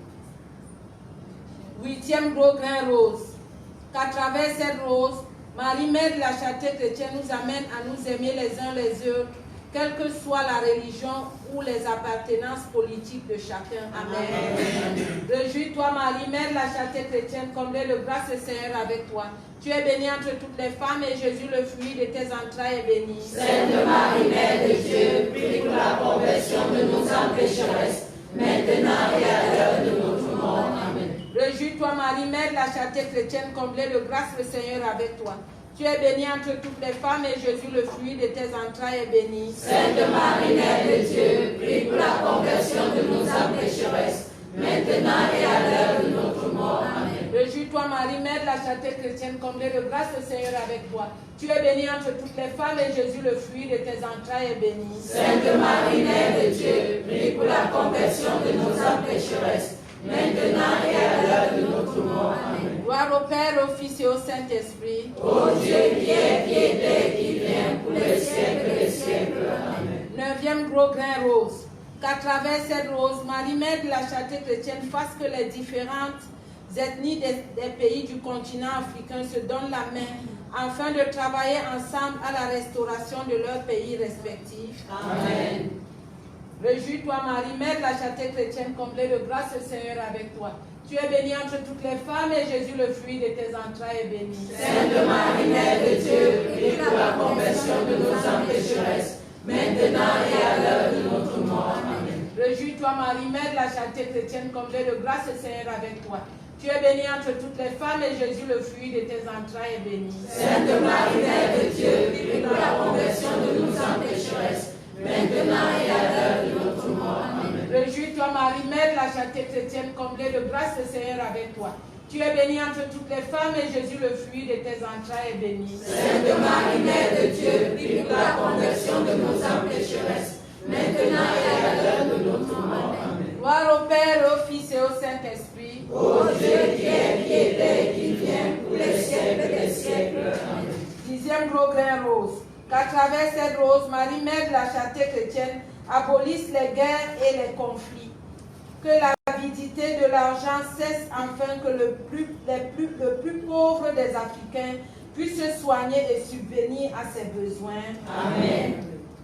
Huitième gros grain rose. Qu'à travers cette rose, Marie, Mère de la charité chrétienne, nous amène à nous aimer les uns les autres quelle que soit la religion ou les appartenances politiques de chacun. Amen. Réjouis-toi, Marie, Mère de la charité chrétienne, comblée de grâce, le Seigneur avec toi. Tu es bénie entre toutes les femmes et Jésus, le fruit de tes entrailles, est béni. Sainte Marie, Mère de Dieu, prie pour la conversion de nos âmes pécheresses, maintenant et à l'heure de notre mort. Amen. Réjouis-toi, Marie, Mère de la charité chrétienne, comblée de grâce, le Seigneur est avec toi. Tu es bénie entre toutes les femmes et Jésus, le fruit de tes entrailles, est béni. Sainte Marie, Mère de Dieu, prie pour la conversion de nos âmes pécheresses, maintenant et à l'heure de notre mort. Amen. Réjouis-toi, Marie, Mère de la charité chrétienne, comblée de grâce, le Seigneur est avec toi. Tu es bénie entre toutes les femmes et Jésus, le fruit de tes entrailles, est béni. Sainte Marie, Mère de Dieu, prie pour la conversion de nos âmes pécheresses, maintenant et à l'heure de notre mort. Amen. Gloire au Père, au Fils et au Saint-Esprit. Ô Dieu qui est, qui était, qui vient, pour les siècles des siècles. Amen. 9e gros grain rose. Qu'à travers cette rose, Marie, Mère de la charité chrétienne, fasse que les différentes ethnies des pays du continent africain se donnent la main afin de travailler ensemble à la restauration de leurs pays respectifs. Amen. Réjouis-toi, Marie, Mère de la charité chrétienne, comblée de grâce, le Seigneur est avec toi. Tu es bénie entre toutes les femmes et Jésus, le fruit de tes entrailles, est béni. Sainte Marie, Mère de Dieu, prie pour la conversion de nos âmes pécheresses, maintenant et à l'heure de notre mort. Amen. Réjouis-toi, Marie, Mère de la charité chrétienne, comblée de grâce, le Seigneur est avec toi. Tu es bénie entre toutes les femmes et Jésus, le fruit de tes entrailles, est béni. Sainte Marie, Mère de Dieu, prie pour la conversion de nos âmes pécheresses, maintenant et à l'heure de notre mort. Amen. Réjouis-toi, Marie, Mère de la charité chrétienne, comblée de grâce, le Seigneur est avec toi. Tu es bénie entre toutes les femmes et Jésus, le fruit de tes entrailles, est béni. Sainte Marie, Mère de Dieu, prie pour la conversion de nos âmes pécheresses, maintenant et à l'heure de notre mort. Amen. Gloire au Père, au Fils et au Saint-Esprit. Ô Dieu qui est, qui était et qui vient, pour les siècles des siècles. Amen. 10e gros grain rose. Qu'à travers cette rose, Marie, Mère de la charité chrétienne, abolisse les guerres et les conflits. Que l'avidité de l'argent cesse afin que le plus pauvre des Africains puisse se soigner et subvenir à ses besoins. Amen.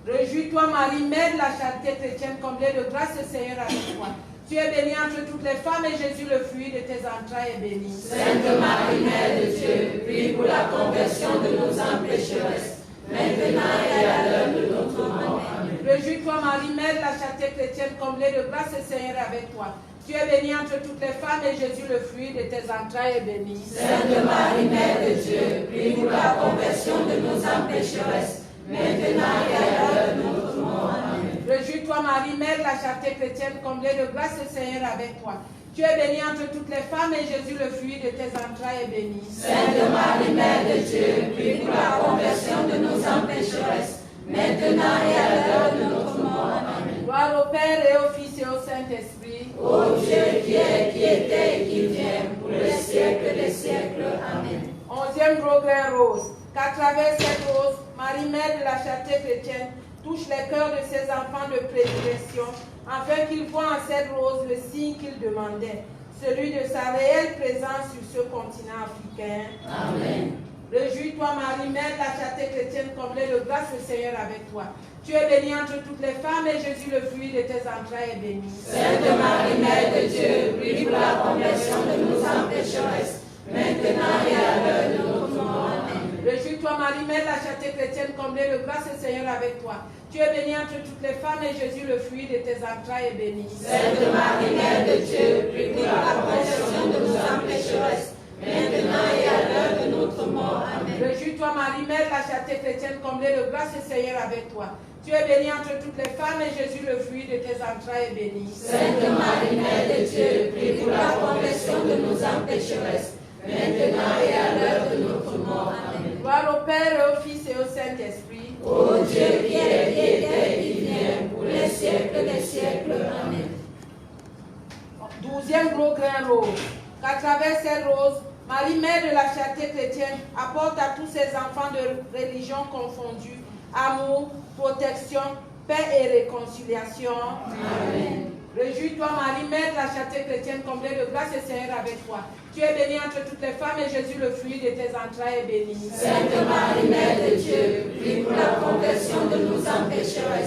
Réjouis-toi, Marie, Mère de la charité chrétienne, comblée de grâce, le Seigneur est avec toi. Tu es bénie entre toutes les femmes et Jésus, le fruit de tes entrailles, est béni. Sainte Marie, Mère de Dieu, prie pour la conversion de nos âmes pécheresses, maintenant et à l'heure de notre mort. Amen. Réjouis-toi, Marie, Mère de la charité chrétienne, comblée de grâce, le Seigneur est avec toi. Tu es bénie entre toutes les femmes et Jésus, le fruit de tes entrailles, est béni. Sainte Marie, Mère de Dieu, prie pour la conversion de nos âmes pécheresses, maintenant et à l'heure de notre mort. Amen. Réjouis-toi, Marie, Mère de la charité chrétienne, comblée de grâce, le Seigneur est avec toi. Tu es bénie entre toutes les femmes et Jésus, le fruit de tes entrailles, est béni. Sainte Marie, Mère de Dieu, prie pour la conversion de nos âmes pécheresses, maintenant et à l'heure de notre mort. Amen. Gloire au Père et au Fils et au Saint-Esprit. Ô Dieu qui est, qui était et qui vient, pour les siècles des siècles. Amen. 11e gros grain rose. Qu'à travers cette rose, Marie, Mère de la charité chrétienne, touche les cœurs de ses enfants de prédilection, afin qu'ils voient en cette rose le signe qu'ils demandaient, celui de sa réelle présence sur ce continent africain. Amen. Réjouis-toi, Marie, Mère de la charité chrétienne, comblée de grâce, le Seigneur avec toi. Tu es bénie entre toutes les femmes et Jésus, le fruit de tes entrailles, est béni. Sainte Marie, Mère de Dieu, prie pour la conversion de nos âmes pécheresses, maintenant et à l'heure de notre mort. Amen. Réjouis-toi, Marie, Mère de la charité chrétienne, comblée de grâce, le Seigneur avec toi. Tu es bénie entre toutes les femmes et Jésus, le fruit de tes entrailles, est béni. Sainte Marie, Mère de Dieu, prie pour la conversion de nos âmes pécheresses, maintenant et à l'heure de notre mort. Amen. Réjouis-toi, Marie, Mère de la charité chrétienne, comblée de grâce, le Seigneur avec toi. Tu es bénie entre toutes les femmes et Jésus, le fruit de tes entrailles, est béni. Sainte Marie, Mère de Dieu, prie pour la conversion de nos âmes pécheresses, maintenant et à l'heure de notre mort. Amen. Gloire au Père et au Fils et au Saint-Esprit. Ô Dieu qui est, qui était et qui vient, pour les siècles des siècles. Amen. 12e gros grain rose. Qu'à travers cette rose, Marie, Mère de la charité chrétienne, apporte à tous ses enfants de religion confondue amour, protection, paix et réconciliation. Amen. Réjouis-toi, Marie, Mère de la charité chrétienne, comblée de grâce, le Seigneur avec toi. Tu es bénie entre toutes les femmes et Jésus, le fruit de tes entrailles, est béni. Sainte Marie, Mère de Dieu, prie pour la conversion de nos âmes pécheresses,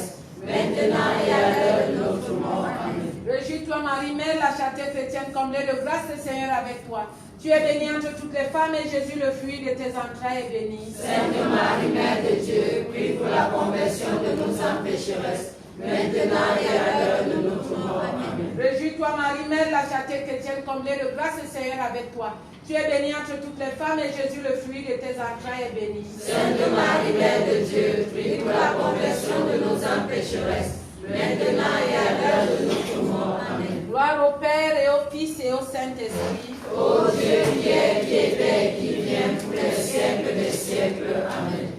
charité chrétienne comblée de grâce, le Seigneur est avec toi. Tu es bénie entre toutes les femmes et Jésus, le fruit de tes entrailles, est béni. Sainte Marie, Mère de Dieu, prie pour la conversion de nos âmes pécheresses, maintenant et à l'heure de notre mort. Amen. Réjouis-toi, Marie, Mère de la charité chrétienne comblée de grâce, le Seigneur est avec toi. Tu es bénie entre toutes les femmes et Jésus, le fruit de tes entrailles, est béni. Sainte Marie, Mère de Dieu, prie pour la conversion de nos âmes pécheresses, maintenant et à l'heure de notre mort. Amen. Gloire au Père et au Fils et au Saint-Esprit. Ô Dieu qui était et qui vient pour les siècles des siècles. Amen.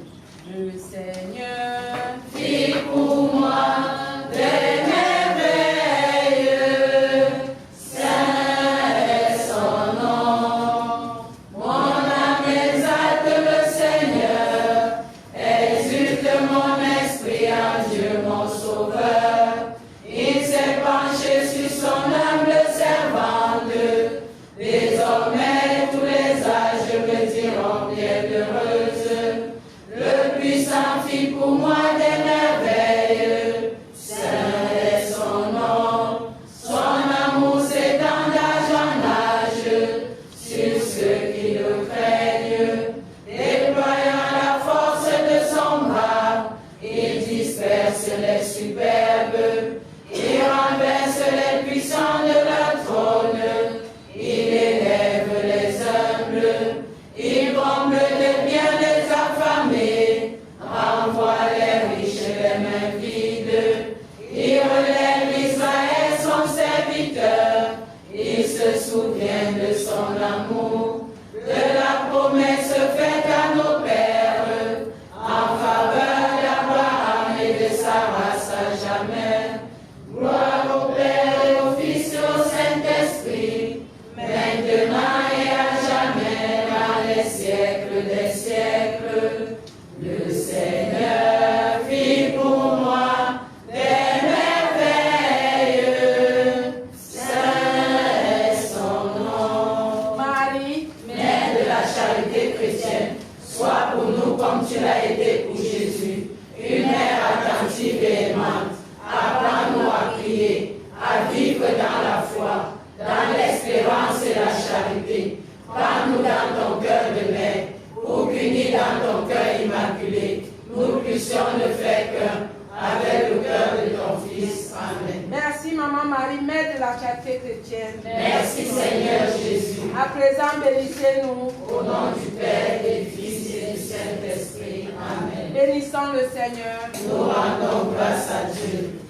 Le Seigneur fit pour moi des merveilles. Saint est son nom. Mon âme exalte le Seigneur. Exulte mon esprit en Dieu mon Sauveur. Il s'est penché sur son humble servante. Désormais tous les âges me diront bienheureuse. Le puissant fit pour moi des merveilles. Saint est son nom. Son amour s'étend d'âge en âge sur ceux qui le craignent. Déployant la force de son bras, il disperse les superbes. Il renverse les puissants de leur trône. Il élève les humbles. Il comble de bien les affamés. Renvoie les riches et les mains vides. Il relève Israël son serviteur. Il se souvient de son amour, de la promesse faite à nos pères, en faveur d'Abraham et de sa race à jamais. Gloire au Père et au Fils et au Saint-Esprit, maintenant et à jamais, dans les siècles des siècles. Le Seigneur fit pour moi des merveilles. Saint est son nom. Marie, Mère de la charité chrétienne, sois pour nous comme tu l'as été pour Jésus, une mère attentive et aimante. Apprends-nous à prier, à vivre dans la foi, dans l'espérance et la charité. Prends-nous dans ton cœur de mère, pour qu'unis dans ton cœur immaculé, nous puissions ne faire qu'un avec le cœur de ton Fils. Amen. merci Maman Marie, Mère de la charité chrétienne. Merci Seigneur Jésus. À présent, bénissez-nous. Au nom du Père et du Fils et du Saint-Esprit. Amen. Bénissons le Seigneur. Nous rendons grâce à Dieu.